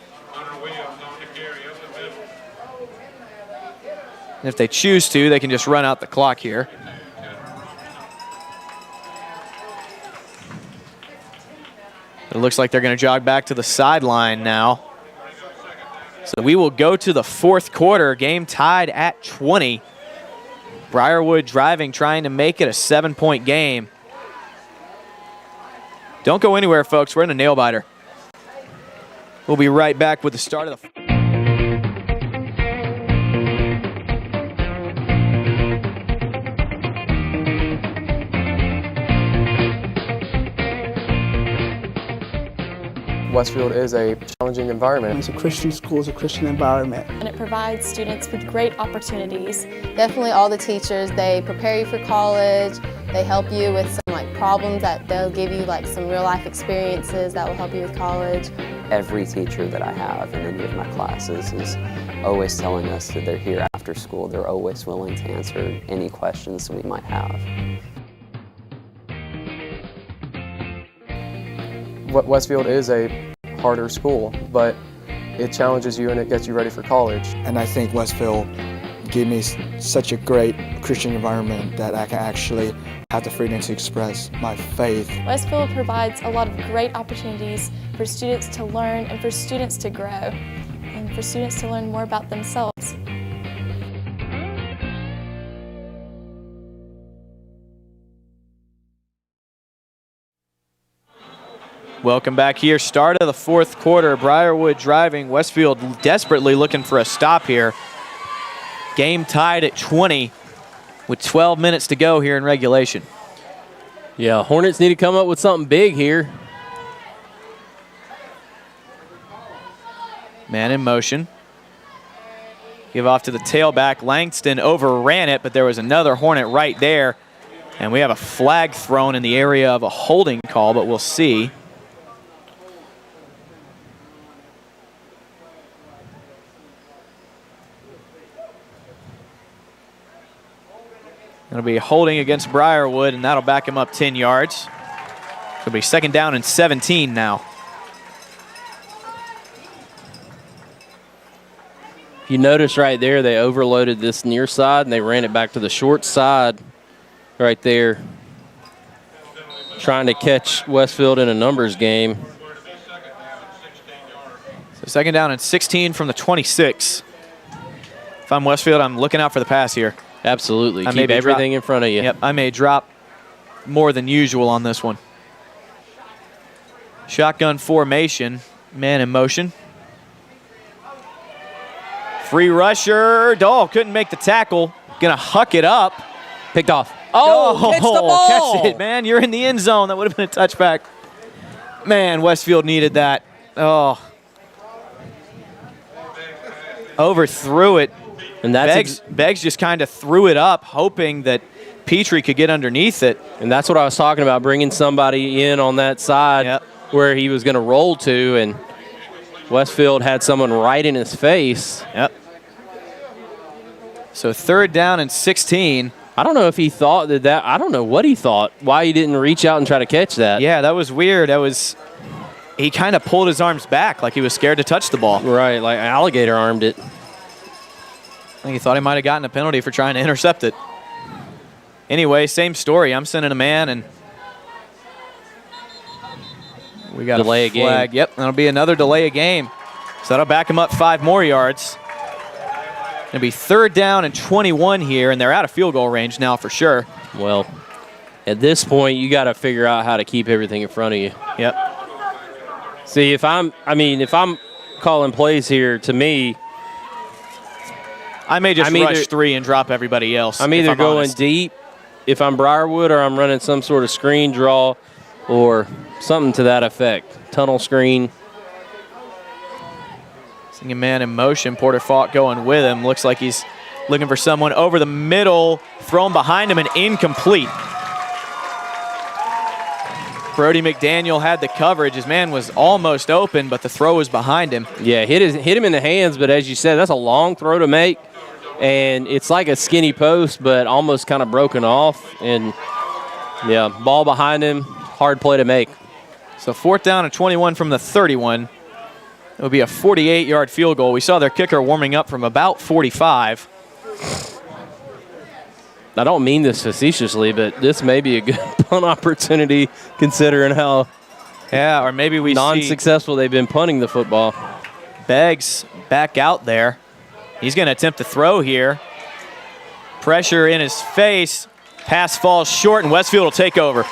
Speaker 1: And if they choose to, they can just run out the clock here. It looks like they're going to jog back to the sideline now. So we will go to the 4th quarter, game tied at 20. Briarwood driving, trying to make it a 7-point game. Don't go anywhere, folks. We're in a nail-biter. We'll be right back with the start of the...
Speaker 9: Westfield is a challenging environment.
Speaker 6: It's a Christian school, it's a Christian environment.
Speaker 10: And it provides students with great opportunities.
Speaker 11: Definitely all the teachers, they prepare you for college. They help you with some problems that they'll give you some real life experiences that will help you with college.
Speaker 12: Every teacher that I have in any of my classes is always telling us that they're here after school. They're always willing to answer any questions we might have.
Speaker 9: Westfield is a harder school, but it challenges you and it gets you ready for college.
Speaker 7: And I think Westfield gave me such a great Christian environment that I can actually have the freedom to express my faith.
Speaker 10: Westfield provides a lot of great opportunities for students to learn and for students to grow and for students to learn more about themselves.
Speaker 1: Welcome back here. Start of the 4th quarter. Briarwood driving. Westfield desperately looking for a stop here. Game tied at 20 with 12 minutes to go here in regulation.
Speaker 2: Yeah, Hornets need to come up with something big here.
Speaker 1: Man in motion. Give off to the tailback. Langston overran it, but there was another Hornet right there. And we have a flag thrown in the area of a holding call, but we'll see. It'll be holding against Briarwood, and that'll back him up 10 yards. It'll be 2nd down and 17 now.
Speaker 2: If you notice right there, they overloaded this near side, and they ran it back to the short side right there, trying to catch Westfield in a numbers game.
Speaker 1: So 2nd down and 16 from the 26. If I'm Westfield, I'm looking out for the pass here.
Speaker 2: Absolutely. Keep everything in front of you.
Speaker 1: Yep, I may drop more than usual on this one. Shotgun formation, man in motion. Free rusher. Dahl couldn't make the tackle. Gonna huck it up.
Speaker 2: Picked off. Oh, catch the ball.
Speaker 1: Catch it, man. You're in the end zone. That would have been a touchback. Man, Westfield needed that. Oh. Overthrew it.
Speaker 2: And that's
Speaker 1: Beggs just kind of threw it up, hoping that Petrie could get underneath it.
Speaker 2: And that's what I was talking about, bringing somebody in on that side where he was going to roll to, and Westfield had someone right in his face.
Speaker 1: Yep. So 3rd down and 16.
Speaker 2: I don't know if he thought that I don't know what he thought, why he didn't reach out and try to catch that.
Speaker 1: Yeah, that was weird. He kind of pulled his arms back like he was scared to touch the ball.
Speaker 2: Right, like alligator armed it.
Speaker 1: I think he thought he might have gotten a penalty for trying to intercept it. Anyway, same story. I'm sending a man, and we got
Speaker 2: delay
Speaker 1: a flag. Yep, that'll be another delay of game. So that'll back him up 5 more yards. It'll be 3rd down and 21 here, and they're out of field goal range now for sure.
Speaker 2: Well, at this point, you got to figure out how to keep everything in front of you.
Speaker 1: Yep.
Speaker 2: See, if I'm calling plays here, to me,
Speaker 1: I may just rush 3 and drop everybody else.
Speaker 2: I'm either going deep if I'm Briarwood, or I'm running some sort of screen draw or something to that effect. Tunnel screen.
Speaker 1: Seeing a man in motion. Porter Falk going with him. Looks like he's looking for someone over the middle, thrown behind him and incomplete. Brody McDaniel had the coverage. His man was almost open, but the throw was behind him.
Speaker 2: Yeah, hit him in the hands, but as you said, that's a long throw to make. And it's like a skinny post, but almost kind of broken off. And, yeah, ball behind him, hard play to make.
Speaker 1: So 4th down and 21 from the 31. It would be a 48-yard field goal. We saw their kicker warming up from about 45.
Speaker 2: I don't mean this facetiously, but this may be a good punt opportunity considering how
Speaker 1: or maybe we
Speaker 2: non-successful they've been punting the football.
Speaker 1: Beggs back out there. He's going to attempt to throw here. Pressure in his face. Pass falls short, and Westfield will take over.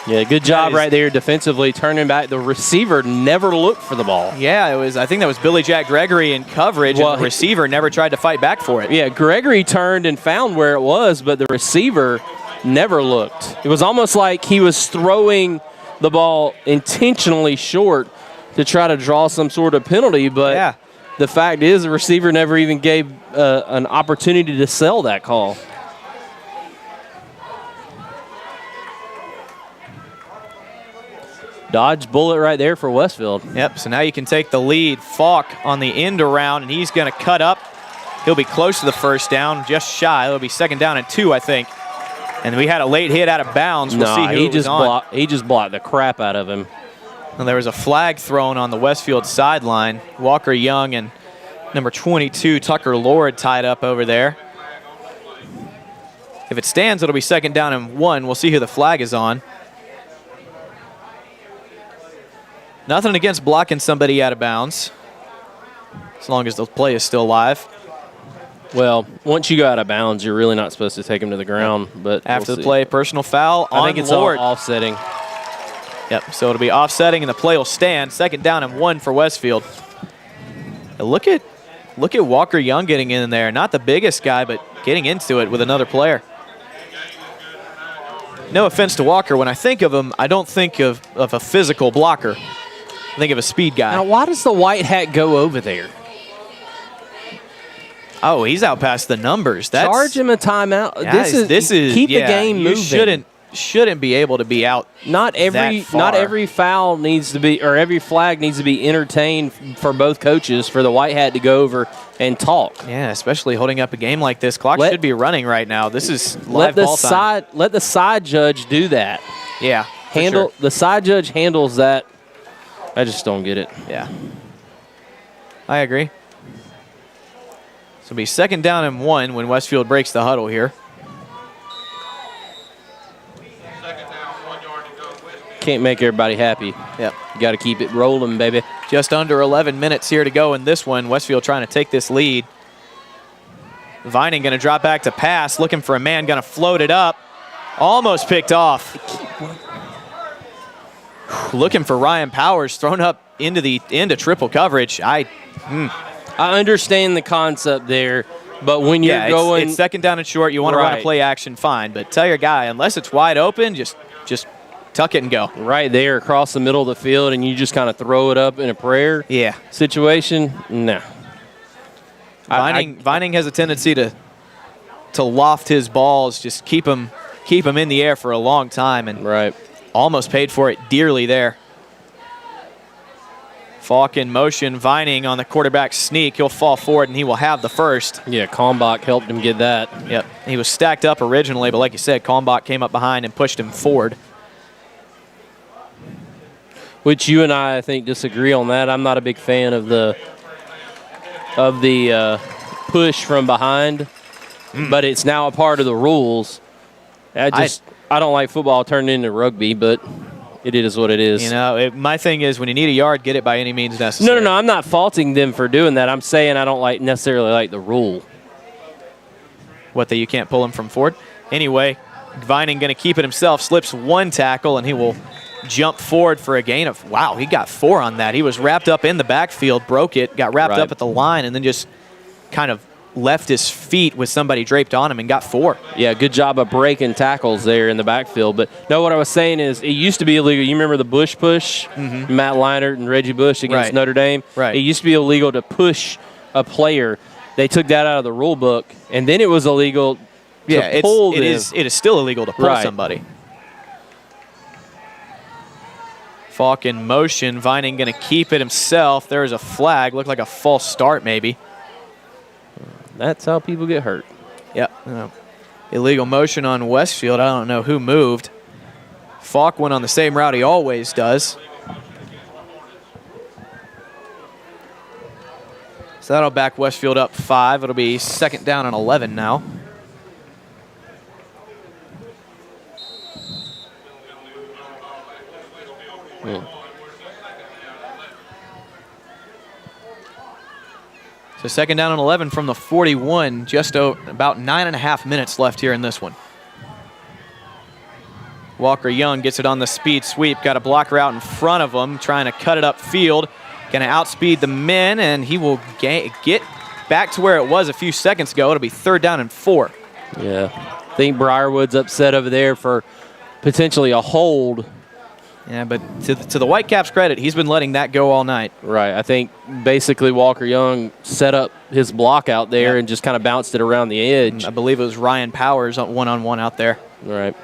Speaker 2: Yeah, good job right there defensively, turning back. The receiver never looked for the ball.
Speaker 1: Yeah, I think that was Billy Jack Gregory in coverage, and the receiver never tried to fight back for it.
Speaker 2: Yeah, Gregory turned and found where it was, but the receiver never looked. It was almost like he was throwing the ball intentionally short to try to draw some sort of penalty, but the fact is the receiver never even gave an opportunity to sell that call. Dodge bullet right there for Westfield.
Speaker 1: Yep, so now you can take the lead. Falk on the end around, and he's going to cut up. He'll be close to the 1st down, just shy. It'll be 2nd down and 2, I think. And we had a late hit out of bounds. We'll see who
Speaker 2: he
Speaker 1: it was on.
Speaker 2: He just blocked the crap out of him.
Speaker 1: And there was a flag thrown on the Westfield sideline. Walker Young and number 22, Tucker Lord, tied up over there. If it stands, it'll be 2nd down and 1. We'll see who the flag is on. Nothing against blocking somebody out of bounds, as long as the play is still live.
Speaker 2: Well, once you go out of bounds, you're really not supposed to take him to the ground. But
Speaker 1: after the play, personal foul on
Speaker 2: I think it's
Speaker 1: Lord.
Speaker 2: Offsetting.
Speaker 1: Yep, so it'll be offsetting, and the play will stand. 2nd down and 1 for Westfield. Now look at Walker Young getting in there. Not the biggest guy, but getting into it with another player. No offense to Walker. When I think of him, I don't think of a physical blocker. I think of a speed guy.
Speaker 2: Now, why does the white hat go over there?
Speaker 1: Oh, he's out past the numbers.
Speaker 2: Charge him a timeout.
Speaker 1: Yeah, this is
Speaker 2: keep the game moving.
Speaker 1: Shouldn't be able to be out.
Speaker 2: Not every foul needs to be, or every flag needs to be entertained for both coaches for the white hat to go over and talk.
Speaker 1: Yeah, especially holding up a game like this. Clock should be running right now. This is live ball time.
Speaker 2: Let the side judge do that.
Speaker 1: Yeah,
Speaker 2: The side judge handles that. I just don't get it.
Speaker 1: Yeah, I agree. So it'll be 2nd down and 1 when Westfield breaks the huddle here.
Speaker 2: Can't make everybody happy.
Speaker 1: Yep.
Speaker 2: You got to keep it rolling, baby.
Speaker 1: Just under 11 minutes here to go in this one. Westfield trying to take this lead. Vining going to drop back to pass, looking for a man, going to float it up. Almost picked off. Looking for Ryan Powers, thrown up into triple coverage.
Speaker 2: I understand the concept there, but when you're going...
Speaker 1: It's 2nd down and short. You want to run a play action, fine. But tell your guy, unless it's wide open, just tuck it and go.
Speaker 2: Right there across the middle of the field, and you just kind of throw it up in a prayer situation? No.
Speaker 1: Vining has a tendency to loft his balls, just keep him in the air for a long time, and almost paid for it dearly there. Falk in motion, Vining on the quarterback sneak. He'll fall forward, and he will have the first.
Speaker 2: Yeah, Kalmbach helped him get that.
Speaker 1: Yep, he was stacked up originally, but like you said, Kalmbach came up behind and pushed him forward.
Speaker 2: Which you and I think, disagree on that. I'm not a big fan of the push from behind, but it's now a part of the rules. I don't like football turned into rugby, but it is what it is.
Speaker 1: You know, my thing is when you need a yard, get it by any means necessary.
Speaker 2: No. I'm not faulting them for doing that. I'm saying I don't necessarily like the rule.
Speaker 1: That you can't pull him from forward? Anyway, Vining going to keep it himself, slips one tackle, and he will jump forward for a gain of, wow, he got 4 on that. He was wrapped up in the backfield, broke it, got wrapped up at the line, and then just kind of left his feet with somebody draped on him and got 4.
Speaker 2: Yeah, good job of breaking tackles there in the backfield. But no, what I was saying is it used to be illegal. You remember the Bush push? Matt Leinart and Reggie Bush against Notre Dame?
Speaker 1: Right.
Speaker 2: It used to be illegal to push a player they took that out of the rule book, and then it was illegal to pull
Speaker 1: it is still illegal to pull somebody. Falk in motion. Vining going to keep it himself. There's a flag. Looked like a false start maybe.
Speaker 2: That's how people get hurt.
Speaker 1: Yep. Illegal motion on Westfield. I don't know who moved. Falk went on the same route he always does. So that'll back Westfield up 5. It'll be 2nd down and 11 now. So 2nd down and 11 from the 41. Just about 9.5 minutes left here in this one. Walker Young gets it on the speed sweep. Got a blocker out in front of him, trying to cut it upfield. Going to outspeed the men, and he will get back to where it was a few seconds ago. It'll be 3rd down and 4.
Speaker 2: Yeah, I think Briarwood's upset over there for potentially a hold.
Speaker 1: Yeah, but to the Whitecaps' credit, he's been letting that go all night.
Speaker 2: Right. I think basically Walker Young set up his block out there and just kind of bounced it around the edge.
Speaker 1: I believe it was Ryan Powers one-on-one out there.
Speaker 2: Right.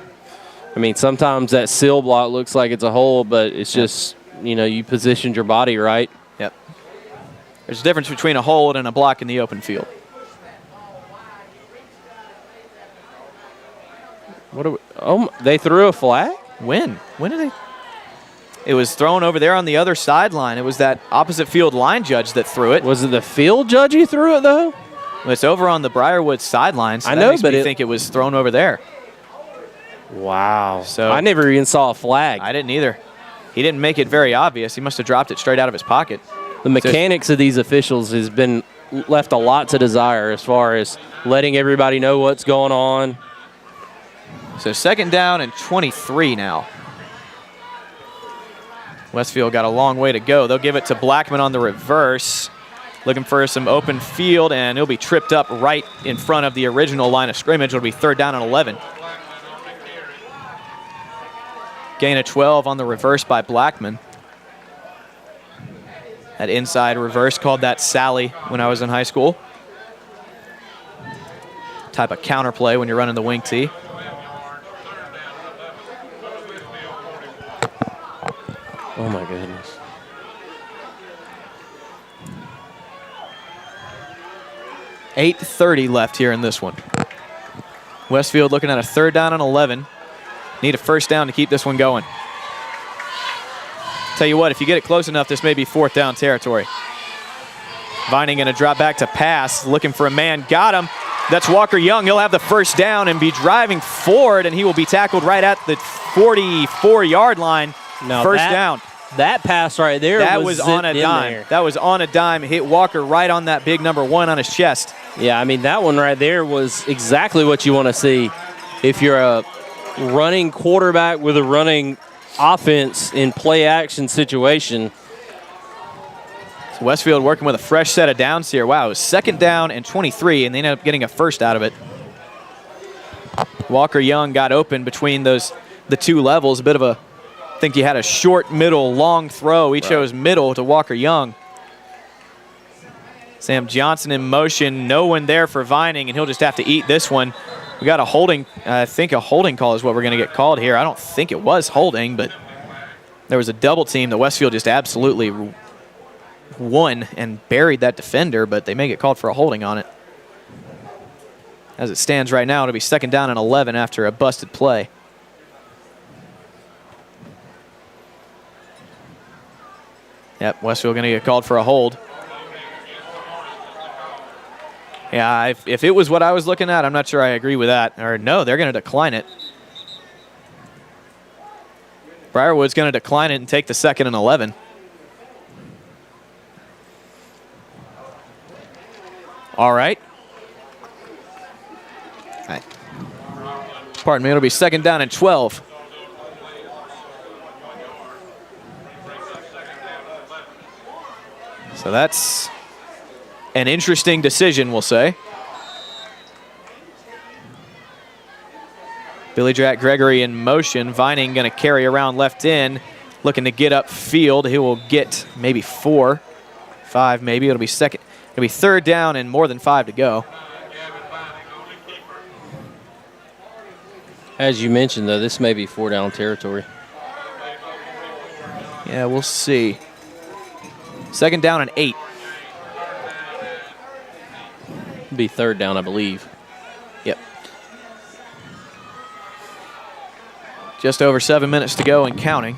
Speaker 2: I mean, sometimes that seal block looks like it's a hole, but it's just, you positioned your body right.
Speaker 1: Yep. There's a difference between a hold and a block in the open field.
Speaker 2: They threw a flag?
Speaker 1: When? When did they? It was thrown over there on the other sideline. It was that opposite field line judge that threw it.
Speaker 2: Was it the field judge who threw it, though?
Speaker 1: Well, it's over on the Briarwood sideline, so
Speaker 2: I
Speaker 1: that
Speaker 2: know,
Speaker 1: makes
Speaker 2: but
Speaker 1: me think it was thrown over there.
Speaker 2: Wow.
Speaker 1: So
Speaker 2: I never even saw a flag.
Speaker 1: I didn't either. He didn't make it very obvious. He must have dropped it straight out of his pocket.
Speaker 2: The mechanics of these officials has been left a lot to desire as far as letting everybody know what's going on.
Speaker 1: So 2nd down and 23 now. Westfield got a long way to go. They'll give it to Blackman on the reverse. Looking for some open field, and he'll be tripped up right in front of the original line of scrimmage. It'll be 3rd down and 11. Gain of 12 on the reverse by Blackman. That inside reverse, called that Sally when I was in high school. Type of counterplay when you're running the wing tee.
Speaker 2: Oh, my goodness.
Speaker 1: .8:30 left here in this one. Westfield looking at a 3rd down and 11. Need a 1st down to keep this one going. Tell you what, if you get it close enough, this may be 4th down territory. Vining going to drop back to pass, looking for a man. Got him. That's Walker Young. He'll have the 1st down and be driving forward, and he will be tackled right at the 44-yard line.
Speaker 2: Now
Speaker 1: 1st down.
Speaker 2: That pass right there
Speaker 1: was on a dime. That was on a dime. Hit Walker right on that big number 1 on his chest.
Speaker 2: Yeah, I mean, that one right there was exactly what you want to see. If you're a running quarterback with a running offense in play action situation.
Speaker 1: So Westfield working with a fresh set of downs here. Wow, it was 2nd down and 23, and they ended up getting a 1st out of it. Walker Young got open between the two levels. A bit of a, I think he had a short, middle, long throw. He chose middle to Walker Young. Sam Johnson in motion. No one there for Vining, and he'll just have to eat this one. We got a holding. I think a holding call is what we're going to get called here. I don't think it was holding, but there was a double team that Westfield just absolutely won and buried that defender, but they may get called for a holding on it. As it stands right now, it'll be 2nd down and 11 after a busted play. Yep, Westfield going to get called for a hold. Yeah, if it was what I was looking at, I'm not sure I agree with that. Or no, they're going to decline it. Briarwood's going to decline it and take the 2nd and 11. All right. Pardon me, it'll be 2nd down and 12. So that's an interesting decision, we'll say. Billy Jack Gregory in motion. Vining going to carry around left in, looking to get upfield. He will get maybe 4, 5 maybe. It'll be It'll be 3rd down and more than 5 to go.
Speaker 2: As you mentioned, though, this may be 4-down territory.
Speaker 1: Yeah, we'll see. 2nd down and 8.
Speaker 2: It'll be 3rd down, I believe.
Speaker 1: Yep. Just over 7 minutes to go and counting.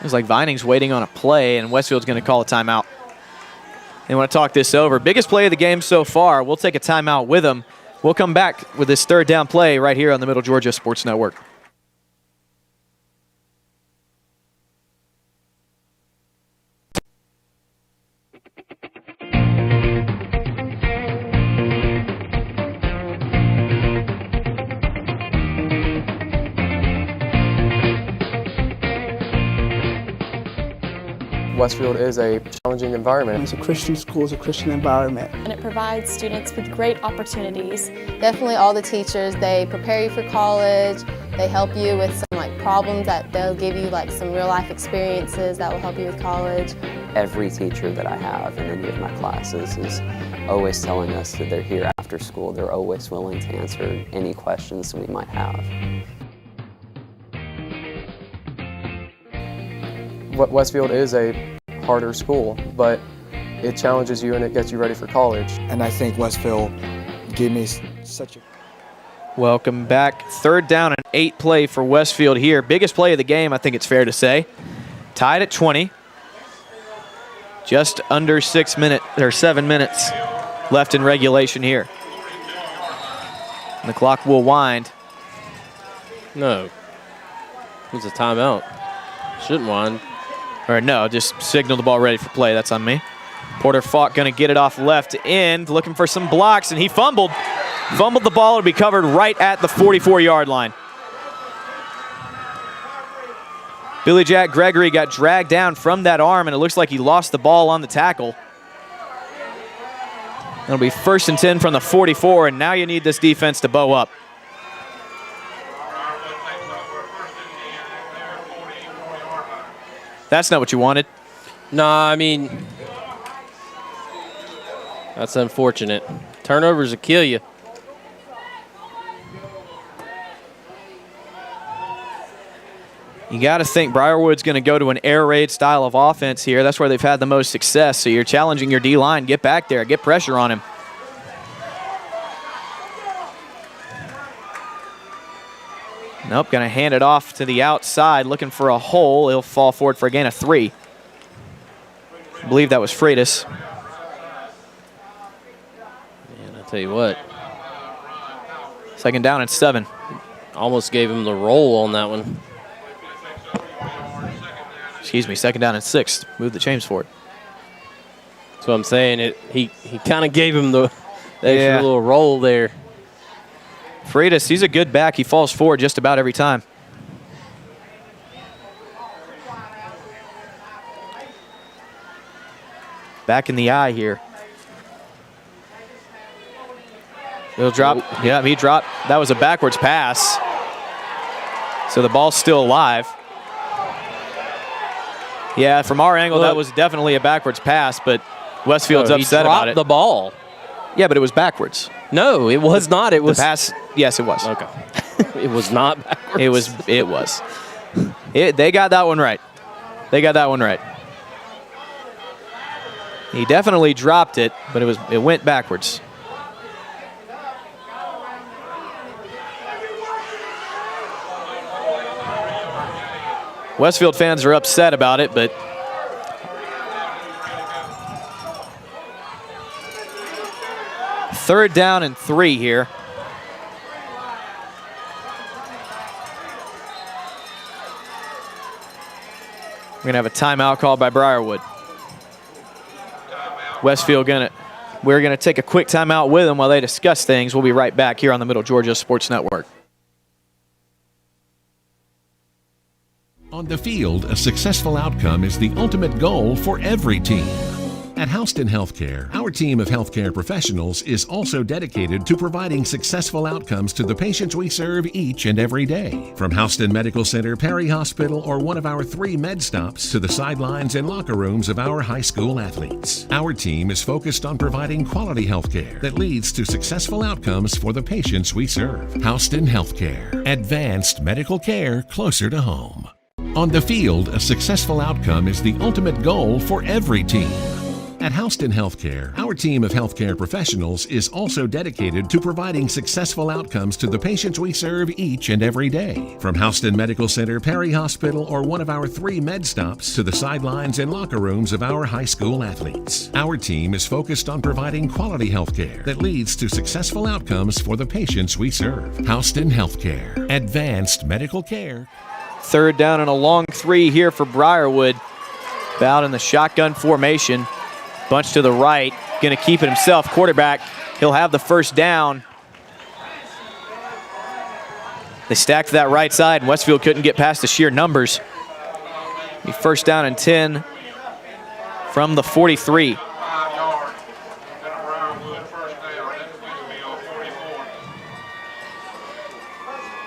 Speaker 1: It's like Vining's waiting on a play, and Westfield's going to call a timeout. They want to talk this over. Biggest play of the game so far. We'll take a timeout with them. We'll come back with this 3rd down play right here on the Middle Georgia Sports Network.
Speaker 9: Westfield is a challenging environment.
Speaker 6: It's a Christian school, it's a Christian environment.
Speaker 10: And it provides students with great opportunities.
Speaker 11: Definitely all the teachers, they prepare you for college, they help you with some like problems that they'll give you like some real life experiences that will help you with college.
Speaker 12: Every teacher that I have in any of my classes is always telling us that they're here after school. They're always willing to answer any questions we might have.
Speaker 9: Westfield is a harder school, but it challenges you and it gets you ready for college.
Speaker 7: And I think Westfield gave me such a...
Speaker 1: Welcome back. 3rd down and 8 play for Westfield here. Biggest play of the game, I think it's fair to say. Tied at 20. Just under 7 minutes left in regulation here. And the clock will wind.
Speaker 2: No. It was a timeout. Shouldn't wind.
Speaker 1: Or no, just signal the ball ready for play. That's on me. Porter Falk going to get it off left end, looking for some blocks, and he fumbled. Fumbled the ball. It'll be covered right at the 44-yard line. Billy Jack Gregory got dragged down from that arm, and it looks like he lost the ball on the tackle. It'll be 1st and 10 from the 44, and now you need this defense to bow up. That's not what you wanted.
Speaker 2: No, I mean, that's unfortunate. Turnovers will kill you.
Speaker 1: You got to think Briarwood's going to go to an air raid style of offense here. That's where they've had the most success. So you're challenging your D-line. Get back there. Get pressure on him. Nope, going to hand it off to the outside, looking for a hole. He'll fall forward for a gain of 3. I believe that was Freitas.
Speaker 2: Man, I tell you what.
Speaker 1: 2nd down and 7.
Speaker 2: Almost gave him the roll on that one.
Speaker 1: Excuse me, 2nd down and 6. Move the chains forward.
Speaker 2: That's what I'm saying. He kind of gave him the extra little roll there.
Speaker 1: Freitas, he's a good back. He falls forward just about every time. Back in the eye here. He'll drop. Yeah, he dropped. That was a backwards pass. So the ball's still alive. Yeah, from our angle, that was definitely a backwards pass, but Westfield's upset about it.
Speaker 2: He dropped the ball.
Speaker 1: Yeah, but it was backwards.
Speaker 2: No, it was not. It was
Speaker 1: the pass. Yes, it was.
Speaker 2: Okay. It was not backwards.
Speaker 1: It was. They got that one right. They got that one right. He definitely dropped it, but it went backwards. Westfield fans are upset about it, but third down and 3 here. We're going to have a timeout called by Briarwood. Westfield we're going to take a quick timeout with them while they discuss things. We'll be right back here on the Middle Georgia Sports Network.
Speaker 4: On the field, a successful outcome is the ultimate goal for every team. At Houston Healthcare, our team of healthcare professionals is also dedicated to providing successful outcomes to the patients we serve each and every day. From Houston Medical Center, Perry Hospital, or one of our 3 med stops to the sidelines and locker rooms of our high school athletes, our team is focused on providing quality healthcare that leads to successful outcomes for the patients we serve. Houston Healthcare, advanced medical care closer to home. On the field, a successful outcome is the ultimate goal for every team. At Houston Healthcare, our team of healthcare professionals is also dedicated to providing successful outcomes to the patients we serve each and every day. From Houston Medical Center, Perry Hospital, or one of our 3 med stops to the sidelines and locker rooms of our high school athletes, our team is focused on providing quality healthcare that leads to successful outcomes for the patients we serve. Houston Healthcare, advanced medical care.
Speaker 1: 3rd down and a long 3 here for Briarwood. Out in the shotgun formation. Bunch to the right, going to keep it himself. Quarterback, he'll have the first down. They stacked that right side, and Westfield couldn't get past the sheer numbers. Be 1st down and 10 from the 43.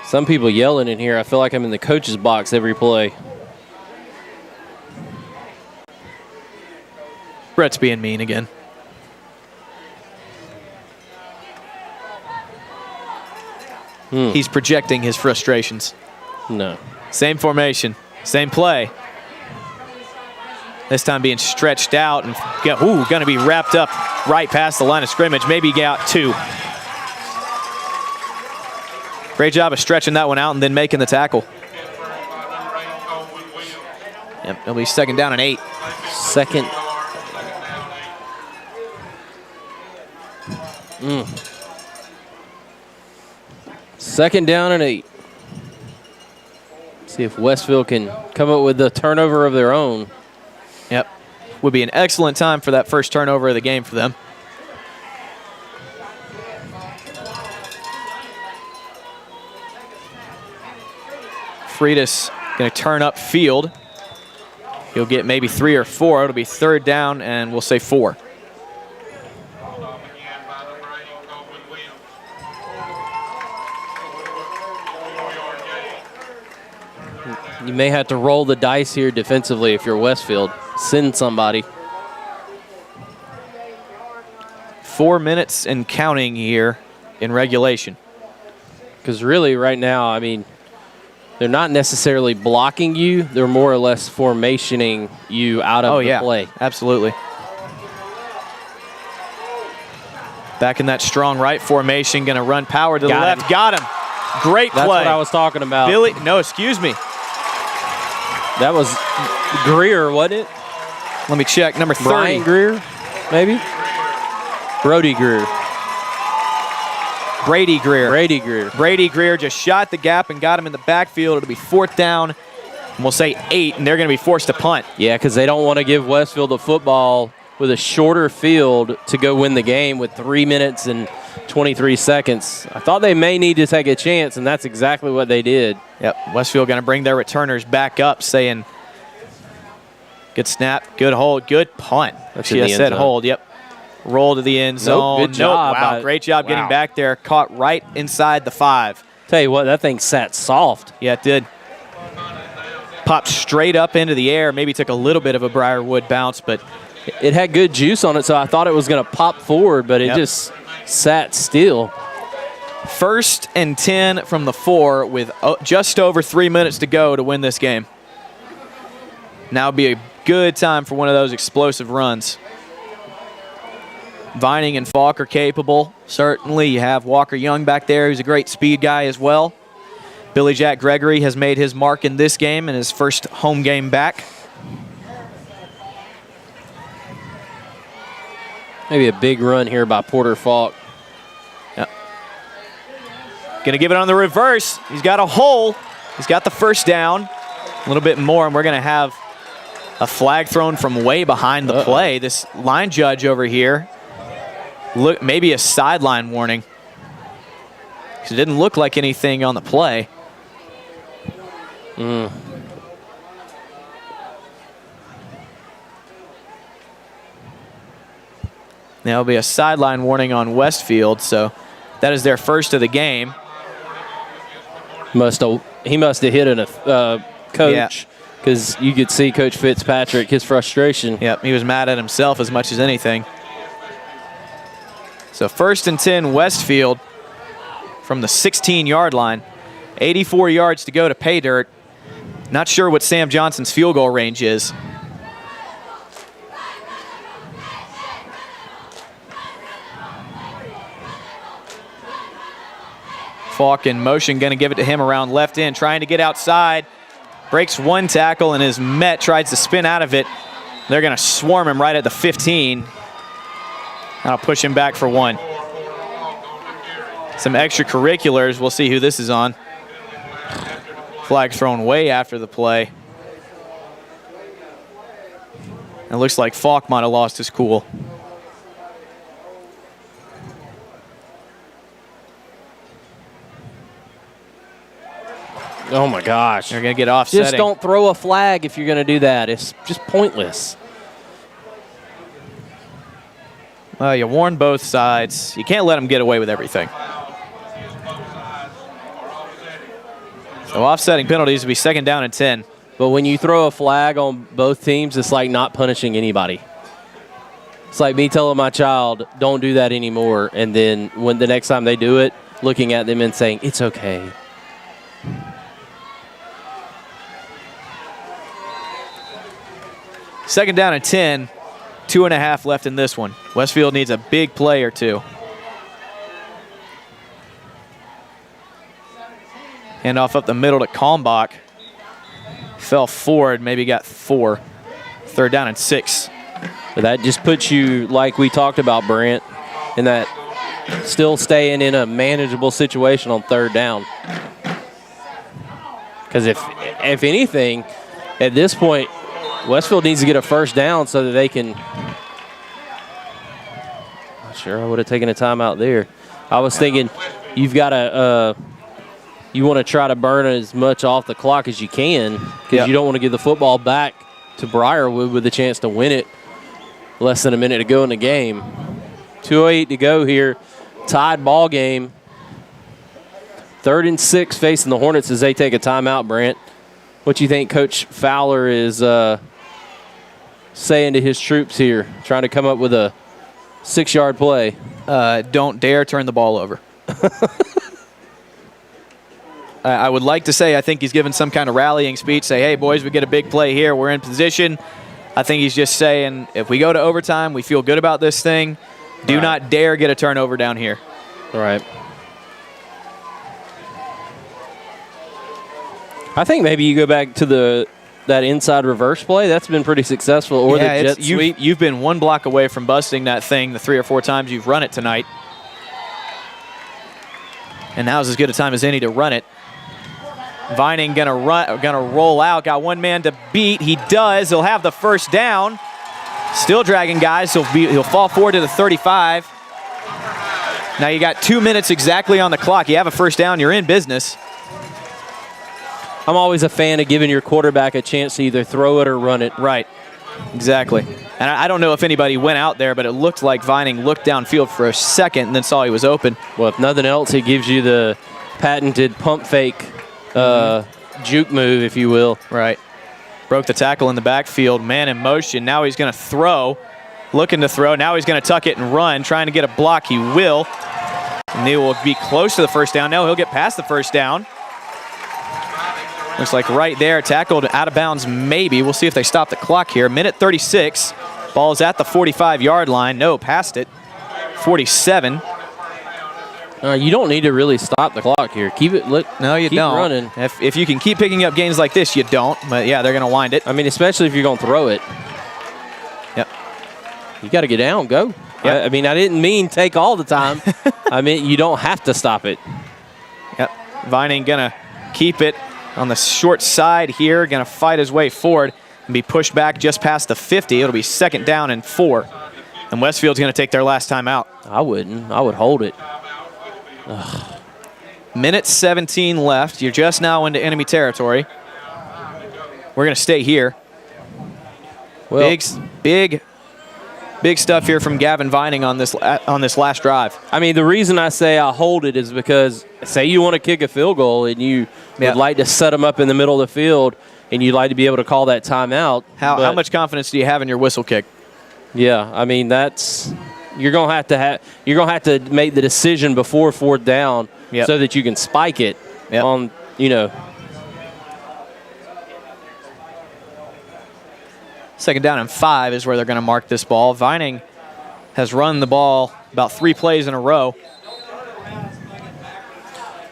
Speaker 2: Some people yelling in here. I feel like I'm in the coach's box every play.
Speaker 1: Brett's being mean again. He's projecting his frustrations.
Speaker 2: No.
Speaker 1: Same formation, same play. This time being stretched out and going to be wrapped up right past the line of scrimmage. Maybe get out 2. Great job of stretching that one out and then making the tackle. Yep, it'll be 2nd down and 8.
Speaker 2: Second. 2nd down and 8. See if Westfield can come up with the turnover of their own.
Speaker 1: Yep. Would be an excellent time for that first turnover of the game for them. Freitas going to turn up field. He'll get maybe 3 or 4. It'll be 3rd down and we'll say 4.
Speaker 2: You may have to roll the dice here defensively if you're Westfield. Send somebody.
Speaker 1: 4 minutes and counting here in regulation.
Speaker 2: Because really right now, I mean, they're not necessarily blocking you. They're more or less formationing you out of the play.
Speaker 1: Absolutely. Back in that strong right formation, going to run power to the left. Got him. Great play.
Speaker 2: That's what I was talking about.
Speaker 1: Billy, no, excuse me.
Speaker 2: That was Greer, wasn't it?
Speaker 1: Let me check. Number 30.
Speaker 2: Brian Greer, maybe? Brody Greer.
Speaker 1: Brady Greer.
Speaker 2: Brady Greer.
Speaker 1: Brady Greer just shot the gap and got him in the backfield. It'll be 4th down, and we'll say 8, and they're going to be forced to punt.
Speaker 2: Yeah, because they don't want to give Westfield the football with a shorter field to go win the game with 3 minutes and 23 seconds. I thought they may need to take a chance, and that's exactly what they did.
Speaker 1: Yep, Westfield going to bring their returners back up, saying, good snap, good hold, good punt. She said hold, yep. Roll to the end zone.
Speaker 2: Good job.
Speaker 1: Wow, great job getting back there. Caught right inside the 5.
Speaker 2: Tell you what, that thing sat soft.
Speaker 1: Yeah, it did. Popped straight up into the air. Maybe took a little bit of a Briarwood bounce, but
Speaker 2: it had good juice on it, so I thought it was going to pop forward, but it just sat still.
Speaker 1: 1st and 10 from the 4 with just over 3 minutes to go to win this game. Now would be a good time for one of those explosive runs. Vining and Falk are capable. Certainly, you have Walker Young back there, who's a great speed guy as well. Billy Jack Gregory has made his mark in this game in his first home game back.
Speaker 2: Maybe a big run here by Porter Falk.
Speaker 1: Yep. Going to give it on the reverse. He's got a hole. He's got the first down. A little bit more, and we're going to have a flag thrown from way behind the play. This line judge over here, look, maybe a sideline warning. Because it didn't look like anything on the play. There'll be a sideline warning on Westfield, so that is their first of the game.
Speaker 2: He must have hit a coach, because you could see Coach Fitzpatrick, his frustration.
Speaker 1: Yep, he was mad at himself as much as anything. So 1st and 10 Westfield from the 16-yard line. 84 yards to go to pay dirt. Not sure what Sam Johnson's field goal range is. Falk in motion, going to give it to him around left end, trying to get outside. Breaks one tackle and is met, tries to spin out of it. They're going to swarm him right at the 15. That'll push him back for 1. Some extracurriculars. We'll see who this is on. Flag thrown way after the play. It looks like Falk might have lost his cool.
Speaker 2: Oh my gosh.
Speaker 1: They're going to get offsetting.
Speaker 2: Just don't throw a flag if you're going to do that. It's just pointless.
Speaker 1: Well, you warn both sides. You can't let them get away with everything. So offsetting penalties will be 2nd down and 10.
Speaker 2: But when you throw a flag on both teams, it's like not punishing anybody. It's like me telling my child, don't do that anymore. And then when the next time they do it, looking at them and saying, it's okay.
Speaker 1: Second down and 10. 2.5 left in this one. Westfield needs a big play or two. Handoff up the middle to Kalmbach. Fell forward, maybe got 4. 3rd down and 6.
Speaker 2: But that just puts you, like we talked about, Brent, in that still staying in a manageable situation on 3rd down. Because if anything, at this point, Westfield needs to get a 1st down so that they can. Not sure I would have taken a timeout there. I was thinking you've got to, you want to try to burn as much off the clock as you can, because you don't want to give the football back to Briarwood with a chance to win it. Less than a minute to go in the game. 2:08 to go here. Tied ball game. 3rd and 6 facing the Hornets as they take a timeout, Brent. What do you think Coach Fowler is saying to his troops here, trying to come up with a 6-yard play?
Speaker 1: Don't dare turn the ball over. I would like to say I think he's giving some kind of rallying speech, say, hey, boys, we get a big play here. We're in position. I think he's just saying, if we go to overtime, we feel good about this thing. Do not dare get a turnover down here.
Speaker 2: Right. I think maybe you go back to that inside reverse play. That's been pretty successful. Or the jet sweep.
Speaker 1: You've been 1 block away from busting that thing the 3 or 4 times you've run it tonight. And now's as good a time as any to run it. Vining gonna roll out. Got 1 man to beat. He does. He'll have the 1st down. Still dragging guys. He'll fall forward to the 35. Now you got 2 minutes exactly on the clock. You have a 1st down. You're in business.
Speaker 2: I'm always a fan of giving your quarterback a chance to either throw it or run it.
Speaker 1: Right. Exactly. And I don't know if anybody went out there, but it looked like Vining looked downfield for a second and then saw he was open.
Speaker 2: Well, if nothing else, it gives you the patented pump fake juke move, if you will.
Speaker 1: Right. Broke the tackle in the backfield. Man in motion. Now he's going to throw. Looking to throw. Now he's going to tuck it and run. Trying to get a block. He will. And he will be close to the 1st down. No, he'll get past the 1st down. Looks like right there, tackled out of bounds maybe. We'll see if they stop the clock here. 1:36. Ball's at the 45-yard line. No, past it. 47.
Speaker 2: You don't need to really stop the clock here. Keep it.
Speaker 1: No, you don't.
Speaker 2: Running.
Speaker 1: If you can keep picking up gains like this, you don't. But yeah, they're going to wind it.
Speaker 2: I mean, especially if you're going to throw it.
Speaker 1: Yep.
Speaker 2: You got to get down. Go. Yep. I mean, I didn't mean take all the time. I mean, you don't have to stop it.
Speaker 1: Yep. Vining going to keep it on the short side here. Going to fight his way forward and be pushed back just past the 50. It'll be 2nd down and 4. And Westfield's going to take their last time out.
Speaker 2: I wouldn't. I would hold it.
Speaker 1: Ugh. 1:17 left. You're just now into enemy territory. We're going to stay here.
Speaker 2: Well,
Speaker 1: big Big stuff here from Gavin Vining on this last drive.
Speaker 2: I mean, the reason I say I'll hold it is because say you want to kick a field goal and you would like to set them up in the middle of the field and you'd like to be able to call that timeout.
Speaker 1: How much confidence do you have in your whistle kick?
Speaker 2: Yeah, I mean you're gonna have to make the decision before 4th down so that you can spike it on
Speaker 1: Second down and 5 is where they're going to mark this ball. Vining has run the ball about 3 plays in a row.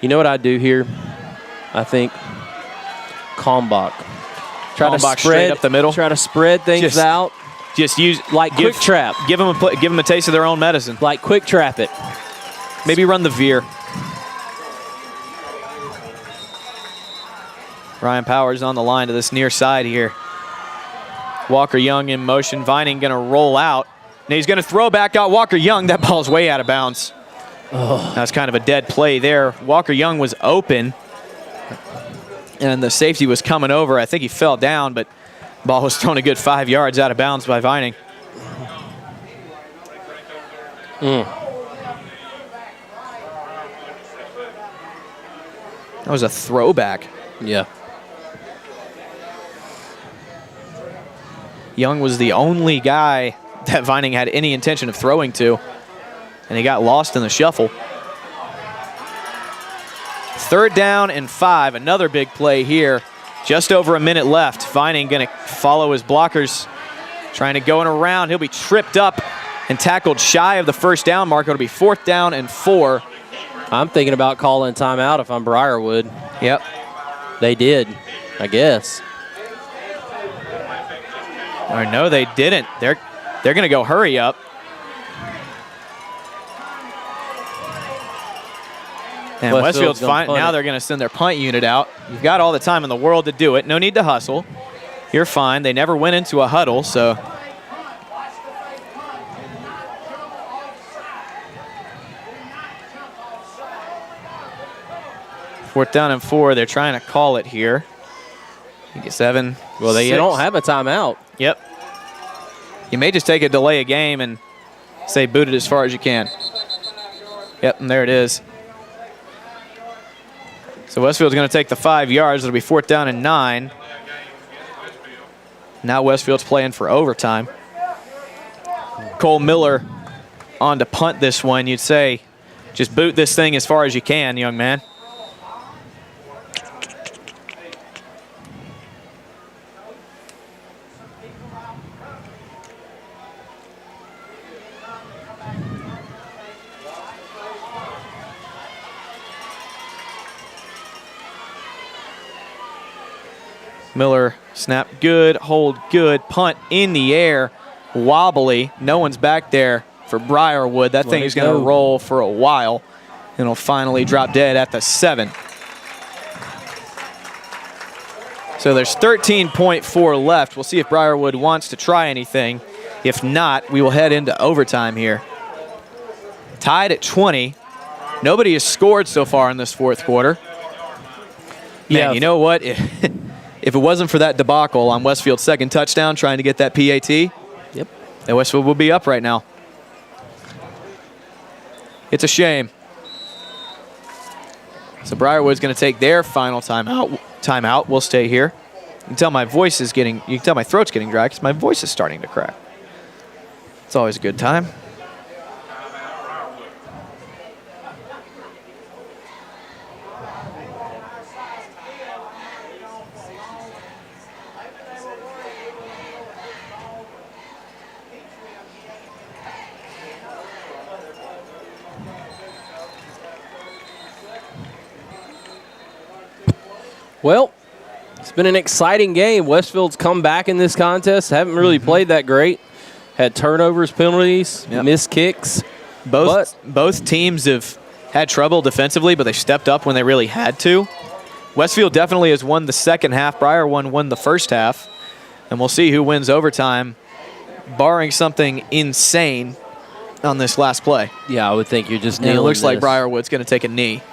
Speaker 2: You know what I do here? I think Kalmbach. Try to spread
Speaker 1: straight up the middle.
Speaker 2: Try to spread things out.
Speaker 1: Just use
Speaker 2: quick trap.
Speaker 1: Give them a taste of their own medicine.
Speaker 2: Like quick trap it.
Speaker 1: Maybe run the veer. Ryan Powers on the line to this near side here. Walker Young in motion. Vining going to roll out. Now he's going to throw back out Walker Young. That ball's way out of bounds. Oh. That's kind of a dead play there. Walker Young was open, and the safety was coming over. I think he fell down, but the ball was thrown a good 5 yards out of bounds by Vining. That was a throwback.
Speaker 2: Yeah.
Speaker 1: Young was the only guy that Vining had any intention of throwing to, and he got lost in the shuffle. 3rd down and 5, another big play here. Just over a minute left. Vining going to follow his blockers, trying to go in around. He'll be tripped up and tackled shy of the 1st down mark. It'll be 4th down and 4.
Speaker 2: I'm thinking about calling timeout if I'm Briarwood.
Speaker 1: Yep.
Speaker 2: They did, I guess.
Speaker 1: Or no, they didn't. They're going to go hurry up. And Westfield's fine. Now they're going to send their punt unit out. You've got all the time in the world to do it. No need to hustle. You're fine. They never went into a huddle, so. Fourth down and 4. They're trying to call it here. You get 7.
Speaker 2: Well, they don't have a timeout.
Speaker 1: Yep. You may just take a delay a game and say boot it as far as you can. Yep, and there it is. So Westfield's going to take the 5 yards. It'll be 4th down and 9. Now Westfield's playing for overtime. Cole Miller on to punt this one. You'd say just boot this thing as far as you can, young man. Miller, snap good, hold good, punt in the air, wobbly. No one's back there for Briarwood. That thing is going to roll for a while, and it'll finally drop dead at the 7. So there's 13.4 left. We'll see if Briarwood wants to try anything. If not, we will head into overtime here. Tied at 20. Nobody has scored so far in this 4th quarter. Man, you know what? If it wasn't for that debacle on Westfield's 2nd touchdown trying to get that PAT, then Westfield will be up right now. It's a shame. So Briarwood's going to take their final timeout. We'll stay here. You can tell my voice is getting, you can tell my throat's getting dry because my voice is starting to crack. It's always a good time.
Speaker 2: Well, it's been an exciting game. Westfield's come back in this contest. Haven't really played that great. Had turnovers, penalties, missed kicks.
Speaker 1: Both teams have had trouble defensively, but they stepped up when they really had to. Westfield definitely has won the second half. Briarwood won the first half. And we'll see who wins overtime, barring something insane on this last play.
Speaker 2: Yeah, I would think you're just nailing
Speaker 1: it looks
Speaker 2: this.
Speaker 1: like Briarwood's going to take a knee.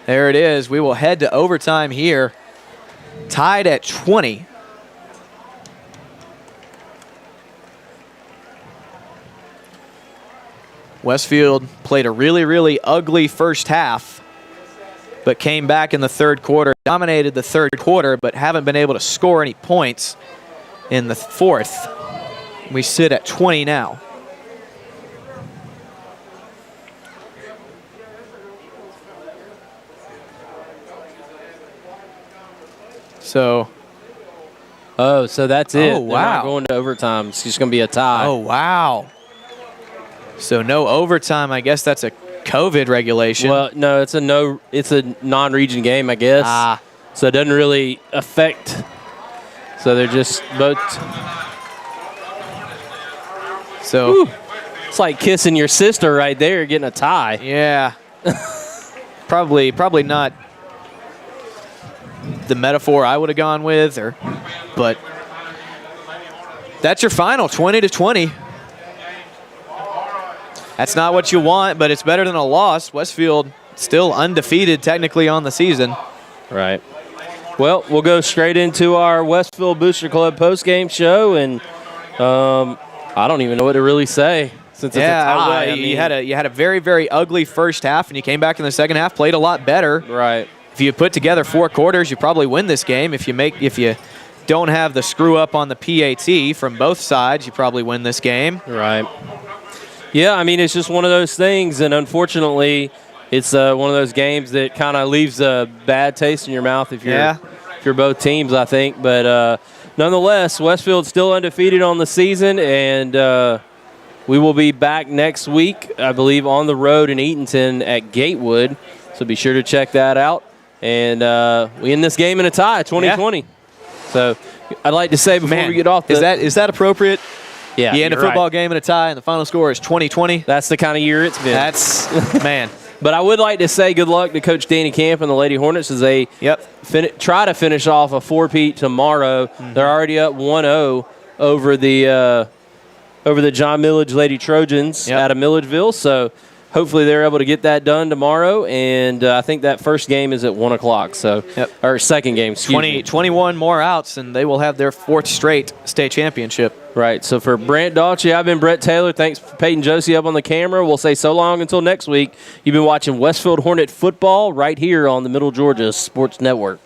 Speaker 1: There it is. We will head to overtime here. Tied at 20. Westfield played a really, really ugly first half, but came back in the third quarter, dominated the third quarter, but haven't been able to score any points in the fourth. We sit at 20 now. So,
Speaker 2: so that's it.
Speaker 1: Oh,
Speaker 2: They're
Speaker 1: wow.
Speaker 2: not going to overtime. It's just going to be a tie.
Speaker 1: Oh, wow. So no overtime. I guess that's a COVID regulation.
Speaker 2: Well, no, it's a non-region game, I guess. So it doesn't really affect. So they're just both.
Speaker 1: So
Speaker 2: it's like kissing your sister right there, getting a tie.
Speaker 1: Yeah. probably not the metaphor I would have gone with, but that's your final, 20-20. That's not what you want, but it's better than a loss. Westfield still undefeated technically on the season.
Speaker 2: Right. Well, we'll go straight into our Westfield Booster Club postgame show, and I don't even know what to really say since it's a tie.
Speaker 1: You had a very, very ugly first half, and you came back in the second half, played a lot better.
Speaker 2: Right.
Speaker 1: If you put together 4 quarters, you probably win this game. If you don't have the screw up on the PAT from both sides, you probably win this game.
Speaker 2: Right. Yeah, I mean, it's just one of those things, and unfortunately, it's one of those games that kind of leaves a bad taste in your mouth if you're both teams, I think. But nonetheless, Westfield's still undefeated on the season, and we will be back next week, I believe, on the road in Eatonton at Gatewood. So be sure to check that out. And we end this game in a tie, 20-20. Yeah. So I'd like to say before we get off,
Speaker 1: is that appropriate?
Speaker 2: Yeah,
Speaker 1: you end a football game in a tie, and the final score is 20-20.
Speaker 2: That's the kind of year it's been.
Speaker 1: That's man.
Speaker 2: But I would like to say good luck to Coach Danny Camp and the Lady Hornets as they try to finish off a 4-peat tomorrow. Mm-hmm. They're already up 1-0 over the John Millage Lady Trojans out of Milledgeville. So hopefully they're able to get that done tomorrow. And I think that first game is at 1 o'clock. So or second game,
Speaker 1: 21 more outs, and they will have their 4th straight state championship.
Speaker 2: Right. So for Brant Daughtry, I've been Brett Taylor. Thanks for Peyton Josie up on the camera. We'll say so long until next week. You've been watching Westfield Hornet football right here on the Middle Georgia Sports Network.